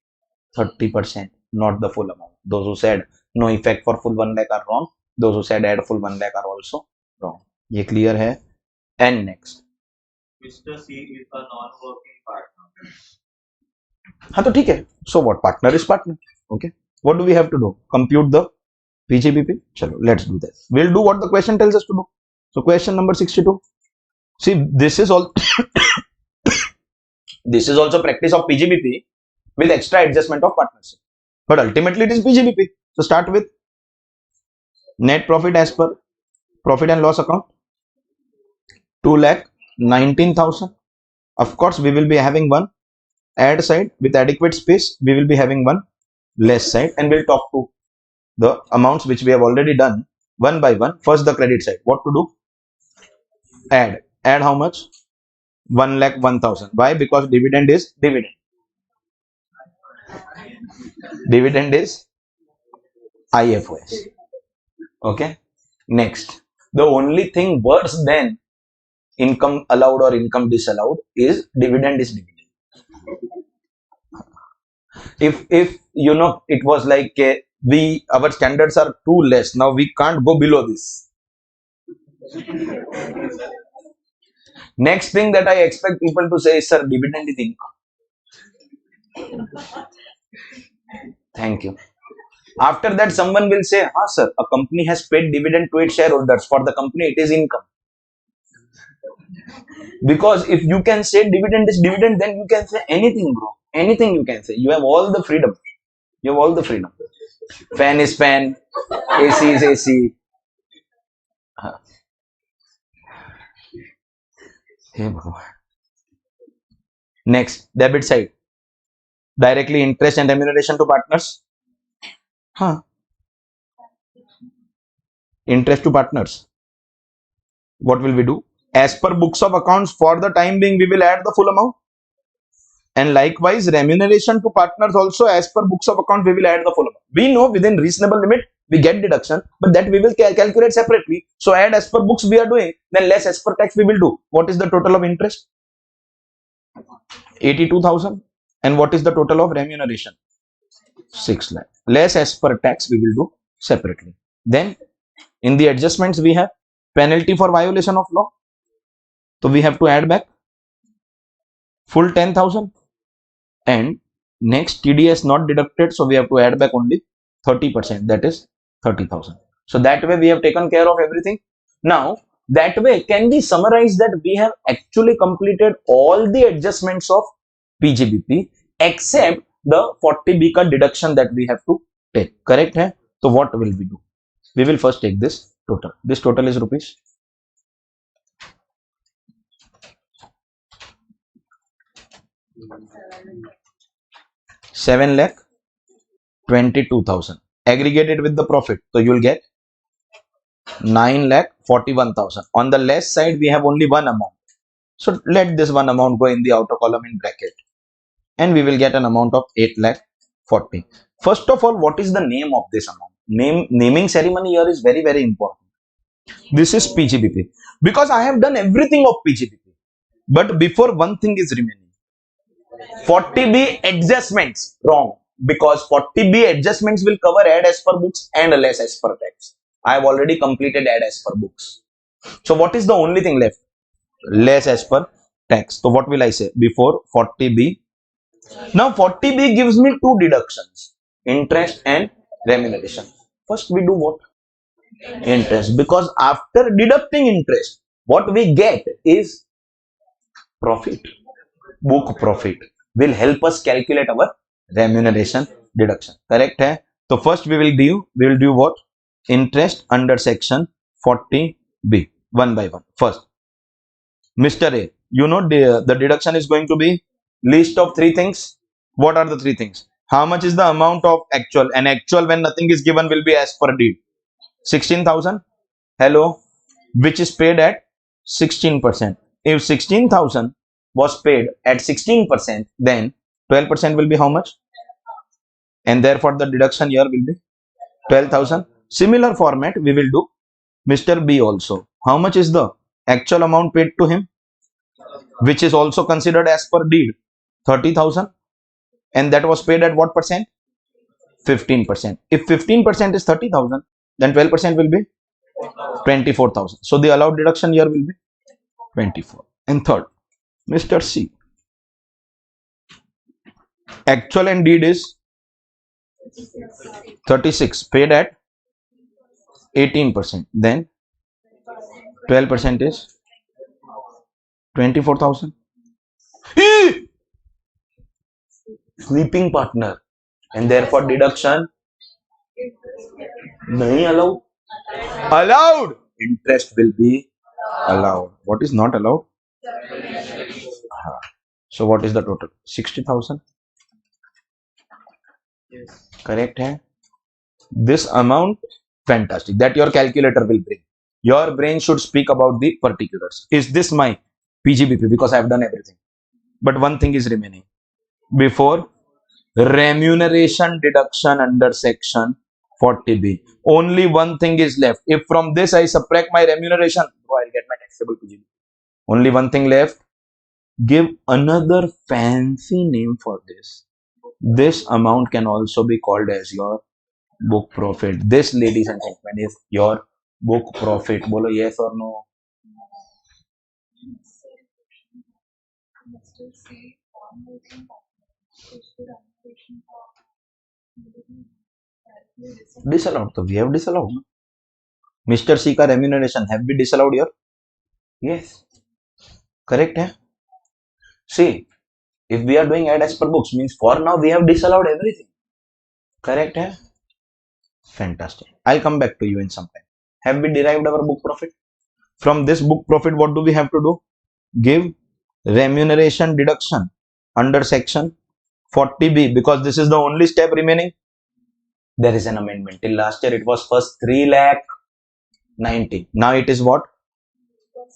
30%, not the full amount. Those who said no effect for full 1 lakh are wrong. Those who said add full 1 lakh are also wrong. ये clear है? And next. Mr. C is a non-working partner. हाँ तो ठीक है. So what? Partner is partner. Okay. What do we have to do? Compute the PGBP. चलो, let's do that. We'll do what the question tells us to do. So question number 62. See, this is all. This is also practice of PGBP with extra adjustment of partnership. But ultimately it is PGBP. So start with net profit as per profit and loss account. 2,19,000. Of course, we will be having one add side with adequate space. We will be having one less side, and we'll talk to the amounts which we have already done one by one. First, the credit side. What to do? Add. Add how much? 1,01,000. Why? Because dividend is dividend. Dividend is IFOS. Okay. Next, the only thing worse than income allowed or income disallowed is dividend is dividend. If you know, it was like our standards are too less. Now we can't go below this. Next thing that I expect people to say is, sir, dividend is income. Thank you. After that, someone will say, sir, a company has paid dividend to its shareholders. For the company, it is income. Because if you can say dividend is dividend, then you can say anything, bro. Anything you can say. You have all the freedom. You have all the freedom. Fan is fan. AC is AC. Next, debit side. Directly interest and remuneration to partners. Interest to partners. What will we do? As per books of accounts, for the time being, we will add the full amount. And likewise, remuneration to partners also, as per books of accounts, we will add the full amount. We know within reasonable limit we get deduction, but that we will calculate separately. So add as per books we are doing, then less as per tax we will do. What is the total of interest? 82,000. And what is the total of remuneration? 6 lakh. Less as per tax we will do separately. Then in the adjustments we have penalty for violation of law. So we have to add back full 10,000. And next TDS not deducted, so we have to add back only 30%, that is 30,000. So that way we have taken care of everything. Now that way can we summarize that we have actually completed all the adjustments of PGBP except the 40B ka deduction that we have to take, correct hai? So what will we do? We will first take this total. This total is rupees 7,22,000. Aggregate it with the profit, so you will get 9,41,000. On the less side we have only one amount, so let this one amount go in the outer column in bracket, and we will get an amount of 8,40,000. First of all, what is the name of this amount? Naming ceremony here is very, very important. This is PGBP, because I have done everything of PGBP, but before one thing is remaining. 40B adjustments, wrong, because 40B adjustments will cover add as per books and less as per tax. I have already completed add as per books. So what is the only thing left? Less as per tax. So what will I say before 40B? Now 40B gives me two deductions, interest and remuneration. First we do what? Interest, because after deducting interest, what we get is profit. Book profit will help us calculate our remuneration deduction, correct hai? So first we will do what? Interest under section 40B, one by one. First, Mr. A, you know the deduction is going to be list of three things. What are the three things? How much is the amount of actual? And actual when nothing is given will be as per deed. 16,000. Hello, which is paid at 16%. If 16,000 was paid at 16%, then 12% will be how much? And therefore the deduction here will be 12,000. Similar format we will do Mr. B also. How much is the actual amount paid to him, which is also considered as per deed? 30,000. And that was paid at what percent? 15%. If 15% is 30,000, then 12% will be 24,000. So the allowed deduction here will be 24. And third, Mr. C, actual and deed is 36, paid at 18%. Then 12% is 24,000. Sleeping partner, and therefore deduction nahi allowed. Allowed. Interest will be allowed. What is not allowed? So what is the total? 60,000. Yes. Correct hai? This amount, fantastic, that your calculator will bring. Your brain should speak about the particulars. Is this my PGBP? Because I have done everything. But one thing is remaining. Before remuneration deduction under section 40B, only one thing is left. If from this I subtract my remuneration, I'll get my taxable PGBP. Only one thing left. Give another fancy name for this. This amount can also be called as your book profit. This, ladies and gentlemen, is your book profit. Bolo yes or no? Disallowed. So we have disallowed. Mr. C ka remuneration have we disallowed here? Yes. Correct hai? See, if we are doing add as per books, means for now we have disallowed everything. Correct hai? Fantastic. I'll come back to you in some time. Have we derived our book profit? From this book profit, what do we have to do? Give remuneration deduction under section 40B, because this is the only step remaining. There is an amendment. Till last year it was first 3,90,000. Now it is what?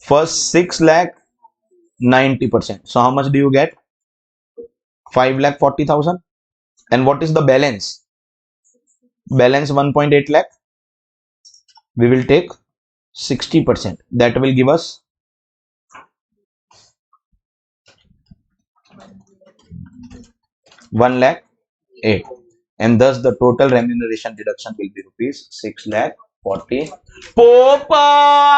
First 6,90%. So how much do you get? 5,40,000. And what is the balance? balance 1.8 lakh, we will take 60%. That will give us 1 lakh 8, and thus the total remuneration deduction will be rupees 6 lakh 40. Popat!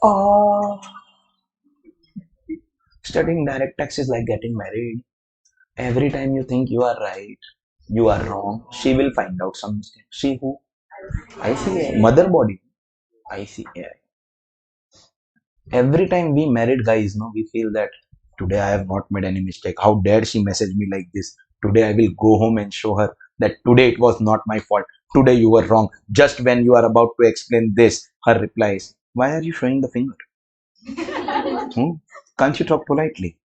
Oh, studying direct tax is like getting married. Every time you think you are right, you are wrong. She will find out some mistake. She who? ICAI, mother body. ICAI. Every time we married guys, no, we feel that today I have not made any mistake. How dare she message me like this? Today I will go home and show her that today it was not my fault. Today you were wrong. Just when you are about to explain this, her reply is, why are you showing the finger? Hmm? Can't you talk politely?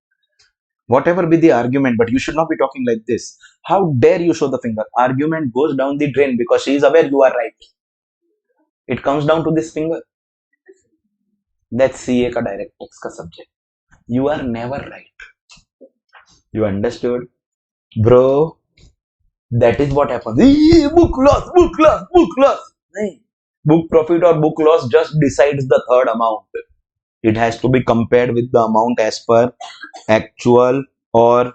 Whatever be the argument, but you should not be talking like this. How dare you show the finger? Argument goes down the drain because she is aware you are right. It comes down to this finger. That's CA ka direct tax ka subject. You are never right. You understood? Bro, that is what happens. Book loss, book loss, book loss. Book profit or book loss just decides the third amount. It has to be compared with the amount as per actual or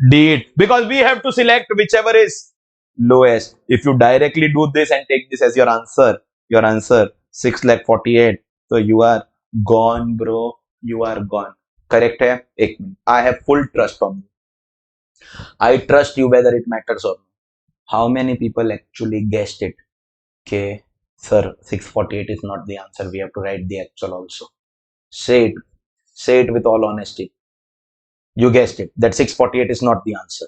deed, because we have to select whichever is lowest. If you directly do this and take this as your answer 6 lakh 48, so you are gone, bro. You are gone. Correct hai? Ek minute. I have full trust on you. I trust you whether it matters or not. How many people actually guessed it? Okay, sir, 648 is not the answer. We have to write the actual also. Say it. Say it with all honesty. You guessed it. That 648 is not the answer.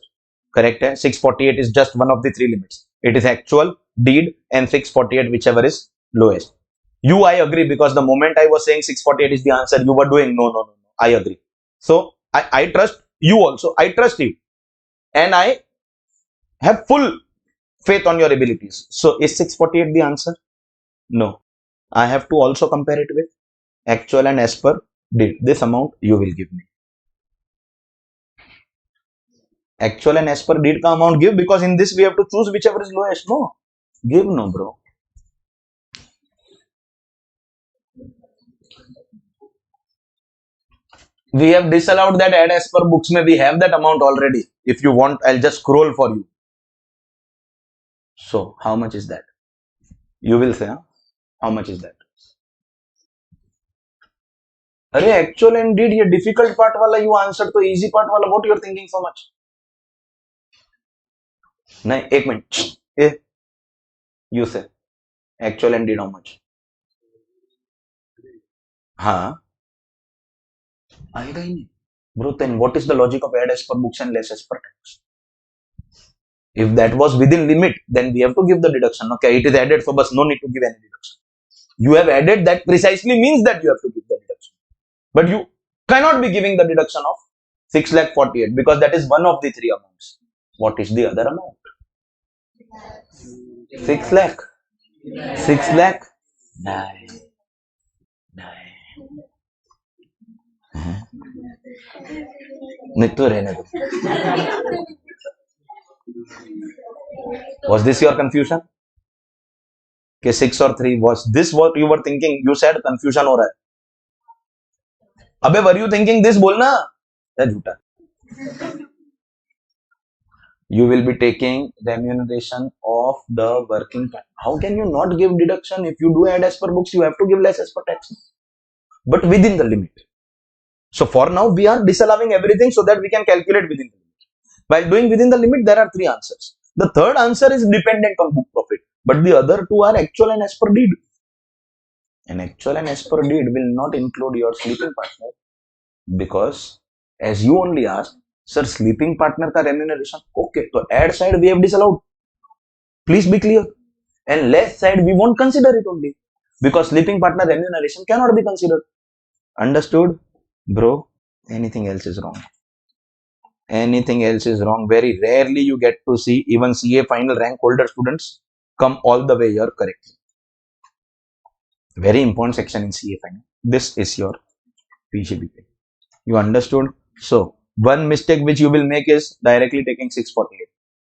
Correct? 648 is just one of the three limits. It is actual, deed, and 648, whichever is lowest. You, I agree, because the moment I was saying 648 is the answer, you were doing no. I agree. So I trust you also. I trust you. And I have full faith on your abilities. So is 648 the answer? No. I have to also compare it with actual and as per deed. This amount you will give me. Actual and as per deed ka amount give, because in this we have to choose whichever is lowest. No. Give no, bro. We have disallowed that add as per books. May we have that amount already. If you want, I'll just scroll for you. So how much is that? You will say, huh? How much is that? अरे actual and deed, ये difficult part वाला you answered, तो easy part वाला what you're thinking so much? नहीं, एक minute. You say actual and deed how much? हाँ, आएगा ही नहीं. Bro, then what is the logic of add as per books and less as per tax? If that was within limit, then we have to give the deduction. Okay, it is added, so bus no need to give any deduction. You have added, that precisely means that you have to give the deduction. But you cannot be giving the deduction of 6 lakh 48 because that is one of the three amounts. What is the other amount? 6 lakh. 6 lakh. 9. नहीं तो रहने दो. Was this your confusion? कि 6 और 3, was this what you were thinking? You said confusion हो रहा है. अबे were you thinking this बोलना? या झूठा. You will be taking remuneration of the working time. How can you not give deduction? If you do add as per books, you have to give less as per tax, but within the limit. So for now, we are disallowing everything so that we can calculate within the limit. While doing within the limit, there are three answers. The third answer is dependent on book profit, but the other two are actual and as per deed. And actual and as per deed will not include your sleeping partner, because as you only asked, sir, sleeping partner ka remuneration. Okay, so add side we have disallowed. Please be clear. And less side we won't consider it only, because sleeping partner remuneration cannot be considered. Understood? Bro, anything else is wrong. Anything else is wrong. Very rarely you get to see even CA final rank holder students come all the way here correctly. Very important section in CA final. This is your PGBP. You understood? So one mistake which you will make is directly taking 648,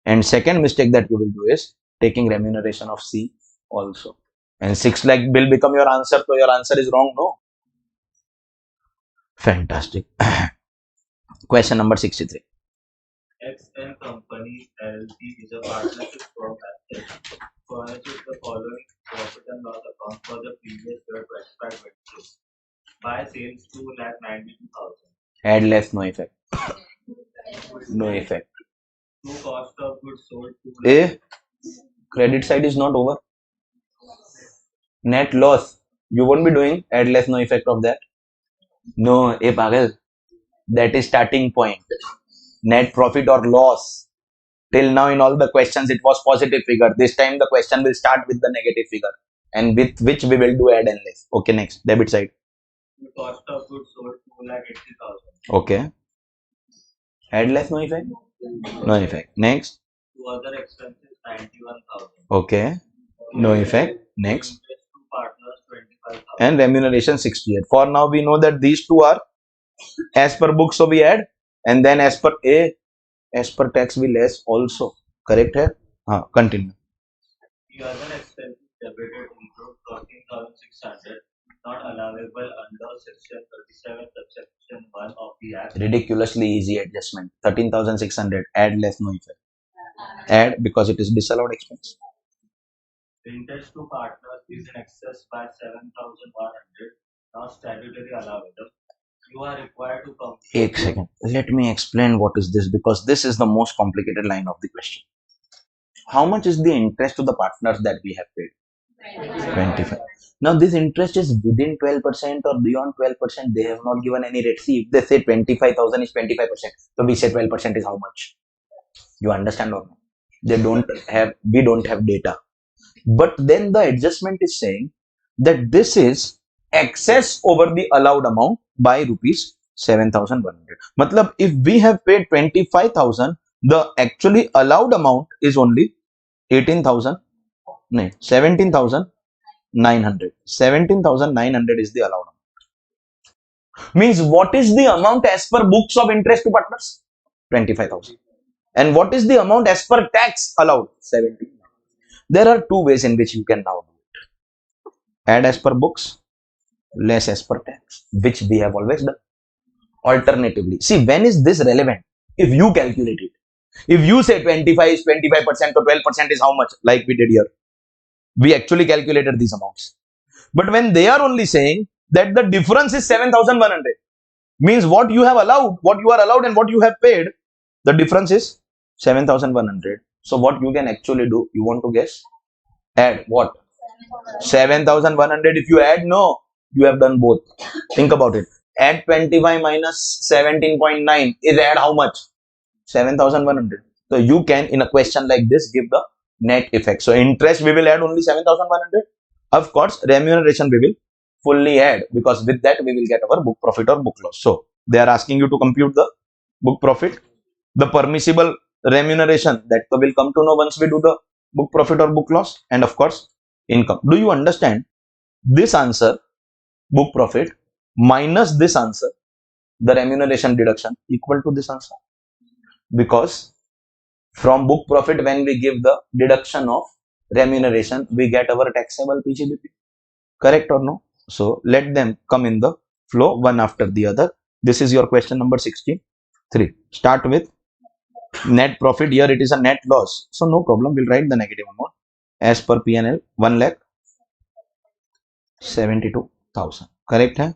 and second mistake that you will do is taking remuneration of C also, and 6 lakh will become your answer. So your answer is wrong. No. Fantastic. Question number 63. XN Company LLC is a partnership firm that furnishes the following profit and loss account for the previous year 25-26 by sales 2,92,000. Add less, no effect. No effect. To cost of goods sold 2 A credit side is not over. Net loss. You won't be doing add less, no effect of that. No, a pagal. That is starting point. Net profit or loss. Till now in all the questions it was positive figure. This time the question will start with the negative figure, and with which we will do add and less. Okay, next debit side. The cost of goods sold 2,80,000. Okay. Add less, no effect. No effect. Next. To other expenses 91,000. Okay. No effect. Next. Interest to partners 25,000. And remuneration 68. For now we know that these two are as per book, so we add, and then as per A, as per tax we less also. Correct hai? Continue. The other expenses debited include 13,600 not allowable under section 37 subsection 1 of the Act. Ridiculously easy adjustment. 13,600. Add less, no effect. Add because it is disallowed expense. Interest to partners is in excess by 7,100 not statutory allowable. You are required to complete. एक second. Let me explain what is this, because this is the most complicated line of the question. How much is the interest to the partners that we have paid? 25. Now this interest is within 12% or beyond 12%. They have not given any rate. See, if they say 25,000 is 25%, so we say 12% is how much? You understand or not? We don't have data. But then the adjustment is saying that this is excess over the allowed amount by rupees 7,100. Matlab, if we have paid 25,000, the actually allowed amount is only 18,000. No, 17,900. 17,900 is the allowed amount. Means what is the amount as per books of interest to partners? 25,000. And what is the amount as per tax allowed? 17. There are two ways in which you can now do it. Add as per books, less as per tax, which we have always done. Alternatively, see, when is this relevant? If you calculate it. If you say 25 is 25% or 12% is how much, like we did here. We actually calculated these amounts. But when they are only saying that the difference is 7,100, means what you have allowed, what you are allowed and what you have paid, the difference is 7,100. So what you can actually do, you want to guess? Add what? 7,100. If you add, no, you have done both. Think about it. Add 25 minus 17.9 is add how much? 7,100. So you can, in a question like this, give the net effect. So interest we will add only 7,100. Of course, remuneration we will fully add, because with that we will get our book profit or book loss. So they are asking you to compute the book profit, the permissible remuneration that will come to know once we do the book profit or book loss, and of course income. Do you understand? This answer, book profit, minus this answer, the remuneration deduction, equal to this answer, because from book profit when we give the deduction of remuneration, we get our taxable PGBP. Correct or no? So let them come in the flow one after the other. This is your question number 63. Start with net profit. Here it is a net loss, so no problem, we'll write the negative amount as per P&L. 1,72,000. correct hai?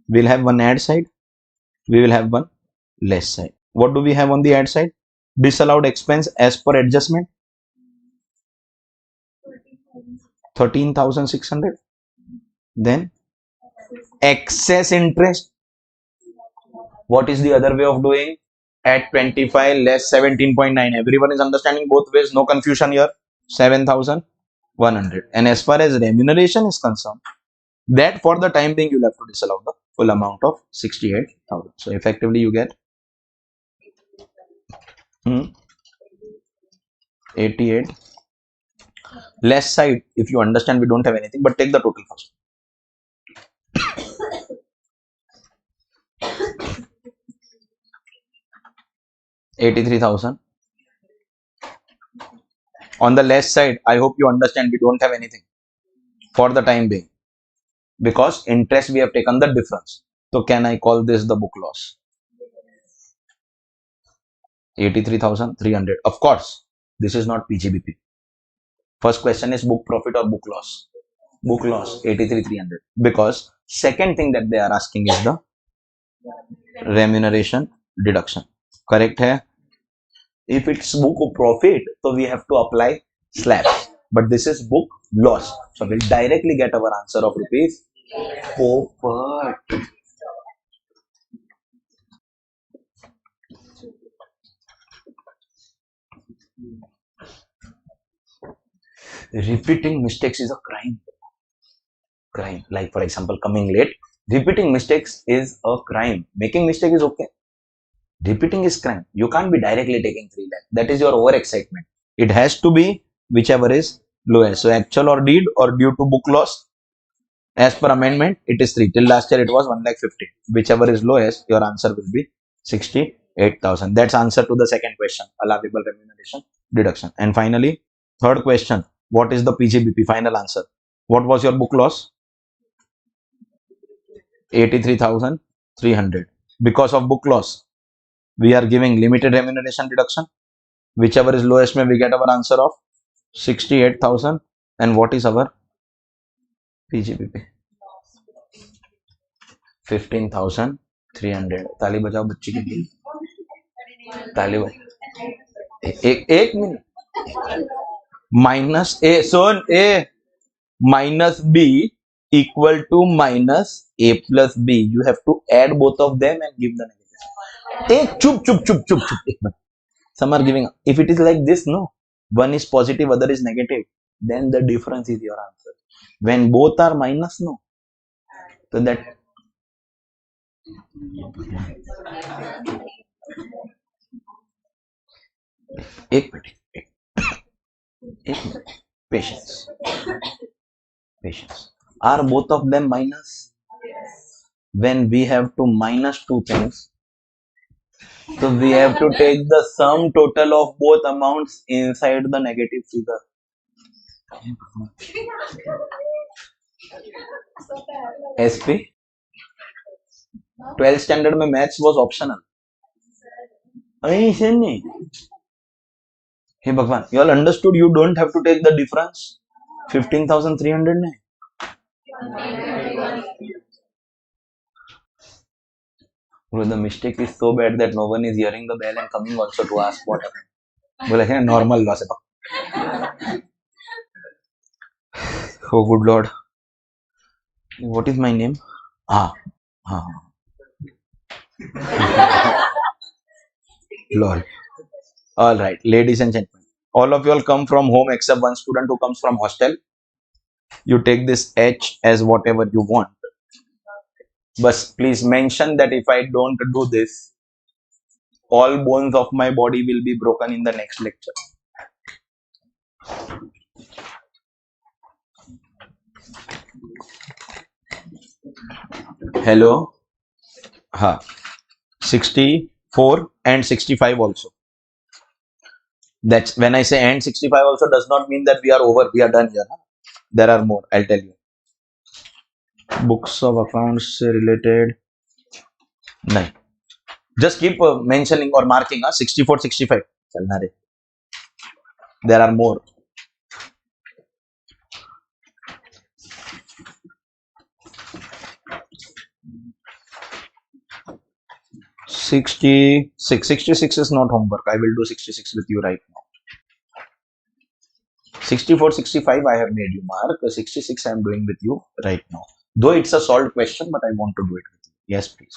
We'll have one add side, we will have one less side. What do we have on the add side? Disallowed expense as per adjustment 13,600. Then excess interest. What is the other way of doing? At 25 less 17.9. Everyone is understanding both ways, no confusion here. 7,100. And as far as remuneration is concerned, that for the time being you'll have to disallow the full amount of 68,000. So effectively you get 88. Less side, if you understand, we don't have anything, but take the total first. 83,000. On the left side, I hope you understand we don't have anything for the time being because interest we have taken the difference. So can I call this the book loss? 83,300. Of course, this is not PGBP. First question is book profit or book loss. Book loss 83,300 because second thing that they are asking is the remuneration deduction. Correct hai? If it's book profit, so we have to apply slabs. But this is book loss. So we'll directly get our answer of rupees 4 per. Repeating mistakes is a crime. Crime. Like for example, coming late. Repeating mistakes is a crime. Making mistake is okay. Repeating is crime. You can't be directly taking 3 lakh. That is your overexcitement. It has to be whichever is lowest. So actual or deed or due to book loss. As per amendment, it is 3. Till last year, it was 1 lakh 50. Whichever is lowest, your answer will be 68,000. That's answer to the second question, allowable remuneration deduction. And finally, third question, what is the PGBP? Final answer. What was your book loss? 83,300. Because of book loss, we are giving limited remuneration deduction. Whichever is lowest, may we get our answer of 68,000. And what is our PGBP? 15,300. ताली बजाओ बच्ची के लिए. ताली एक minute. Minus a, so a minus b equal to minus a plus b. You have to add both of them and give the negative. एक चुप चुप चुप चुप चुप एक minute. Some are giving. If it is like this, no. One is positive, other is negative. Then the difference is your answer. When both are minus, no. So that एक minute. Patience. Patience. Are both of them minus? When we have to minus two things, so we have to take the sum total of both amounts inside the negative figure. SP 12th standard में maths was optional. ऐसे नहीं. Hey Bhagwan, you all understood you don't have to take the difference. 15,300 नहीं. The mistake is so bad that no one is hearing the bell and coming also to ask what happened. बोले हैं normal loss है. Oh good lord. What is my name? Ah. Lol. All right, ladies and gentlemen. All of you all come from home except one student who comes from hostel. You take this H as whatever you want. But please mention that if I don't do this, all bones of my body will be broken in the next lecture. Hello? Ha. 64 and 65 also. That's when I say and 65 also does not mean that we are over, we are done here. Huh? There are more, I'll tell you. Books of accounts related. No. Just keep mentioning or marking 64, 65. There are more. Sixty-six is not homework. I will do 66 with you right now. 64, 65 I have made you mark. 66 I am doing with you right now. Though it's a solved question, but I want to do it with you. Yes, please.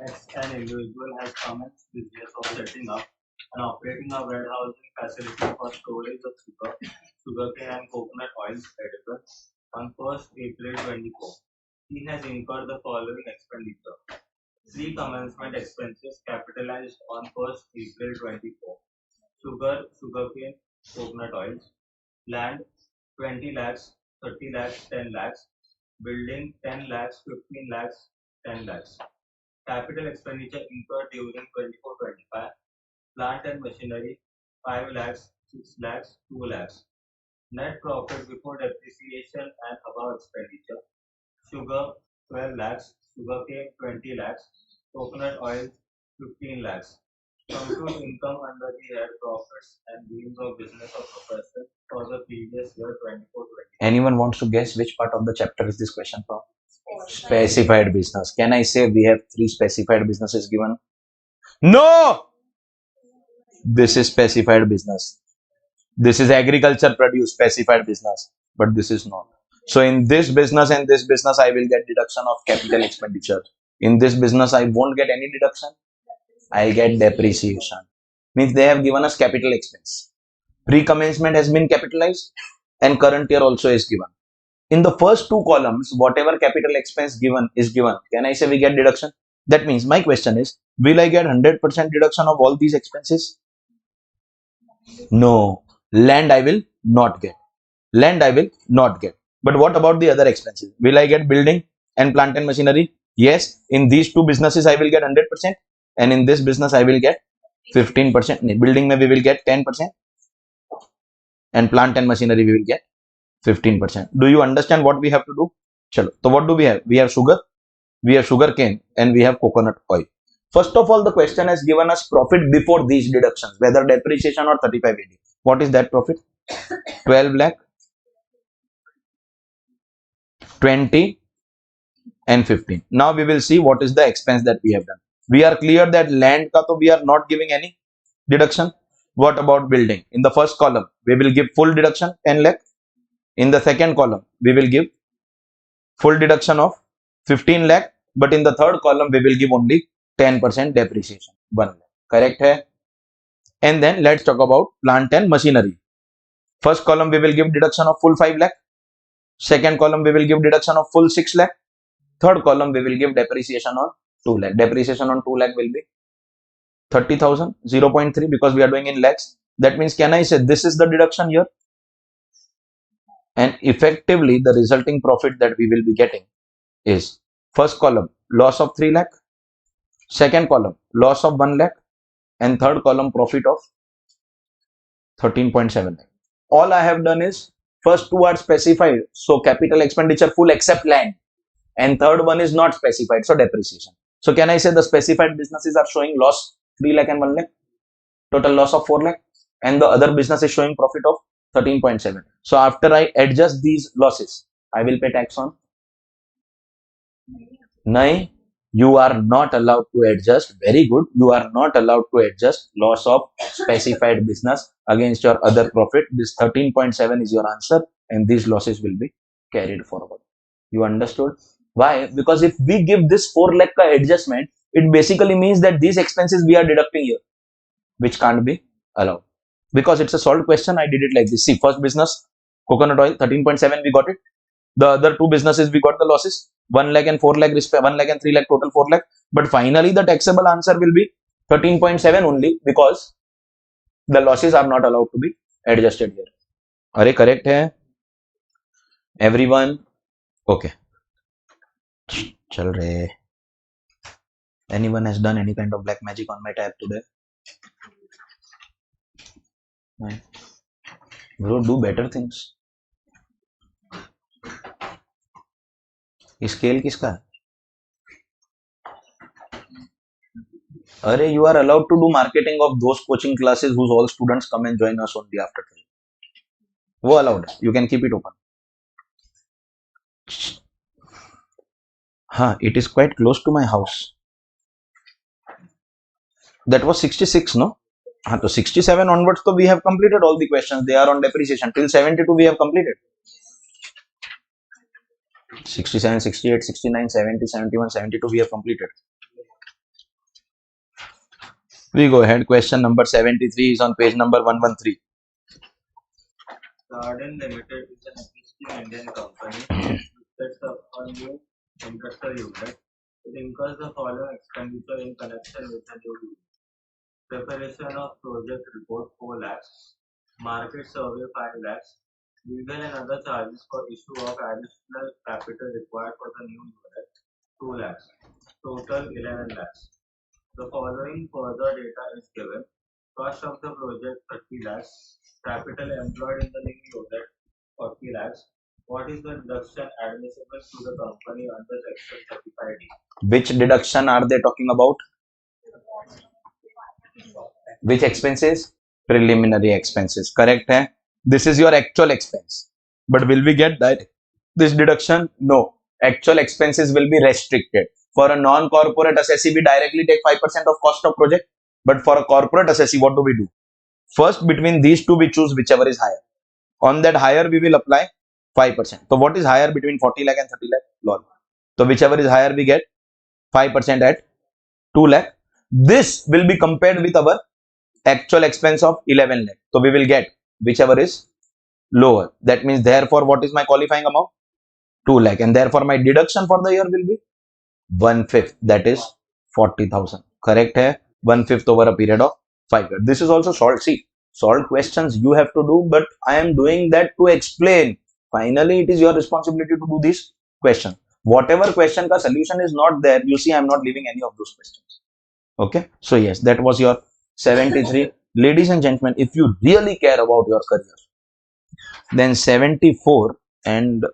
As an individual has commenced business of setting up and operating a warehousing facility for storage of sugarcane and coconut oils edible on 1st April 24. He has incurred the following expenditure. 3 commencement expenses capitalized on 1st April 24. Sugarcane, coconut oils, land 20 lakhs, 30 lakhs, 10 lakhs, building 10 lakhs, 15 lakhs, 10 lakhs. Capital expenditure incurred during 24-25 Plant and machinery 5 lakhs, 6 lakhs, 2 lakhs. Net profit before depreciation and above expenditure. Sugar 12 lakhs, sugarcane 20 lakhs, coconut oil 15 lakhs. Compute income under the head profits and gains of business or profession for the previous year 24-20. Anyone wants to guess which part of the chapter is this question from? Specified business. Can I say we have three specified businesses given? No! This is specified business. This is agriculture produce specified business, but this is not. So in this business and this business, I will get deduction of capital expenditure. In this business, I won't get any deduction. I'll get depreciation. Means they have given us capital expense. Pre-commencement has been capitalized and current year also is given. In the first two columns, whatever capital expense given is given. Can I say we get deduction? That means my question is, will I get 100% deduction of all these expenses? No. Land I will not get. Land I will not get. But what about the other expenses? Will I get building and plant and machinery? Yes. In these two businesses, I will get 100%. And in this business, I will get 15%. Building maybe we will get 10%. And plant and machinery, we will get 15%. Do you understand what we have to do? Chalo. So what do we have? We have sugar, we have sugar cane, and we have coconut oil. First of all, the question has given us profit before these deductions, whether depreciation or 35 AD. What is that profit? 12 lakh, 20 and 15. Now we will see what is the expense that we have done. We are clear that land ka to we are not giving any deduction. What about building? In the first column, we will give full deduction 10 lakh. In the second column, we will give full deduction of 15 lakh. But in the third column, we will give only 10% depreciation. 1 lakh. Correct hai? And then let's talk about plant and machinery. First column, we will give deduction of full 5 lakh. Second column, we will give deduction of full 6 lakh. Third column, we will give depreciation on 2 lakh. Depreciation on 2 lakh will be 30,000, 0.3 because we are doing in lakhs. That means, can I say this is the deduction here? And effectively, the resulting profit that we will be getting is first column, loss of 3 lakh. Second column, loss of 1 lakh. And third column, profit of 13.7 lakh. All I have done is first two are specified. So capital expenditure full except land. And third one is not specified. So depreciation. So can I say the specified businesses are showing loss 3 lakh and 1 lakh? Total loss of 4 lakh. And the other business is showing profit of 13.7. So after I adjust these losses, I will pay tax on? No, you are not allowed to adjust. Very good. You are not allowed to adjust loss of specified business against your other profit. This 13.7 is your answer and these losses will be carried forward. You understood? Why? Because if we give this 4 lakh ka adjustment, it basically means that these expenses we are deducting here, which can't be allowed. Because it's a solved question, I did it like this. See, first business, coconut oil, 13.7, we got it. The other two businesses, we got the losses, 1 lakh and 4 lakh, 1 lakh and 3 lakh, total 4 lakh. But finally, the taxable answer will be 13.7 only because the losses are not allowed to be adjusted here. Are correct hai? Everyone? Okay. Chal rahe. Anyone has done any kind of black magic on my tab today? Bro, do better things. Scale किसका है? अरे you are allowed to do marketing of those coaching classes whose all students come and join us only after 12. वो allowed है. You can keep it open. हाँ, it is quite close to my house. That was 66, no? हाँ, तो 67 onwards तो we have completed all the questions. They are on depreciation. Till 72 we have completed. 67, 68, 69, 70, 71, 72 we have completed. We go ahead. Question number 73 is on page number 113. Garden Limited is an existing Indian company which sets up a new industrial unit. It incurs the following expenditure in connection with the new unit. Preparation of project report 4 lakhs, market survey 5 lakhs, legal and other charges for issue of additional capital required for the new unit 2 lakhs, total 11 lakhs. The following further data is given. Cost of the project 30 lakhs. Capital employed in the new project 40 lakhs. What is the deduction admissible to the company under section 35D? Which deduction are they talking about? Which expenses? Preliminary expenses. Correct hai? This is your actual expense. But will we get that? This deduction? No. Actual expenses will be restricted. For a non-corporate assessee, we directly take 5% of cost of project. But for a corporate assessee, what do we do? First, between these two, we choose whichever is higher. On that higher, we will apply 5%. So what is higher between 40 lakh and 30 lakh? Lol. So whichever is higher, we get 5% at 2 lakh. This will be compared with our actual expense of 11 lakh. So we will get whichever is lower. That means therefore what is my qualifying amount? 2 lakh. And therefore my deduction for the year will be 1/5. That is 40,000. Correct hai? 1/5 over a period of 5 years. This is also solved. See, solved questions you have to do, but I am doing that to explain. Finally, it is your responsibility to do this question. Whatever question ka solution is not there, you see I am not leaving any of those questions. Okay. So yes, that was your 73. Ladies and gentlemen, if you really care about your career, then 74 and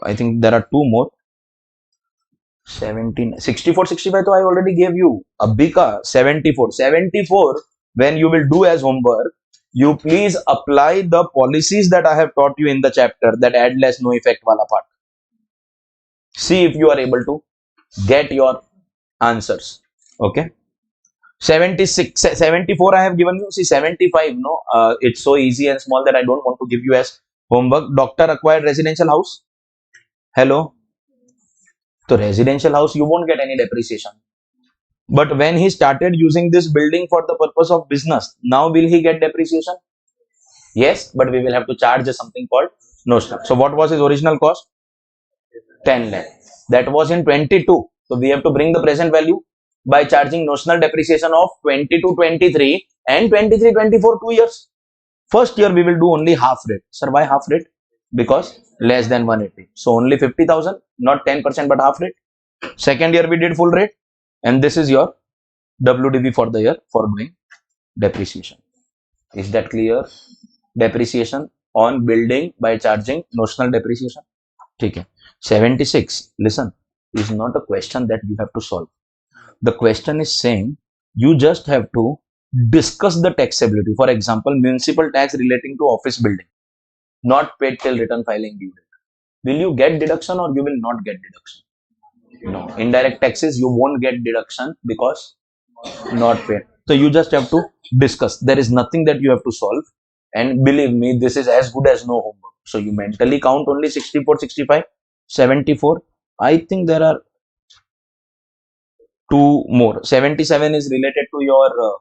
I think there are two more. 17, 64, 65 so I already gave you. Abhika, 74. 74, when you will do as homework, you please apply the policies that I have taught you in the chapter, that add less, no effect wala part. See if you are able to get your answers. Okay. 76, 74 I have given you. See, 75, no, it's so easy and small that I don't want to give you as homework. Doctor acquired residential house. Hello. So residential house, you won't get any depreciation. But when he started using this building for the purpose of business, now will he get depreciation? Yes, but we will have to charge something called notional. So what was his original cost? 10 lakh. That was in 22. So we have to bring the present value by charging notional depreciation of 22, 23 and 23, 24, 2 years. First year we will do only half rate. Sir, why half rate? Because less than 180. So only 50,000, not 10% but half rate. Second year we did full rate. And this is your WDV for the year for doing depreciation. Is that clear? Depreciation on building by charging notional depreciation. Okay. 76. Listen, is not a question that you have to solve. The question is saying you just have to discuss the taxability. For example, municipal tax relating to office building, not paid till return filing due date. Will you get deduction or you will not get deduction? No. Indirect taxes, you won't get deduction because not paid. So you just have to discuss. There is nothing that you have to solve. And believe me, this is as good as no homework. So you mentally count only 64, 65, 74. I think there are two more. 77 is related to your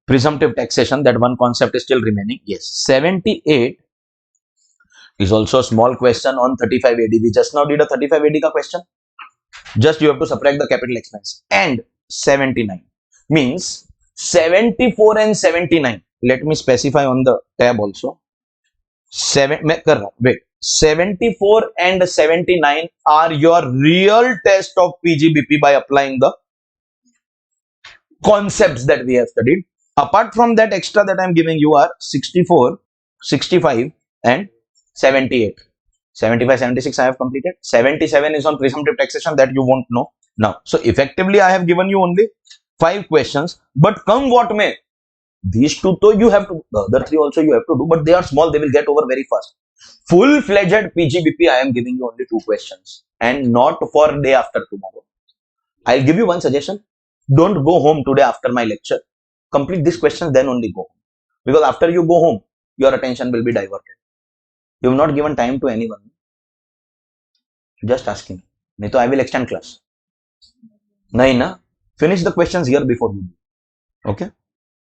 presumptive taxation. That one concept is still remaining. Yes. 78 is also a small question on 35 AD. We just now did a 35 AD ka question. Just you have to subtract the capital expense. And 79 means 74 and 79. Let me specify on the tab also. 74 and 79 are your real test of PGBP by applying the concepts that we have studied. Apart from that, extra that I am giving you are 64, 65 and 78. 75, 76 I have completed. 77 is on presumptive taxation, that you won't know now. So effectively I have given you only 5 questions, but come what may, these two though you have to, the other 3 also you have to do, but they are small, they will get over very fast. Full-fledged PGBP I am giving you only 2 questions and not for day after tomorrow. I'll give you one suggestion. Don't go home today after my lecture. Complete these questions, then only go home. Because after you go home, your attention will be diverted. You have not given time to anyone. Just ask him. Nahi to I will extend class. Nahi na. Finish the questions here before you do. Okay.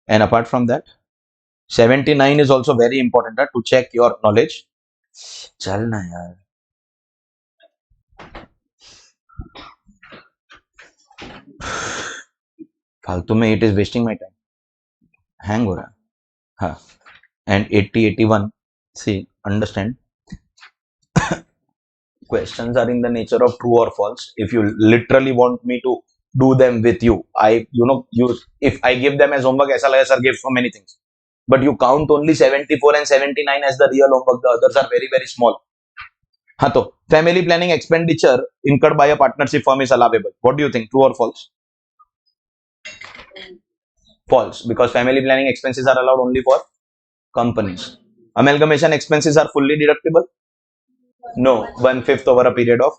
And apart from that, 79 is also very important to check your knowledge. Chal na yaar. फालतू में it is wasting my time. Hang हो रहा. हाँ. And 80, 81. See, understand. Questions are in the nature of true or false. If you literally want me to do them with you. If I give them as homework, aisa lage sir gave so many things, but you count only 74 and 79 as the real homework. The others are very, very small. हाँ तो family planning expenditure incurred by a partnership firm is allowable. What do you think? True or false? False, because family planning expenses are allowed only for companies. Amalgamation expenses are fully deductible. No, 1/5 over a period of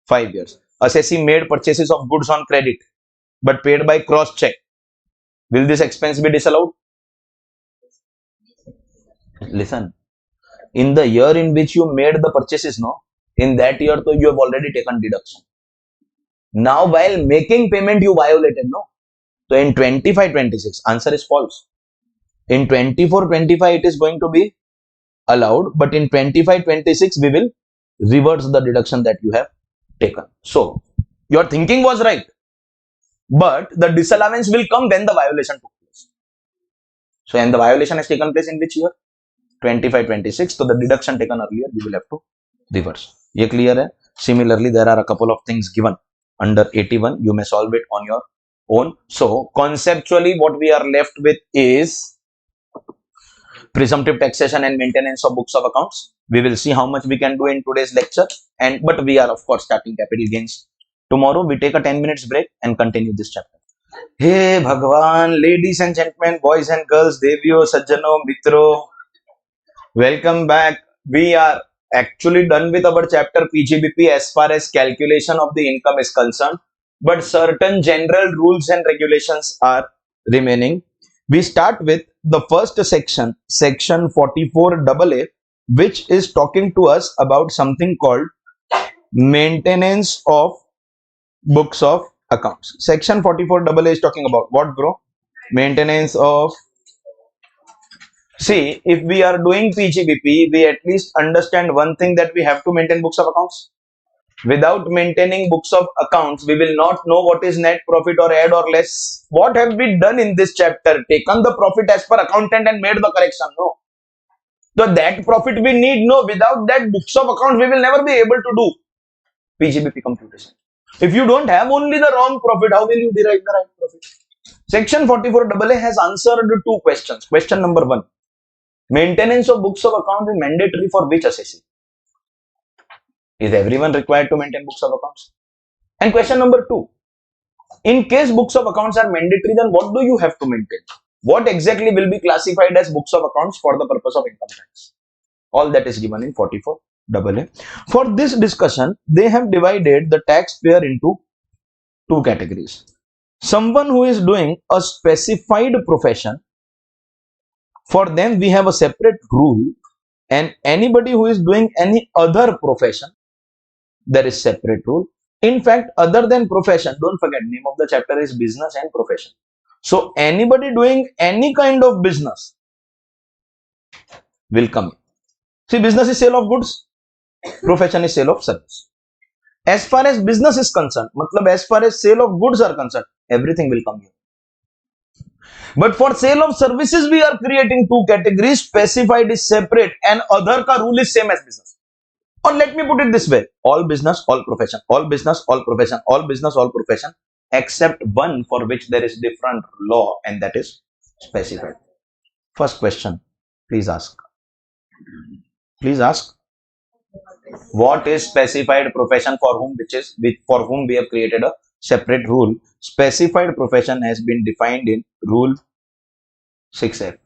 5 years. Assessee made purchases of goods on credit but paid by cross check. Will this expense be disallowed? Listen, in the year in which you made the purchases, no, in that year, so you have already taken deduction. Now, while making payment, you violated, no. So in 25-26, answer is false. In 24-25, it is going to be allowed, but in 25-26, we will reverse the deduction that you have taken. So your thinking was right, but the disallowance will come when the violation took place. So, and the violation has taken place in which year? 25-26. So the deduction taken earlier, we will have to reverse. Ye clear hai? Similarly, there are a couple of things given under 81. You may solve it on your own. So conceptually, what we are left with is presumptive taxation and maintenance of books of accounts. We will see how much we can do in today's lecture, but we are of course starting capital gains tomorrow. We take a 10 minutes break and continue this chapter. Hey Bhagwan, ladies and gentlemen, boys and girls, Devyo, Sajjano, Mitro, welcome back. We are actually done with our chapter PGBP as far as calculation of the income is concerned, but certain general rules and regulations are remaining. We start with the first section, section 44AA, which is talking to us about something called maintenance of books of accounts. Section 44AA is talking about what, bro? Maintenance of. See, if we are doing PGBP, we at least understand one thing, that we have to maintain books of accounts. Without maintaining books of accounts, we will not know what is net profit or add or less. What have we done in this chapter? Taken the profit as per accountant and made the correction? No. So that profit we need. No. Without that books of accounts, we will never be able to do PGBP computation. If you don't have only the wrong profit, how will you derive the right profit? Section 44AA has answered two questions. Question number 1. Maintenance of books of accounts is mandatory for which assessee? Is everyone required to maintain books of accounts? And question number 2. In case books of accounts are mandatory, then what do you have to maintain? What exactly will be classified as books of accounts for the purpose of income tax? All that is given in 44AA. For this discussion, they have divided the taxpayer into two categories. Someone who is doing a specified profession, for them we have a separate rule, and anybody who is doing any other profession, there is separate rule. In fact, other than profession, don't forget, name of the chapter is business and profession. So anybody doing any kind of business will come in. See, business is sale of goods, profession is sale of service. As far as business is concerned, as far as sale of goods are concerned, everything will come here. But for sale of services, we are creating two categories. Specified is separate and other ka rule is same as business. Or let me put it this way: all business, all profession, all business, all profession, all business, all profession, except one for which there is different law, and that is specified. First question, please ask. Please ask. What is specified profession, for whom for whom we have created a separate rule? Specified profession has been defined in Rule 6F.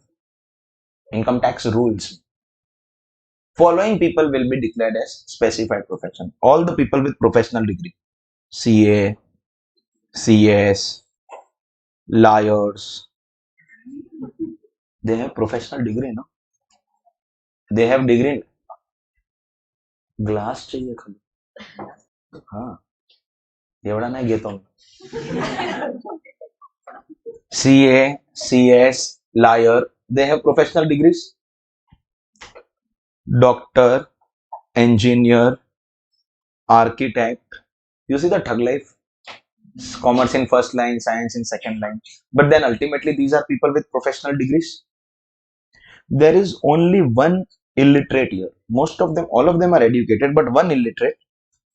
Income tax rules. Following people will be declared as specified profession. All the people with professional degree, CA, CS, lawyers, they have professional degree, no? They have degree. Glass चाहिए खाली, हाँ एवढा नाही घेतो. CA, CS, lawyer, they have professional degrees. Doctor, engineer, architect. You see the thug life? Commerce in first line, science in second line. But then ultimately these are people with professional degrees. There is only one illiterate here. Most of them, all of them are educated, but one illiterate,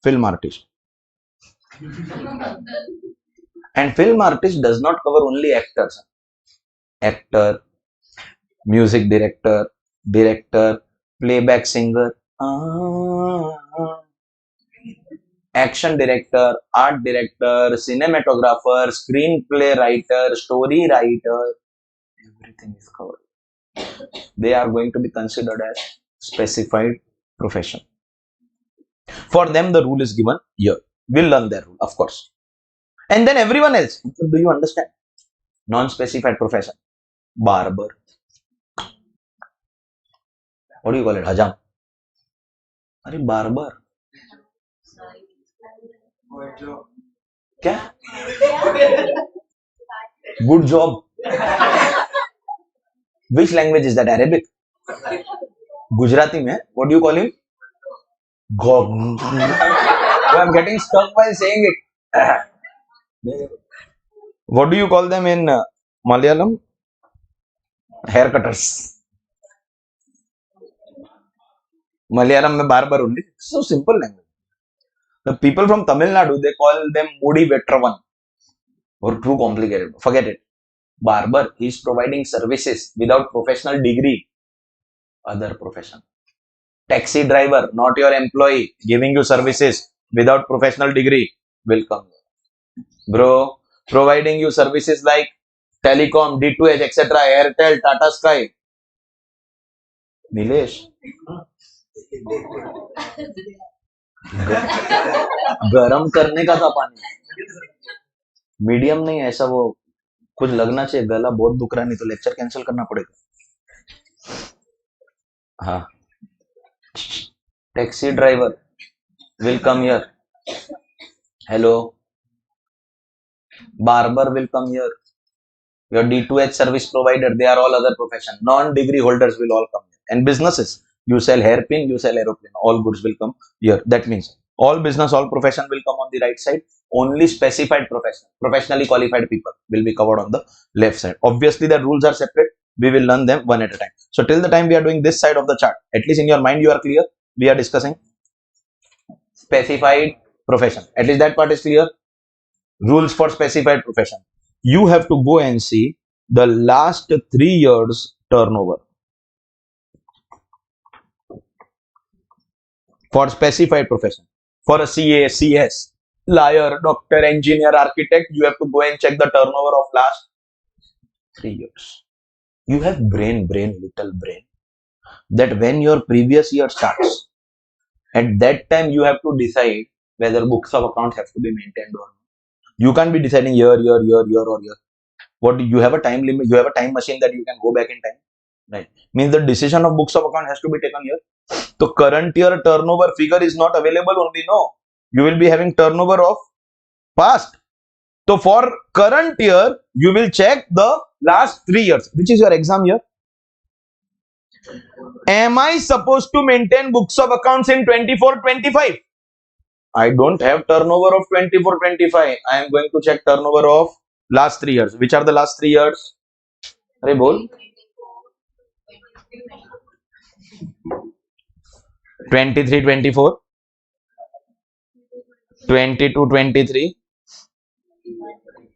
film artist. And film artist does not cover only actors. Actor, music director, director, playback singer, action director, art director, cinematographer, screenplay writer, story writer, everything is covered. They are going to be considered as specified profession. For them, the rule is given here. We'll learn their rule, of course. And then everyone else, do you understand? Non-specified profession. Barber. What do you call it? Hajam. अरे barber. क्या? Good job. Which language is that? Arabic? Gujarati में? What do you call him? Gob. I'm getting stuck by saying it. What do you call them in Malayalam? Hair cutters. Malayalam में barber only. So simple language. The people from Tamil Nadu, they call them Mudi Vetravan. Or too complicated. Forget it. Barber is providing services without professional degree. Other profession. Taxi driver, not your employee, giving you services without professional degree, will come. Bro, providing you services like telecom, D2H, etc., Airtel, Tata Sky. Nilesh. गरम करने का था पानी. Medium नहीं ऐसा वो कुछ लगना चाहिए. गला बहुत दुख रहा है, नहीं तो लेक्चर कैंसिल करना पड़ेगा. हाँ. Taxi driver will come here. Hello. Barber will come here. Your D2H service provider, they are all other profession. Non-degree holders will all come here. And businesses, you sell hairpin, you sell aeroplane, all goods will come here. That means all business, all profession will come on the right side. Only specified profession, professionally qualified people will be covered on the left side. Obviously, the rules are separate. We will learn them one at a time. So till the time we are doing this side of the chart, at least in your mind you are clear. We are discussing specified profession. At least that part is clear. Rules for specified profession. You have to go and see the last 3 years turnover for specified profession. For a CA, CS, lawyer, doctor, engineer, architect, you have to go and check the turnover of last 3 years. You have brain, little brain, that when your previous year starts, at that time you have to decide whether books of accounts have to be maintained or not. You can't be deciding year or year. What, you have a time limit, you have a time machine that you can go back in time, right? Means the decision of books of account has to be taken here. So current year turnover figure is not available only, no. You will be having turnover of past. So for current year, you will check the last 3 years, which is your exam year. Am I supposed to maintain books of accounts in 24-25? I don't have turnover of 24-25. I am going to check turnover of last 3 years. Which are the last 3 years? Arey bol. 23-24, 22-23.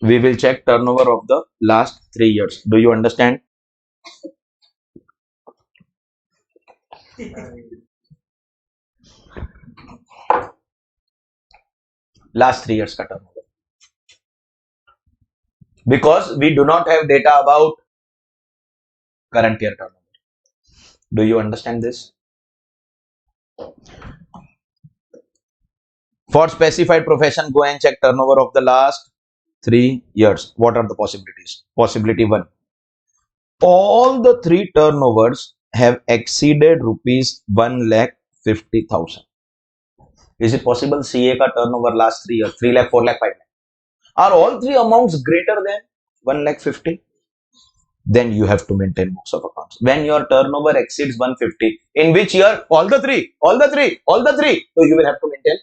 We will check turnover of the last 3 years. Do you understand? Last 3 years ka turnover. Because we do not have data about current year turnover. Do you understand this? For specified profession, go and check turnover of the last 3 years. What are the possibilities? Possibility 1. All the 3 turnovers have exceeded rupees 1,50,000. Is it possible CA ka turnover last 3 years, 3 lakh, 4 lakh, 5 lakh? Are all 3 amounts greater than 1,50,000? Then you have to maintain books of accounts. When your turnover exceeds 150, in which year? All the three. So you will have to maintain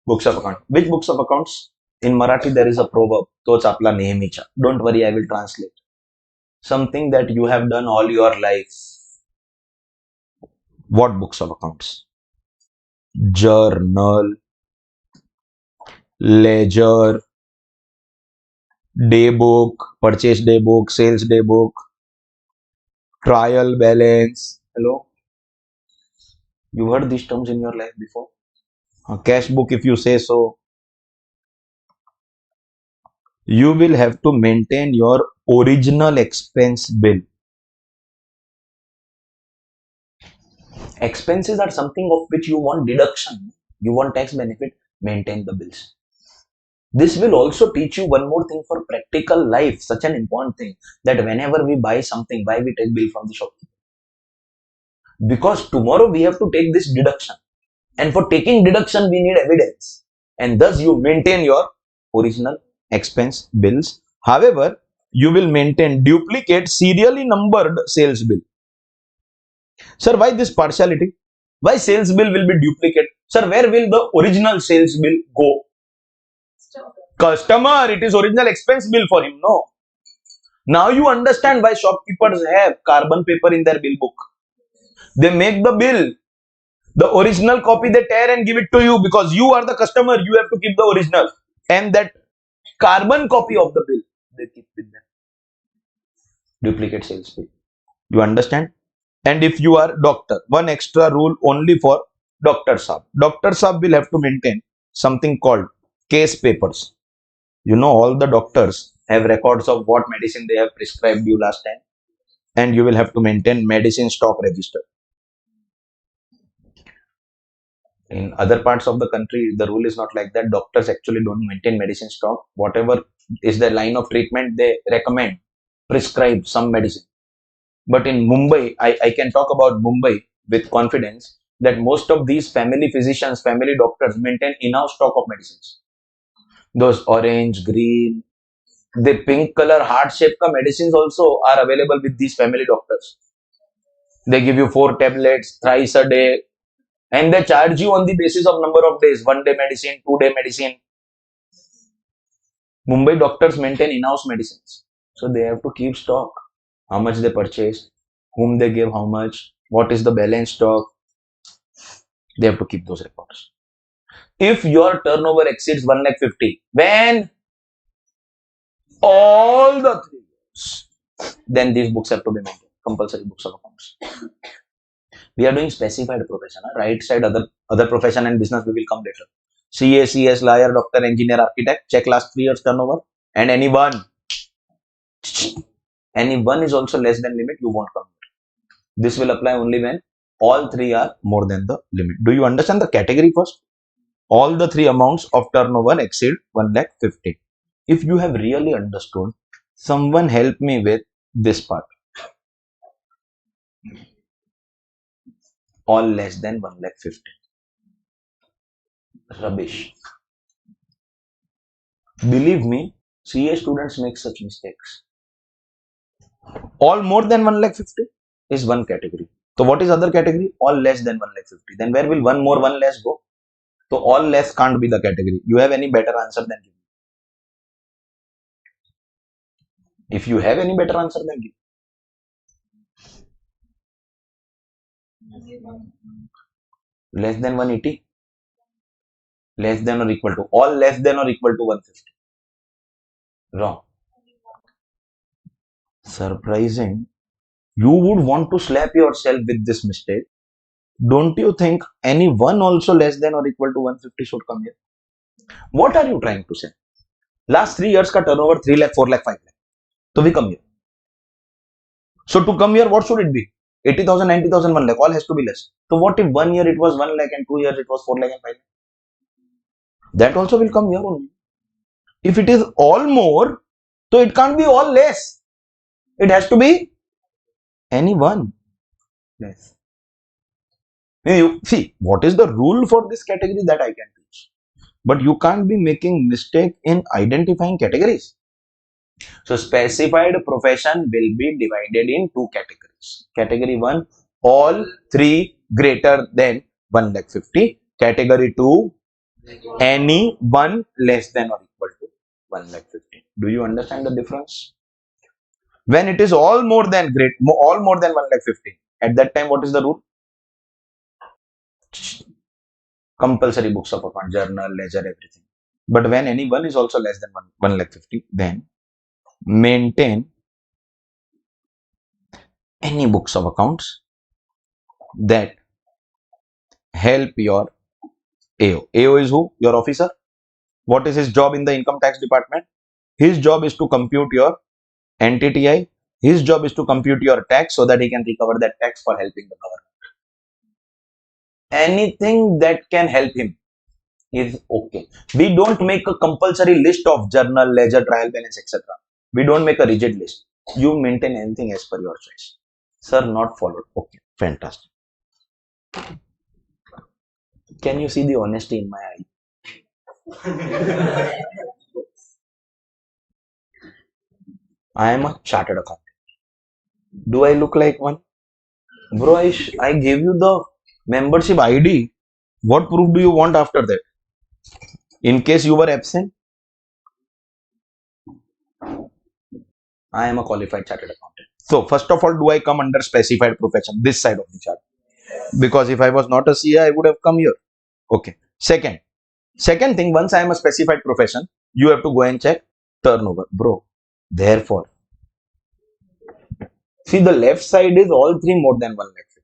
books of accounts. Which books of accounts? In Marathi there is a proverb. Toch apla nehemicha. Don't worry, I will translate. Something that you have done all your life. What books of accounts? Journal, ledger, day book, purchase day book, sales day book, trial balance. Hello? You heard these terms in your life before? Cash book, if you say so. You will have to maintain your original expense bill. Expenses are something of which you want deduction, you want tax benefit, maintain the bills. This will also teach you one more thing for practical life, such an important thing, that whenever we buy something, why we take bill from the shop? Because tomorrow we have to take this deduction. And for taking deduction, we need evidence. And thus you maintain your original expense bills. However, you will maintain duplicate serially numbered sales bill. Sir, why this partiality? Why sales bill will be duplicate? Sir, where will the original sales bill go? Customer, it is original expense bill for him. No. Now you understand why shopkeepers have carbon paper in their bill book. They make the bill. The original copy they tear and give it to you because you are the customer. You have to keep the original. And that carbon copy of the bill, they keep with them. Duplicate sales bill. You understand? And if you are doctor, one extra rule only for Dr. Saab. Dr. Saab will have to maintain something called case papers. You know, all the doctors have records of what medicine they have prescribed you last time. And you will have to maintain medicine stock register. In other parts of the country, the rule is not like that. Doctors actually don't maintain medicine stock. Whatever is the line of treatment, they recommend, prescribe some medicine. But in Mumbai, I can talk about Mumbai with confidence that most of these family physicians, family doctors maintain in-house stock of medicines. Those orange, green, the pink color heart-shaped medicines also are available with these family doctors. They give you 4 tablets thrice a day and they charge you on the basis of number of days, 1 day medicine, 2 day medicine. Mumbai doctors maintain in-house medicines. So they have to keep stock. How much they purchase, whom they give how much, what is the balance stock. They have to keep those records. If your turnover exceeds 1,50,000, when all the 3 years, then these books have to be maintained. Compulsory books of accounts. We are doing specified profession. Right side, other profession and business, we will come later. CA, CS, lawyer, doctor, engineer, architect, check last 3 years turnover. And anyone is also less than limit, you won't come. This will apply only when all 3 are more than the limit. Do you understand the category first? All the 3 amounts of turnover exceed 1,50,000. If you have really understood, someone help me with this part. All less than 1,50,000. Rubbish. Believe me, CA students make such mistakes. All more than 1,50,000 is one category. So what is other category? All less than 1,50,000. Then where will one more, one less go? So all less can't be the category. You have any better answer than give? If you have any better answer than give. Less than 180? Less than or equal to? All less than or equal to 150? Wrong. Surprising. You would want to slap yourself with this mistake. Don't you think any one also less than or equal to 150 should come here? What are you trying to say? Last 3 years ka turnover 3 lakh, 4 lakh, 5 lakh. So we come here. So to come here, what should it be? 80,000, 90,000, 1 lakh. All has to be less. So what if 1 year it was 1 lakh and 2 years it was 4 lakh and 5 lakh? That also will come here only. If it is all more, so it can't be all less. It has to be any one less. You see, what is the rule for this category that I can teach? But you can't be making mistake in identifying categories. So specified profession will be divided in 2 categories. Category 1, all 3 greater than 1,50,000. Category 2, any one less than or equal to 1,50,000. Do you understand the difference? When it is all more than 1,50,000, at that time, what is the rule? Compulsory books of account, journal, ledger, everything. But when any one is also less than 1,50,000, then maintain any books of accounts that help your AO. AO is who? Your officer. What is his job in the income tax department? His job is to compute your NTTI. His job is to compute your tax so that he can recover that tax for helping the government. Anything that can help him is okay. We don't make a compulsory list of journal, ledger, trial balance, etc. We don't make a rigid list. You maintain anything as per your choice. Sir, not followed. Okay, fantastic. Can you see the honesty in my eye? I am a chartered accountant. Do I look like one? Bro, I gave you the membership ID. What proof do you want after that? In case you were absent, I am a qualified chartered accountant. So, first of all, do I come under specified profession? This side of the chart. Because if I was not a CA, I would have come here. Okay. Second thing, once I am a specified profession, you have to go and check turnover. Bro, therefore, see the left side is all three more than 150.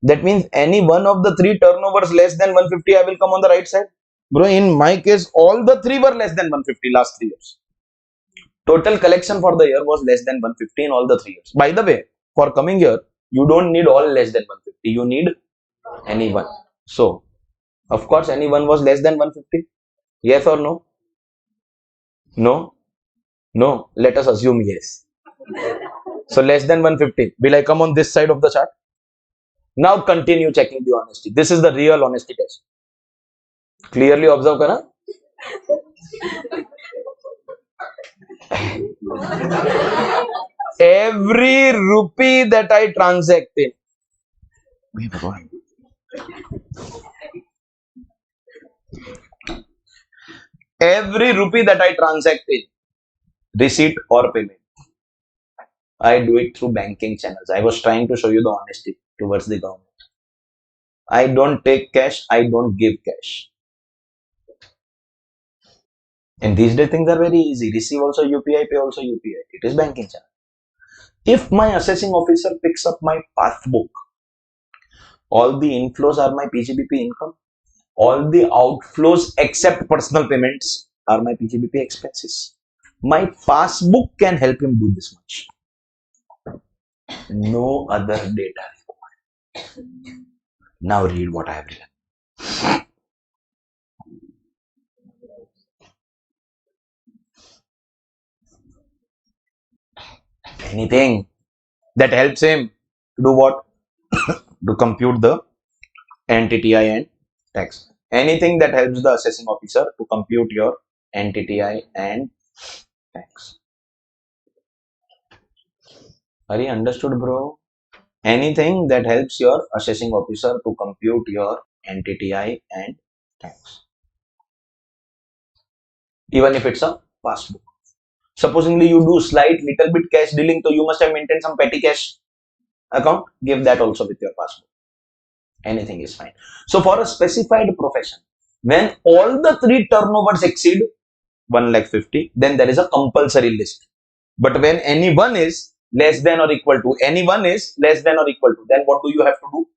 That means any one of the three turnovers less than 150, I will come on the right side. Bro, in my case, all the three were less than 150 last 3 years. Total collection for the year was less than 150 in all the 3 years. By the way, for coming year, you don't need all less than 150. You need any one. So, of course, any one was less than 150. Yes or no? No? No. Let us assume yes. So, less than 150. Will I come on this side of the chart? Now, continue checking the honesty. This is the real honesty test. Clearly observe kara. Every rupee that I transact in, every rupee that I transact in, receipt or payment, I do it through banking channels. I was trying to show you the honesty towards the government. I don't take cash, I don't give cash. And these days things are very easy. Receive also UPI, pay also UPI. It is banking channel. If my assessing officer picks up my passbook, all the inflows are my PGBP income. All the outflows except personal payments are my PGBP expenses. My passbook can help him do this much. No other data required. Now read what I have written. Anything that helps him to do what? To compute the NTTI and tax. Anything that helps the assessing officer to compute your NTTI and tax. Are you understood, bro? Anything that helps your assessing officer to compute your NTTI and tax. Even if it's a passbook. Supposingly you do slight little bit cash dealing, so you must have maintained some petty cash account. Give that also with your passbook. Anything is fine. So for a specified profession, when all the three turnovers exceed 1,50,000, then there is a compulsory list. But when any one is less than or equal to, then what do you have to do?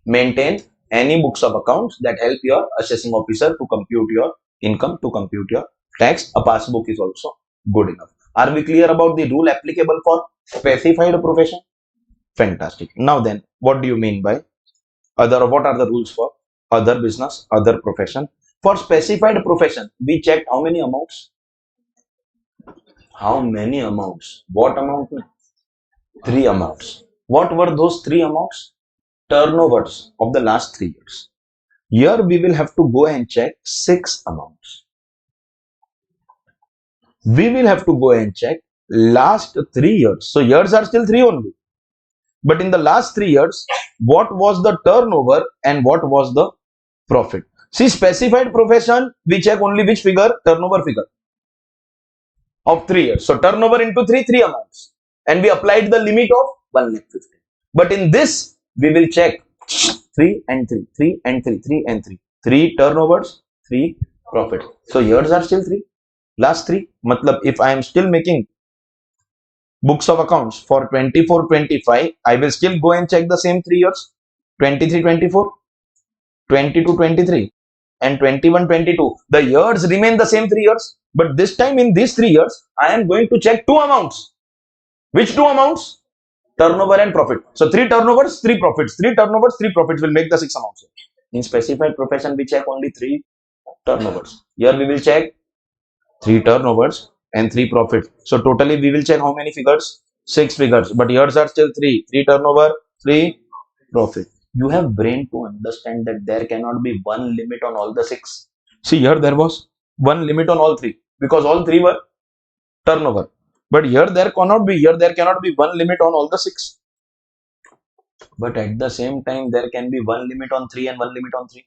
Maintain any books of accounts that help your assessing officer to compute your income, to compute your tax. A passbook is also good enough. Are we clear about the rule applicable for specified profession? Fantastic. Now then, what do you mean by other? What are the rules for other business, other profession? For specified profession, we checked how many amounts? How many amounts? What amount? 3 amounts. What were those 3 amounts? Turnovers of the last 3 years. Here we will have to go and check 6 amounts. We will have to go and check last 3 years. So years are still 3 only. But in the last 3 years, what was the turnover and what was the profit? See, specified profession, we check only which figure? Turnover figure of 3 years. So turnover into 3 amounts. And we applied the limit of 1,50,000. But in this, we will check 3 and 3, 3 and 3, 3 and 3. 3 turnovers, 3 profit. So years are still 3. Last 3, matlab if I am still making books of accounts for 24-25, I will still go and check the same 3 years, 23-24, 22-23, and 21-22. The years remain the same 3 years, but this time in these 3 years, I am going to check 2 amounts. Which 2 amounts? Turnover and profit. So 3 turnovers, 3 profits. 3 turnovers, 3 profits will make the 6 amounts. In specified profession, we check only 3 turnovers. Here we will check 3 turnovers and 3 profits. So totally we will check how many figures? 6 figures. But yours are still 3. 3 turnover, 3 profit. You have brain to understand that there cannot be one limit on all the 6. See, here there was one limit on all 3 because all 3 were turnover. But here there cannot be one limit on all the 6. But at the same time, there can be one limit on 3 and one limit on 3.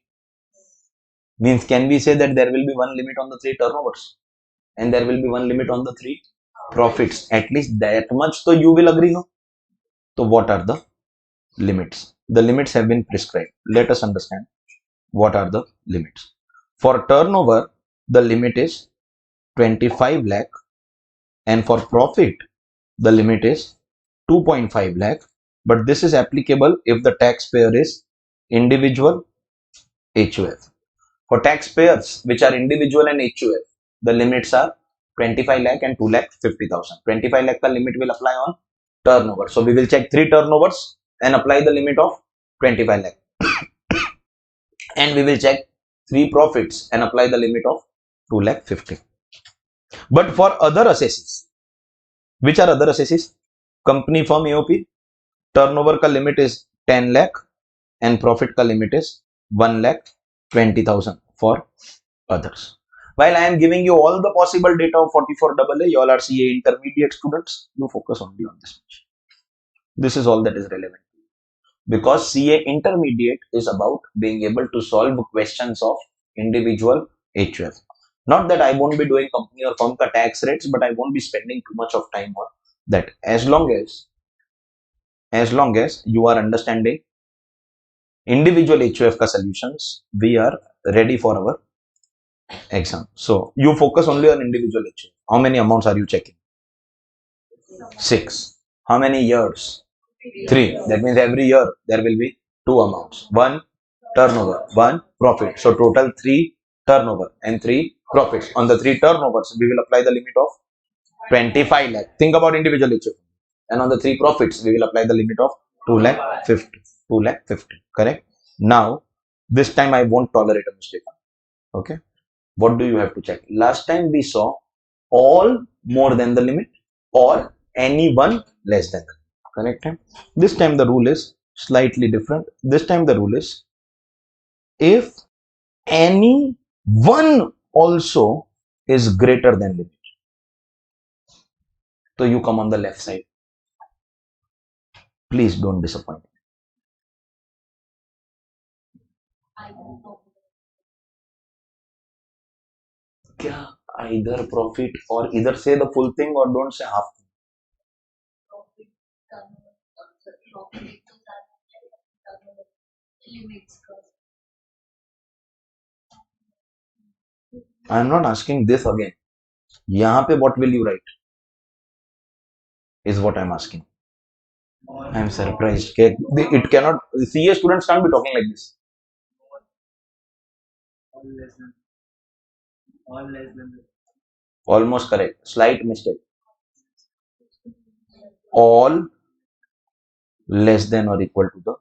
Means, can we say that there will be one limit on the 3 turnovers and there will be one limit on the 3 profits? At least that much, so you will agree, no? So what are the limits? The limits have been prescribed. Let us understand what are the limits. For turnover, the limit is 25 lakh, and for profit, the limit is 2.5 lakh. But this is applicable if the taxpayer is individual HUF. For taxpayers which are individual and HUF, the limits are 25 lakh and 2 lakh 50,000. 25 lakh ka limit will apply on turnover. So we will check 3 turnovers and apply the limit of 25 lakh. And we will check 3 profits and apply the limit of 2 lakh 50. But for other assesses, which are other assesses? Company firm AOP, turnover ka limit is 10 lakh and profit ka limit is 1 lakh 20,000 for others. While I am giving you all the possible data of 44AA, you all are CA intermediate students, you focus only on this much. This is all that is relevant. Because CA intermediate is about being able to solve questions of individual HUF. Not that I won't be doing company or firm ka tax rates, but I won't be spending too much of time on that. As long as you are understanding individual HUF ka solutions, we are ready for our exam. So you focus only on individual HUF. How many amounts are you checking? 6. How many years? 3. That means every year there will be 2 amounts. 1 turnover, 1 profit. So total 3 turnover and 3 profits. On the 3 turnovers, we will apply the limit of 25 lakh. Think about individual HUF. And on the 3 profits, we will apply the limit of 2 lakh 50. 2 lakh 50. Correct? Now, this time I won't tolerate a mistake. Okay? What do you have to check? Last time we saw all more than the limit or any one less than the limit. Correct? This time the rule is slightly different. This time the rule is if any one also is greater than limit. So you come on the left side. Please don't disappoint. Kya? Either profit or either say the full thing or don't say half. I am not asking this again. यहाँ पे what will you write? Is what I am asking. I am surprised. It cannot. CA students can't be talking like this. Almost correct. Slight mistake. All less than or equal to the.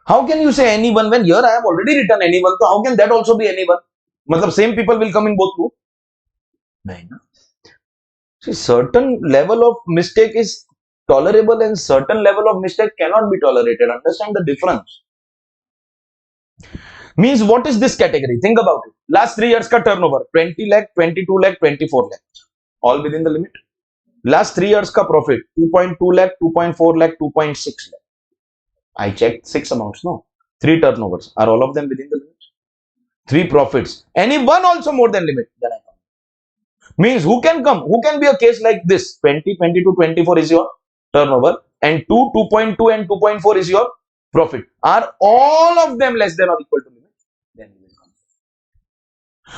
How can you say anyone when here I have already written anyone? So how can that also be anyone? Matlab same people will come in both group. No. See, certain level of mistake is tolerable and certain level of mistake cannot be tolerated. Understand the difference. Means what is this category? Think about it. Last 3 years ka turnover 20 lakh, 22 lakh, 24 lakh. All within the limit. Last 3 years ka profit 2.2 lakh, 2.4 lakh, 2.6 lakh. I checked 6 amounts, no? 3 turnovers. Are all of them within the limit? 3 profits. Any one also more than limit, then I come. Means who can come? Who can be a case like this? 20, 22, 24 is your turnover and 2.2 and 2.4 is your profit. Are all of them less than or equal to limit? Then you will come.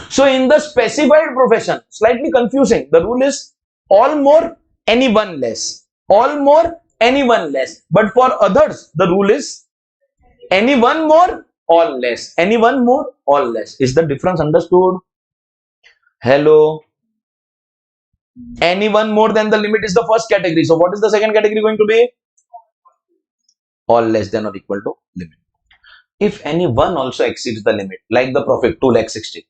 So in the specified profession, slightly confusing. The rule is all more, any one less. All more, any one less. But for others, the rule is any one more, all less. Any one more, all less. Is the difference understood? Hello. Any one more than the limit is the first category. So what is the second category going to be? All less than or equal to limit. If any one also exceeds the limit, like the profit 2,60,000,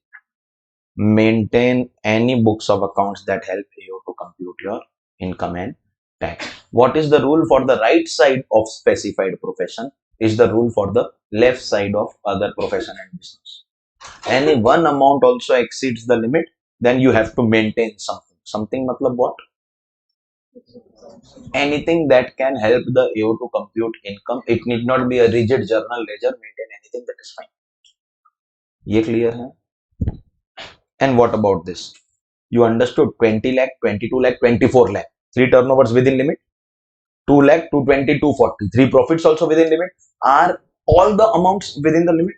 maintain any books of accounts that help you to compute your income and tax. What is the rule for the right side of specified profession is the rule for the left side of other profession and business. Any one amount also exceeds the limit, then you have to maintain something. Something matlab what? Anything that can help the AO to compute income. It need not be a rigid journal ledger. Maintain anything, that is fine. ये clear है? And what about this? You understood 20 lakh, 22 lakh, 24 lakh. 3 turnovers within limit. 2 lakh, 220, 240. 3 profits also within limit. Are all the amounts within the limit?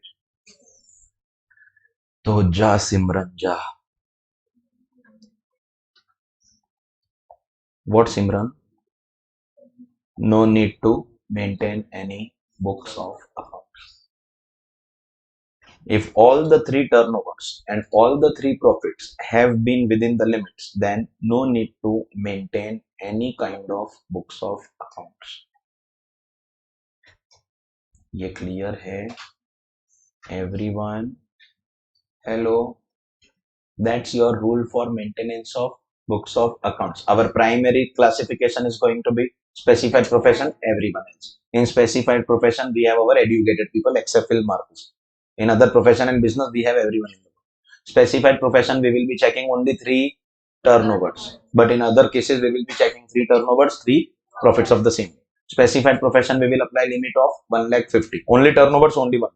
तो जा सिमरन जा. What Simran? No need to maintain any books of accounts. If all the 3 turnovers and all the 3 profits have been within the limits, then no need to maintain any kind of books of accounts. ये clear है? Everyone? Hello? That's your rule for maintenance of books of accounts. Our primary classification is going to be specified profession, everyone else. In specified profession, we have our educated people except Phil Marcus. In other profession and business, we have everyone in the world. Specified profession, we will be checking only 3 turnovers. But in other cases, we will be checking 3 turnovers, 3 profits of the same. Specified profession, we will apply limit of 1,50,000. Only turnovers, only 1.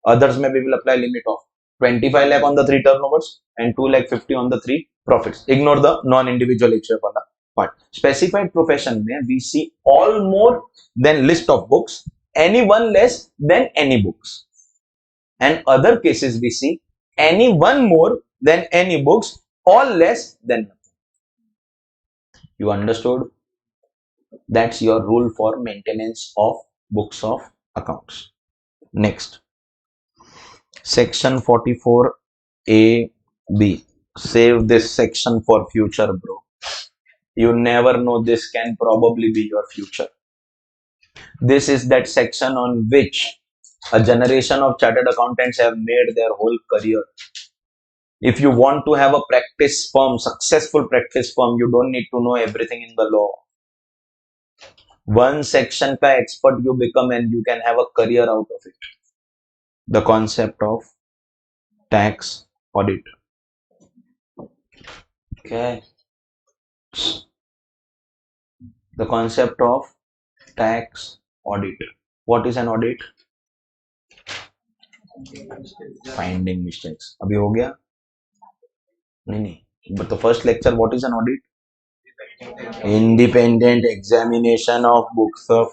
Others, may we will apply limit of 25 lakh on the 3 turnovers and 2,50,000 on the 3 profits. Ignore the non-individual HF part. Specified profession mein we see all more than list of books, any one less than any books. And other cases we see any one more than any books, all less than nothing. You understood? That's your rule for maintenance of books of accounts. Next. Section 44A-B. Save this section for future, bro. You never know, this can probably be your future. This is that section on which a generation of chartered accountants have made their whole career. If you want to have a practice firm, successful practice firm, you don't need to know everything in the law. One section ka expert you become and you can have a career out of it. The concept of tax audit. Okay. The concept of tax audit. What is an audit? Finding mistakes. Abhi ho gaya? नहीं. But the first lecture, what is an audit? Independent examination of books of.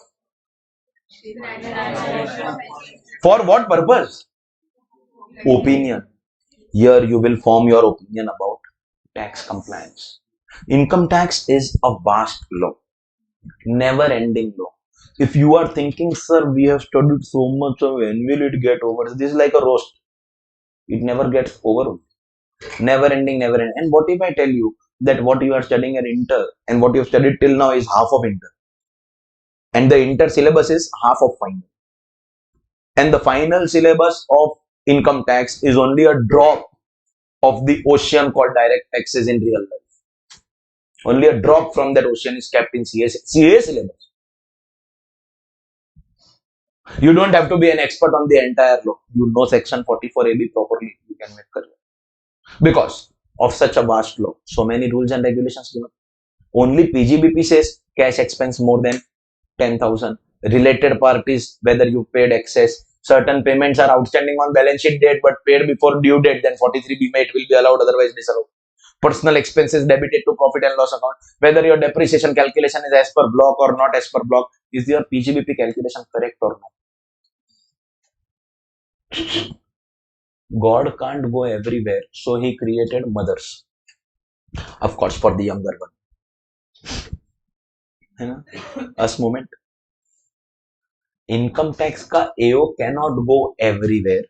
For what purpose? Opinion. Here you will form your opinion about tax compliance. Income tax is a vast law, never ending law. If you are thinking, sir, we have studied so much, so when will it get over? This is like a roast. It never gets over. Never ending, never ending. And what if I tell you that what you are studying at inter and what you have studied till now is half of inter, and the inter syllabus is half of final, and the final syllabus of income tax is only a drop of the ocean called direct taxes in real life. Only a drop from that ocean is kept in CA syllabus. You don't have to be an expert on the entire law. You know section 44AB properly, you can make career. Because of such a vast law, so many rules and regulations given. Only PGBP says cash expense more than 10,000. Related parties, whether you paid excess. Certain payments are outstanding on balance sheet date but paid before due date, then 43B it will be allowed, otherwise disallowed. Personal expenses debited to profit and loss account. Whether your depreciation calculation is as per block or not as per block. Is your PGBP calculation correct or not? God can't go everywhere, so he created mothers. Of course, for the younger one. है ना? Us moment. Income tax का AO cannot go everywhere,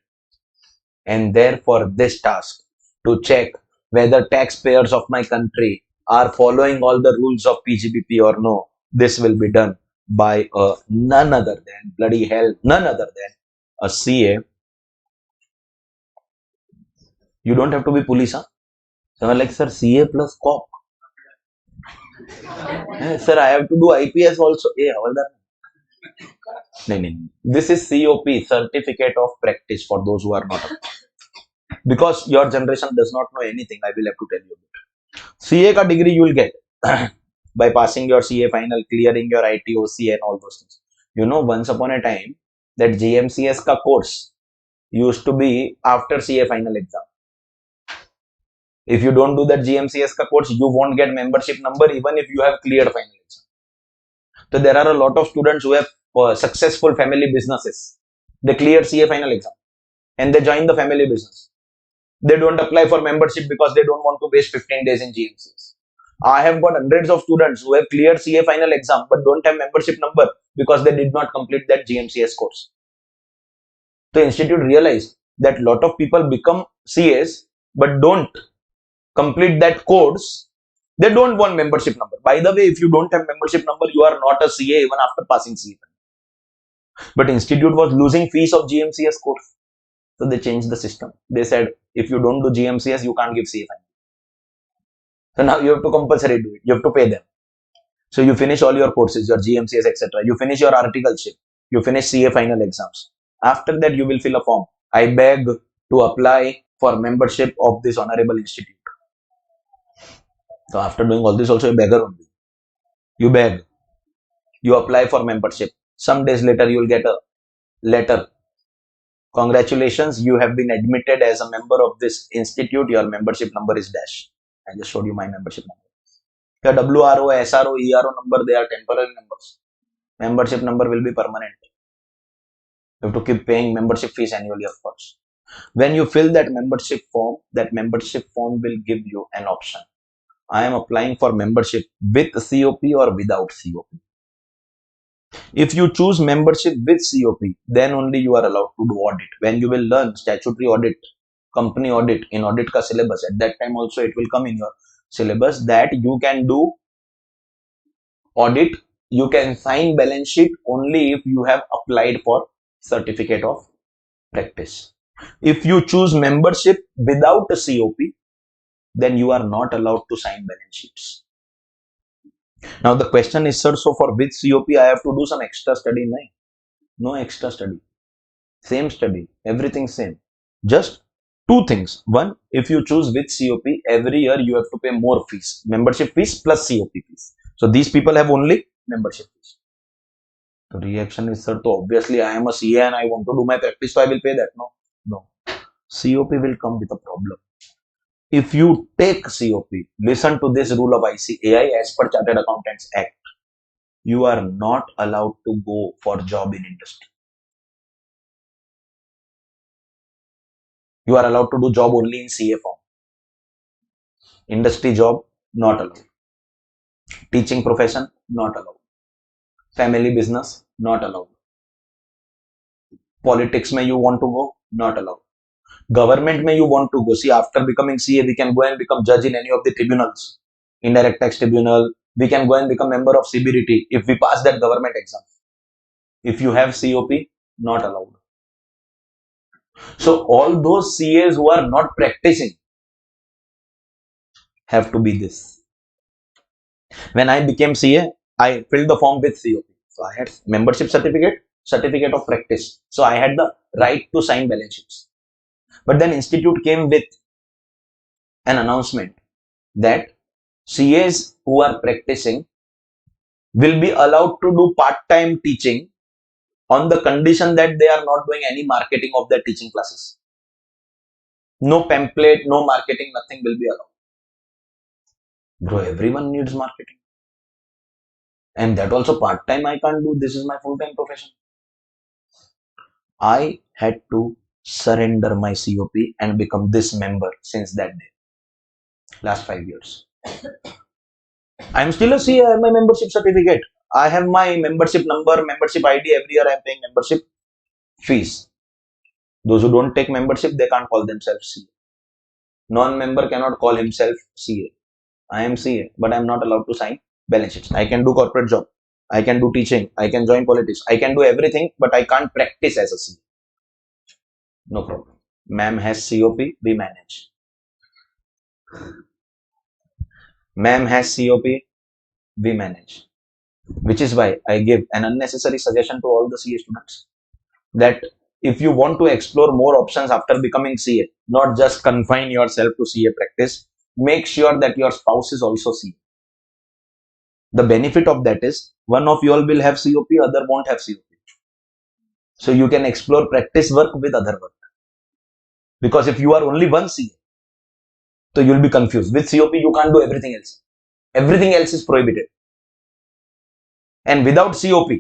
and therefore this task to check whether taxpayers of my country are following all the rules of PGBP or no, this will be done by none other than bloody hell, none other than a CA. You don't have to be police, huh? So I'm like, sir, CA plus cop. Sir, I have to do IPS also. Yeah, all that. No, no, no. This is COP, Certificate of Practice, for those who are not. Because your generation does not know anything, I will have to tell you. CA ka degree you will get by passing your CA final, clearing your ITOC and all those things. You know, once upon a time, that GMCS ka course used to be after CA final exam. If you don't do that GMCS ka course, you won't get membership number even if you have cleared final exam. So there are a lot of students who have successful family businesses. They clear CA final exam and they join the family business. They don't apply for membership because they don't want to waste 15 days in GMCS. I have got hundreds of students who have cleared CA final exam but don't have membership number because they did not complete that GMCS course. The institute realized that lot of people become CAs but don't complete that course. They don't want membership number. By the way, if you don't have membership number, you are not a CA even after passing CA. But institute was losing fees of GMCS course. So they changed the system. They said, if you don't do GMCS, you can't give CA final. So now you have to compulsory do it. You have to pay them. So you finish all your courses, your GMCS, etc. You finish your articleship. You finish CA final exams. After that, you will fill a form. I beg to apply for membership of this honorable institute. So after doing all this, also a beggar only. You beg. You apply for membership. Some days later, you will get a letter. Congratulations, you have been admitted as a member of this institute. Your membership number is dash. I just showed you my membership number. Your WRO, SRO, ERO number, they are temporary numbers. Membership number will be permanent. You have to keep paying membership fees annually, of course. When you fill that membership form will give you an option. I am applying for membership with COP or without COP. If you choose membership with COP, then only you are allowed to do audit. When you will learn statutory audit, company audit in audit ka syllabus, at that time also it will come in your syllabus that you can do audit, you can sign balance sheet only if you have applied for certificate of practice. If you choose membership without a COP, then you are not allowed to sign balance sheets. Now the question is, sir, so for which COP I have to do some extra study? No extra study. Same study, everything same. Just two things. One, if you choose which COP, every year you have to pay more fees. Membership fees plus COP fees. So these people have only membership fees. The reaction is, sir, so obviously I am a CA and I want to do my practice, so I will pay that. No. COP will come with a problem. If you take COP, listen to this rule of ICAI as per Chartered Accountants Act. You are not allowed to go for job in industry. You are allowed to do job only in CA form. Industry job, not allowed. Teaching profession, not allowed. Family business, not allowed. Politics mein you want to go, not allowed. Government mein you want to go. See, after becoming CA, we can go and become judge in any of the tribunals. Indirect tax tribunal. We can go and become member of CBDT if we pass that government exam. If you have COP, not allowed. So all those CAs who are not practicing have to be this. When I became CA, I filled the form with COP. So I had membership certificate, certificate of practice. So I had the right to sign balance sheets. But then institute came with an announcement that CAs who are practicing will be allowed to do part-time teaching on the condition that they are not doing any marketing of their teaching classes. No pamphlet, no marketing, nothing will be allowed. Bro, everyone needs marketing. And that also part-time I can't do. This is my full-time profession. I had to surrender my COP and become this member since that day. Last 5 years. I'm still a CA. I have my membership certificate. I have my membership number, membership ID. Every year I'm paying membership fees. Those who don't take membership, they can't call themselves CA. Non-member cannot call himself CA. I am CA, but I'm not allowed to sign balance sheets. I can do corporate job. I can do teaching. I can join politics. I can do everything, but I can't practice as a CA. No problem. Ma'am has COP, we manage. Ma'am has COP, we manage. Which is why I give an unnecessary suggestion to all the CA students that if you want to explore more options after becoming CA, not just confine yourself to CA practice, make sure that your spouse is also CA. The benefit of that is one of you all will have COP, other won't have COP. So you can explore practice work with other work. Because if you are only one CA, so you'll be confused. With COP, you can't do everything else. Everything else is prohibited. And without COP,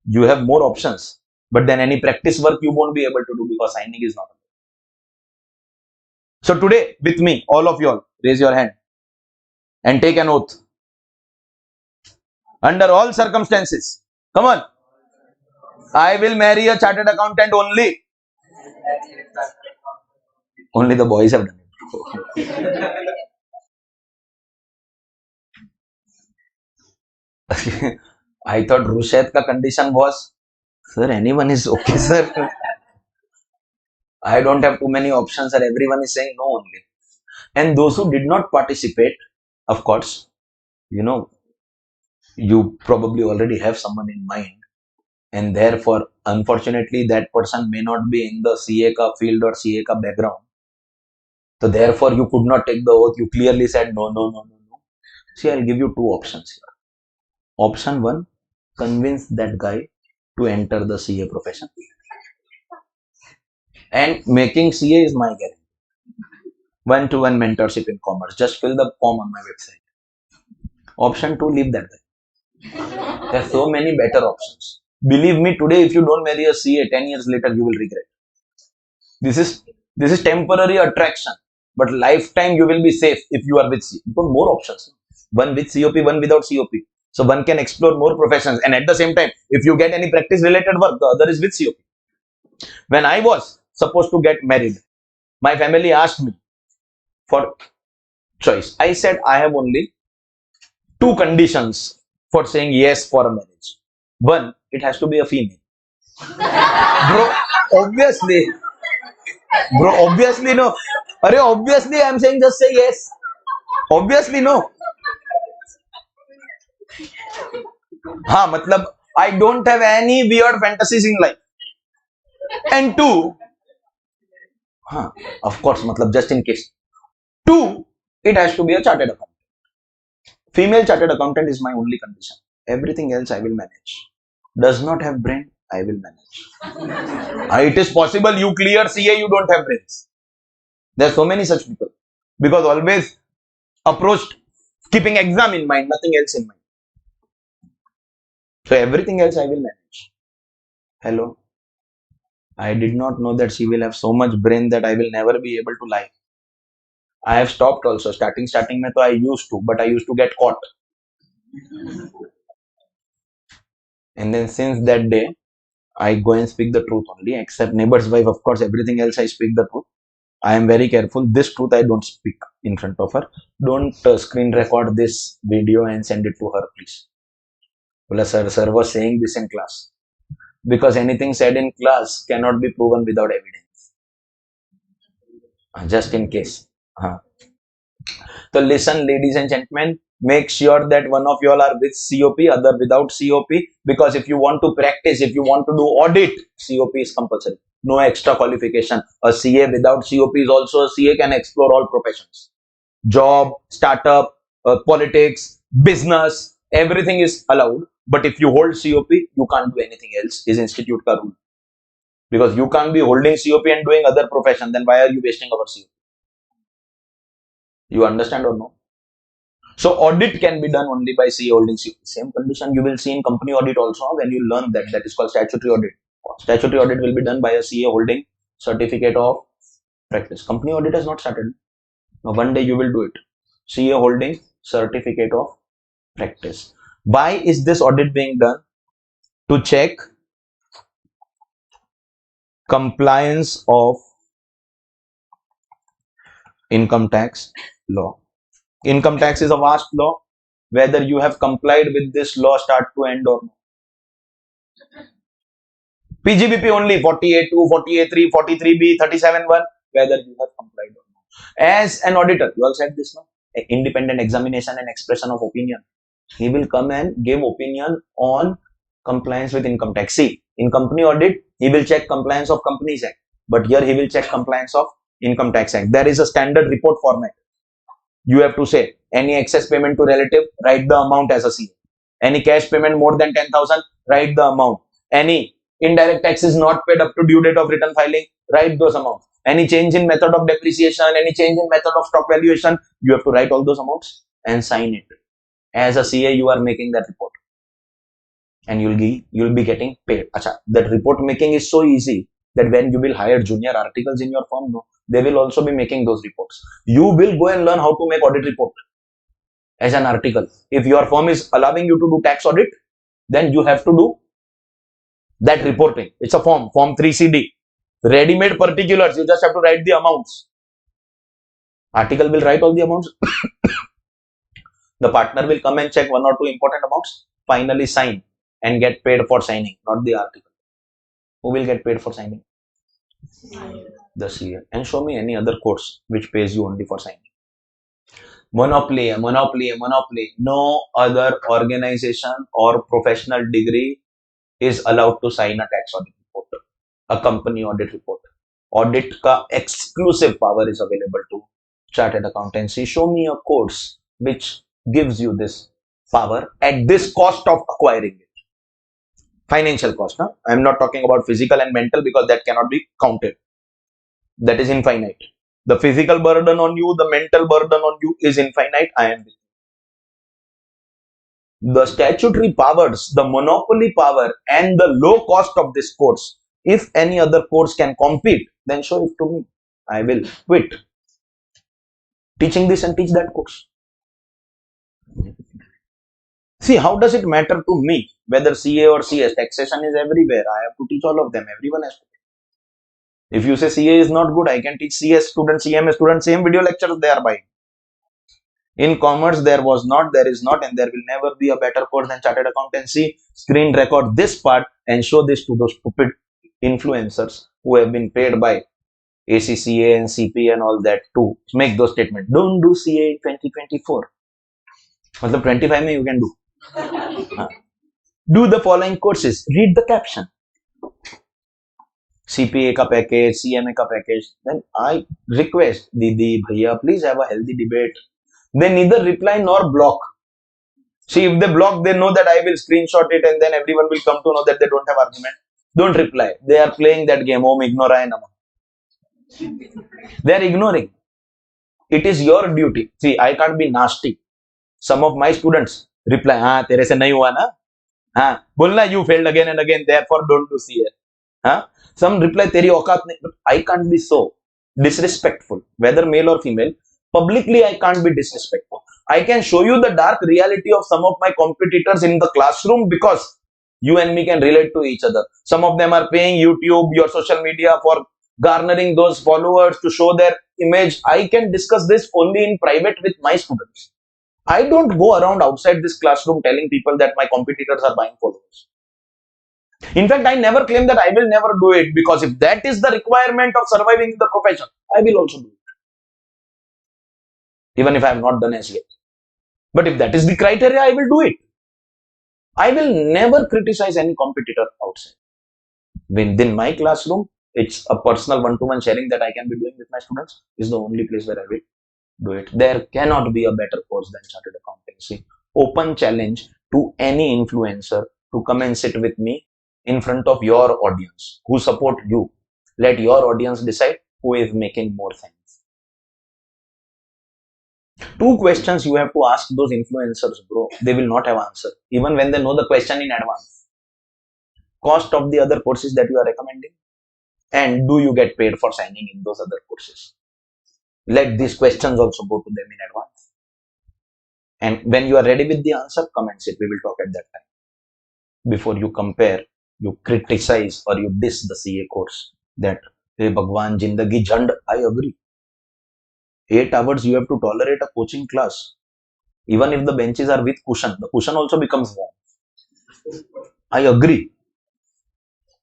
you have more options. But then any practice work you won't be able to do because signing is not allowed. So today, with me, all of you all, raise your hand and take an oath. Under all circumstances, come on. I will marry a chartered accountant only. Only the boys have done it. I thought Rushet ka condition was, sir, anyone is okay, sir. I don't have too many options, and everyone is saying no only. And those who did not participate, of course, you probably already have someone in mind, and therefore, unfortunately, that person may not be in the CA ka field or CA ka background. So therefore, you could not take the oath. You clearly said no, no, no, no, no. See, I'll give you two options here. Option one, convince that guy to enter the CA profession. And making CA is my guarantee. One-to-one mentorship in commerce. Just fill the form on my website. Option two, leave that guy. There are so many better options. Believe me, today, if you don't marry a CA, 10 years later, you will regret. This is temporary attraction, but lifetime you will be safe if you are with CA. Because more options. One with COP, one without COP. So one can explore more professions. And at the same time, if you get any practice-related work, the other is with COP. When I was supposed to get married, my family asked me for choice. I said I have only two conditions for saying yes for a marriage. One, it has to be a female. Bro, obviously no. Obviously I'm saying just say yes. Obviously no. Matlab, I don't have any weird fantasies in life. And two, of course, matlab just in case. Two, it has to be a chartered accountant. Female chartered accountant is my only condition. Everything else I will manage. Does not have brain, I will manage. It is possible you clear CA, you don't have brains. There are so many such people. Because always approached keeping exam in mind, nothing else in mind. So everything else I will manage. Hello. I did not know that she will have so much brain that I will never be able to lie. I have stopped also. Starting mein I used to, but I used to get caught. And then since that day, I go and speak the truth only, except neighbor's wife. Of course, everything else I speak the truth. I am very careful. This truth I don't speak in front of her. Don't screen record this video and send it to her, please. Well, sir was saying this in class. Because anything said in class cannot be proven without evidence. Just in case. So listen, ladies and gentlemen, make sure that one of you all are with COP, other without COP. Because if you want to practice, if you want to do audit, COP is compulsory. No extra qualification. A CA without COP is also a CA, can explore all professions. Job, startup, politics, business, everything is allowed. But if you hold COP, you can't do anything else. Is institute ka rule. Because you can't be holding COP and doing other profession. Then why are you wasting our COP? You understand or no? So audit can be done only by CA holding COP. Same condition you will see in company audit also when you learn that. That is called statutory audit. Statutory audit will be done by a CA holding certificate of practice. Company audit has not started. Now, one day you will do it. CA holding certificate of practice. Why is this audit being done? To check compliance of income tax law. Income tax is a vast law. Whether you have complied with this law start to end or not. PGBP only 48(2), 48(3), 43(b), 37(1), whether you have complied or not. As an auditor, you all said this now, independent examination and expression of opinion. He will come and give opinion on compliance with income tax. See, in company audit, he will check compliance of Companies Act, but here he will check compliance of Income Tax Act. There is a standard report format. You have to say, any excess payment to relative, write the amount as a CA. Any cash payment more than 10,000, write the amount. Any indirect tax is not paid up to due date of return filing, write those amounts. Any change in method of depreciation, any change in method of stock valuation, you have to write all those amounts and sign it. As a CA, you are making that report and you'll be getting paid. Achha, that report making is so easy that when you will hire junior articles in your firm, no, they will also be making those reports. You will go and learn how to make audit report as an article. If your firm is allowing you to do tax audit, then you have to do that reporting. It's a form 3CD. Ready-made particulars, you just have to write the amounts. Article will write all the amounts. The partner will come and check one or two important amounts, finally sign and get paid for signing, not the article. Who will get paid for signing? The CA. And show me any other course which pays you only for signing. Monopoly. No other organization or professional degree is allowed to sign a tax audit report, a company audit report. Audit ka exclusive power is available to Chartered Accountancy. Show me a course which gives you this power at this cost of acquiring it. Financial cost. Huh? I am not talking about physical and mental because that cannot be counted. That is infinite. The physical burden on you, the mental burden on you is infinite. I am with you. The statutory powers, the monopoly power and the low cost of this course. If any other course can compete, then show it to me. I will quit teaching this and teach that course. See, how does it matter to me whether CA or CS? Taxation is everywhere. I have to teach all of them. Everyone has to. If you say CA is not good, I can teach CS students, CMA students, same video lectures they are buying. In commerce, there was not, there is not, and there will never be a better course than Chartered Accountancy. Screen record this part and show this to those stupid influencers who have been paid by ACCA and CP and all that to make those statements. Don't do CA in 2024. Matlab 25 mein you can do. Do the following courses. Read the caption. CPA ka package, CMA ka package. Then I request, Didi, Bhaiya, please have a healthy debate. They neither reply nor block. See, if they block, they know that I will screenshot it and then everyone will come to know that they don't have argument. Don't reply. They are playing that game. Om ignora nama. They are ignoring. It is your duty. See, I can't be nasty. Some of my students reply, हाँ तेरे से नहीं हुआ ना, हाँ बोलना you failed again and again, therefore don't do CA. हाँ, some reply तेरी औकात नहीं. But I can't be so disrespectful, whether male or female. Publicly, I can't be disrespectful. I can show you the dark reality of some of my competitors in the classroom because you and me can relate to each other. Some of them are paying YouTube, your social media for garnering those followers to show their image. I can discuss this only in private with my students. I don't go around outside this classroom telling people that my competitors are buying followers. In fact, I never claim that I will never do it because if that is the requirement of surviving in the profession, I will also do it. Even if I have not done as yet. But if that is the criteria, I will do it. I will never criticize any competitor outside. Within my classroom, it's a personal one-to-one sharing that I can be doing with my students is the only place where I will do it. There cannot be a better course than Chartered Accountancy. Open challenge to any influencer to come and sit with me in front of your audience who support you. Let your audience decide who is making more sense. Two questions you have to ask those influencers, bro. They will not have answer, even when they know the question in advance. Cost of the other courses that you are recommending. And do you get paid for signing in those other courses? Let these questions also go to them in advance. And when you are ready with the answer, come and sit. We will talk at that time. Before you compare, you criticize or you diss the CA course that, hey Bhagwan, Jindagi Jand, I agree. 8 hours you have to tolerate a coaching class. Even if the benches are with cushion, the cushion also becomes warm. I agree.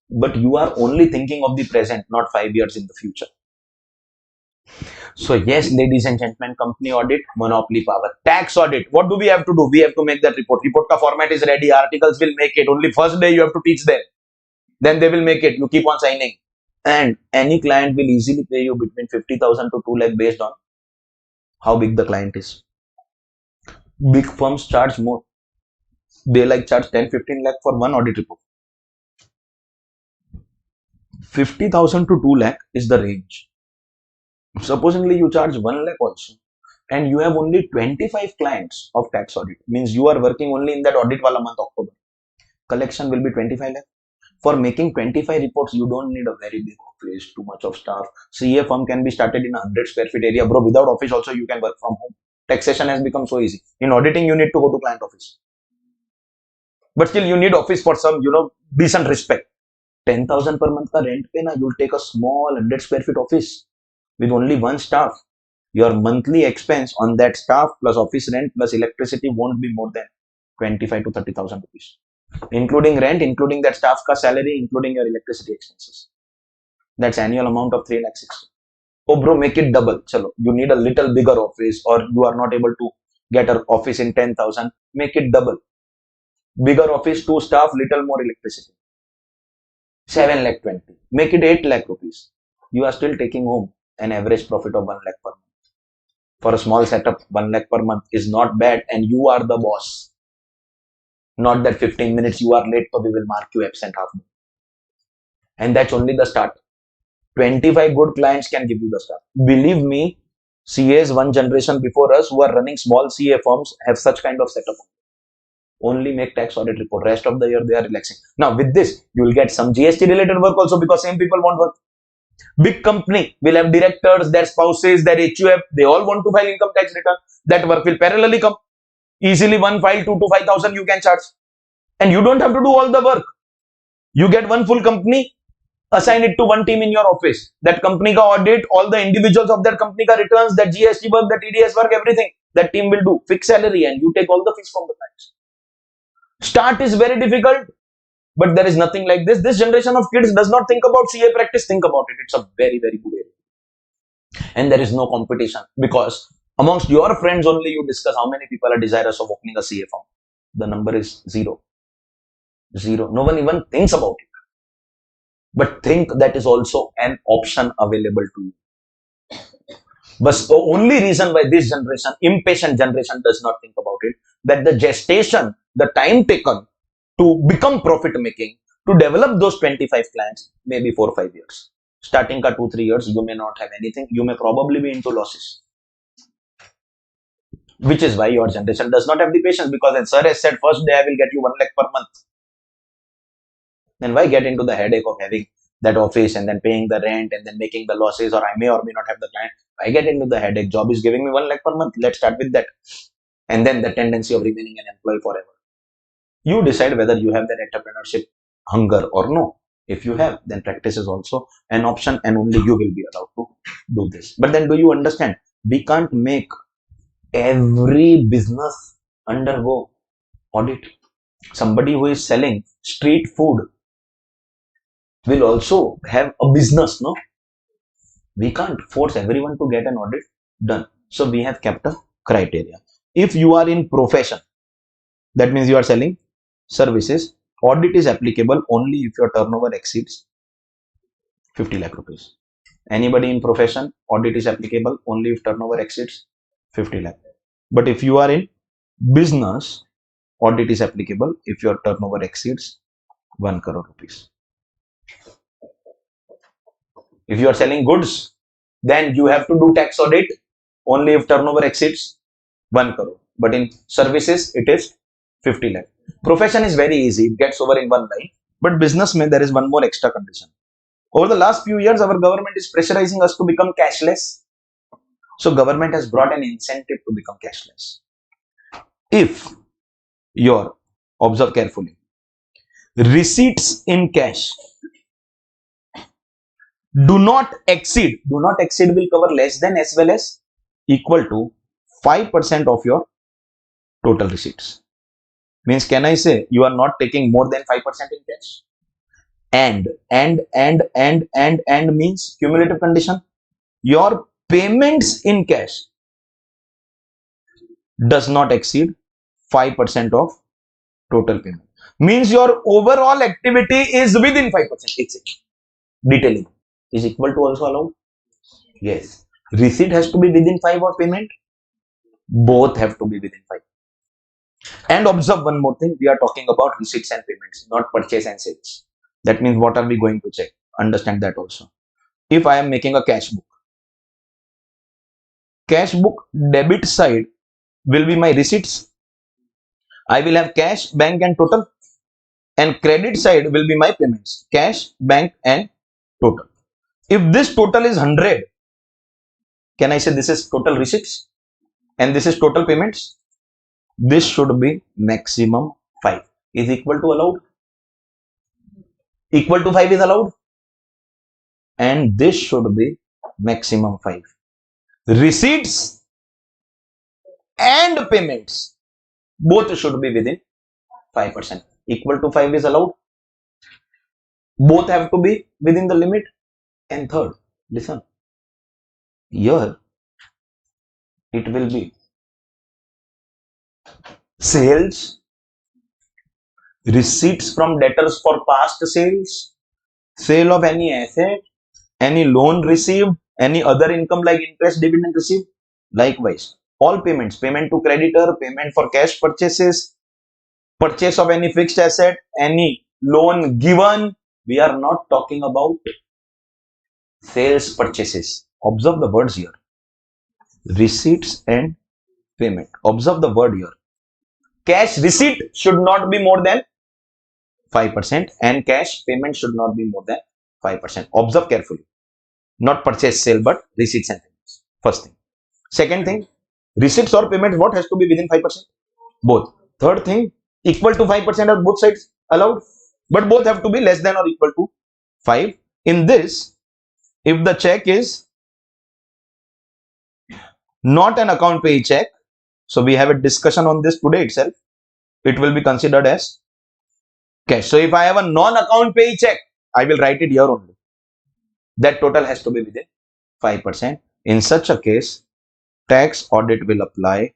But you are only thinking of the present, not 5 years in the future. So yes, ladies and gentlemen, company audit, monopoly power. Tax audit, what do we have to do? We have to make that report. Report ka format is ready. Articles will make it. Only first day you have to teach them. Then they will make it. You keep on signing. And any client will easily pay you between 50,000 to 2 lakh based on how big the client is. Big firms charge more. They charge 10-15 lakh for one audit report. 50,000 to 2 lakh is the range. Supposingly you charge 1 lakh also, and you have only 25 clients of tax audit, means you are working only in that audit wala month October. Collection will be 25 lakh. For making 25 reports, you don't need a very big office, too much of staff. CA firm can be started in a 100 square feet area. Bro, without office also you can work from home. Taxation has become so easy. In auditing, you need to go to client office. But still, you need office for some, decent respect. 10,000 per month ka rent pe na, you'll take a small 100 square feet office with only one staff. Your monthly expense on that staff plus office rent plus electricity won't be more than 25 to 30,000 rupees. Including rent, including that staff ka salary, including your electricity expenses. That's annual amount of 3 lakhs. Oh bro, make it double. Chalo, you need a little bigger office, or you are not able to get an office in 10,000. Make it double. Bigger office, 2 staff, little more electricity. 7 lakh 20. Make it 8 lakh rupees. You are still taking home an average profit of 1 lakh per month. For a small setup, 1 lakh per month is not bad, and you are the boss. Not that 15 minutes you are late, so we will mark you absent half. And that's only the start. 25 good clients can give you the start. Believe me, CAs one generation before us who are running small CA firms have such kind of setup. Only make tax audit report. Rest of the year they are relaxing. Now with this, you will get some GST related work also, because same people want work. Big company will have directors, their spouses, their HUF. They all want to file income tax return. That work will parallelly come. Easily one file 2 to 5,000 you can charge. And you don't have to do all the work. You get one full company, assign it to one team in your office. That company ka audit, all the individuals of that company ka returns, that GST work, that TDS work, everything. That team will do. Fixed salary, and you take all the fees from the clients. Start is very difficult, but there is nothing like this. This generation of kids does not think about CA practice. Think about it. It's a very, very good area. And there is no competition, because amongst your friends only you discuss how many people are desirous of opening a CA firm. The number is 0. 0. No one even thinks about it. But think that is also an option available to you. But the only reason why this generation, impatient generation, does not think about it, that the gestation, the time taken to become profit making, to develop those 25 clients, maybe 4 or 5 years. Starting ka 2-3 years, you may not have anything. You may probably be into losses. Which is why your generation does not have the patience, because as sir has said, first day I will get you 1 lakh per month. Then why get into the headache of having that office and then paying the rent and then making the losses, or I may or may not have the client? Why get into the headache? Job is giving me 1 lakh per month. Let's start with that. And then the tendency of remaining an employee forever. You decide whether you have that entrepreneurship hunger or no. If you have, then practice is also an option, and only you will be allowed to do this. But then do you understand? We can't make every business undergo audit. Somebody who is selling street food will also have a business, no? We can't force everyone to get an audit done. So we have kept a criteria. If you are in profession, that means you are selling services, audit is applicable only if your turnover exceeds 50 lakh rupees. Anybody in profession, audit is applicable only if turnover exceeds 50 lakh. But if you are in business, audit is applicable if your turnover exceeds 1 crore rupees. If you are selling goods, then you have to do tax audit only if turnover exceeds 1 crore. But in services, it is 50 lakh. Profession is very easy. It gets over in one line. But business, there is one more extra condition. Over the last few years, our government is pressurizing us to become cashless. So government has brought an incentive to become cashless. If your, observe carefully, receipts in cash do not exceed will cover less than as well as equal to 5% of your total receipts. Means, can I say you are not taking more than 5% in cash? And means cumulative condition. Your payments in cash does not exceed 5% of total payment. Means your overall activity is within 5%. It's it. Detailing is equal to also allowed. Yes. Receipt has to be within 5 or payment. Both have to be within 5. And observe one more thing. We are talking about receipts and payments, not purchase and sales. That means what are we going to check? Understand that also. If I am making a cash book debit side will be my receipts. I will have cash, bank and total. And credit side will be my payments. Cash, bank and total. If this total is 100, can I say this is total receipts and this is total payments? This should be maximum 5. Is equal to allowed? Equal to 5 is allowed. And this should be maximum 5. Receipts and payments both should be within 5%. Equal to 5 is allowed. Both have to be within the limit. And third, listen, here it will be sales, receipts from debtors for past sales, sale of any asset, any loan received, any other income like interest, dividend received. Likewise, all payments, payment to creditor, payment for cash purchases, purchase of any fixed asset, any loan given. We are not talking about sales purchases. Observe the words here. Receipts and payment. Observe the word here. Cash receipt should not be more than 5% and cash payment should not be more than 5%. Observe carefully. Not purchase sale but receipts and payments. First thing. Second thing, receipts or payments, what has to be within 5%? Both. Third thing, equal to 5% of both sides allowed, but both have to be less than or equal to 5. In this, if the check is not an account pay check, so we have a discussion on this today itself, it will be considered as cash. So if I have a non-account pay check, I will write it here only. That total has to be within 5%. In such a case, tax audit will apply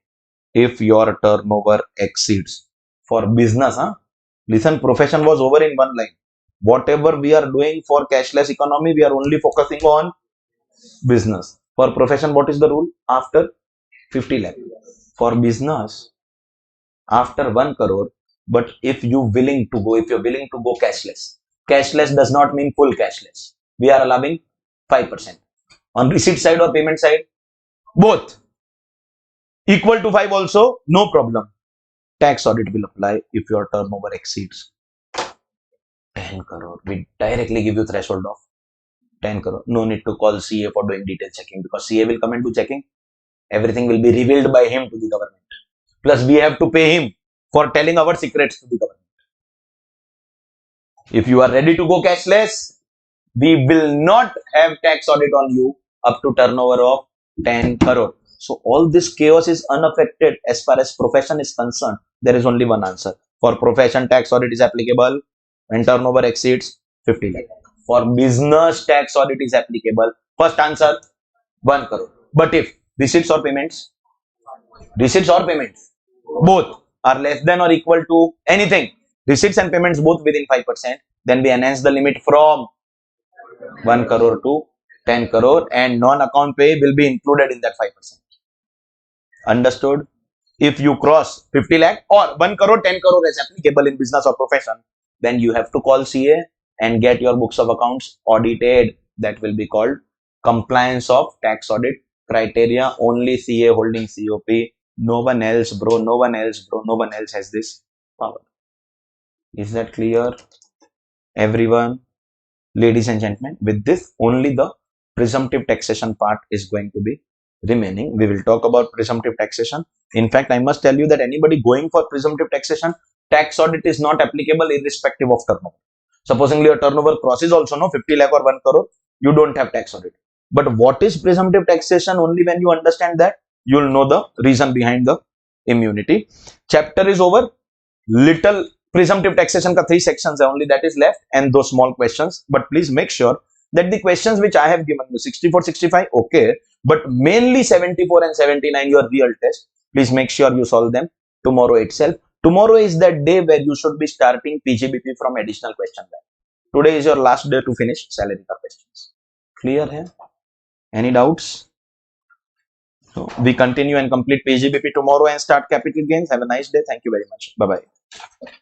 if your turnover exceeds. For business, listen, profession was over in one line. Whatever we are doing for cashless economy, we are only focusing on business. For profession, what is the rule? After 50 lakh. For business, after 1 crore. But if you're willing to go cashless. Cashless does not mean full cashless. We are allowing 5%. On receipt side or payment side, both. Equal to 5 also, no problem. Tax audit will apply if your turnover exceeds 10 crore. We directly give you threshold of 10 crore. No need to call CA for doing detailed checking because CA will come and do checking. Everything will be revealed by him to the government. Plus, we have to pay him for telling our secrets to the government. If you are ready to go cashless, we will not have tax audit on you up to turnover of 10 crore. So all this chaos is unaffected as far as profession is concerned. There is only one answer. For profession, tax audit is applicable when turnover exceeds 50 lakh. For business, tax audit is applicable. First answer, 1 crore. But if receipts or payments, both are less than or equal to anything, receipts and payments both within 5%, then we enhance the limit from 1 crore to 10 crore and non-account pay will be included in that 5%. Understood? If you cross 50 lakh or 1 crore, 10 crore is applicable in business or profession, then you have to call CA and get your books of accounts audited. That will be called compliance of tax audit criteria. Only CA holding COP. No one else, bro. No one else has this power. Is that clear, everyone? ladies and gentlemen. With this, only the presumptive taxation part is going to be remaining. We will talk about presumptive taxation. In fact, I must tell you that anybody going for presumptive taxation, tax audit is not applicable irrespective of turnover. Supposingly your turnover crosses also no 50 lakh or 1 crore, you don't have tax audit. But what is presumptive taxation? Only when you understand that, you will know the reason behind the immunity. Chapter is over. Little presumptive taxation ka 3 sections hai only that is left, and those small questions. But please make sure that the questions which I have given you 64, 65, okay, but mainly 74 and 79 your real test. Please make sure you solve them tomorrow itself. Tomorrow is that day where you should be starting PGBP from additional question bank. Today is your last day to finish salary ka questions. Clear hai? Any doubts? So we continue and complete PGBP tomorrow and start capital gains. Have a nice day. Thank you very much. Bye bye.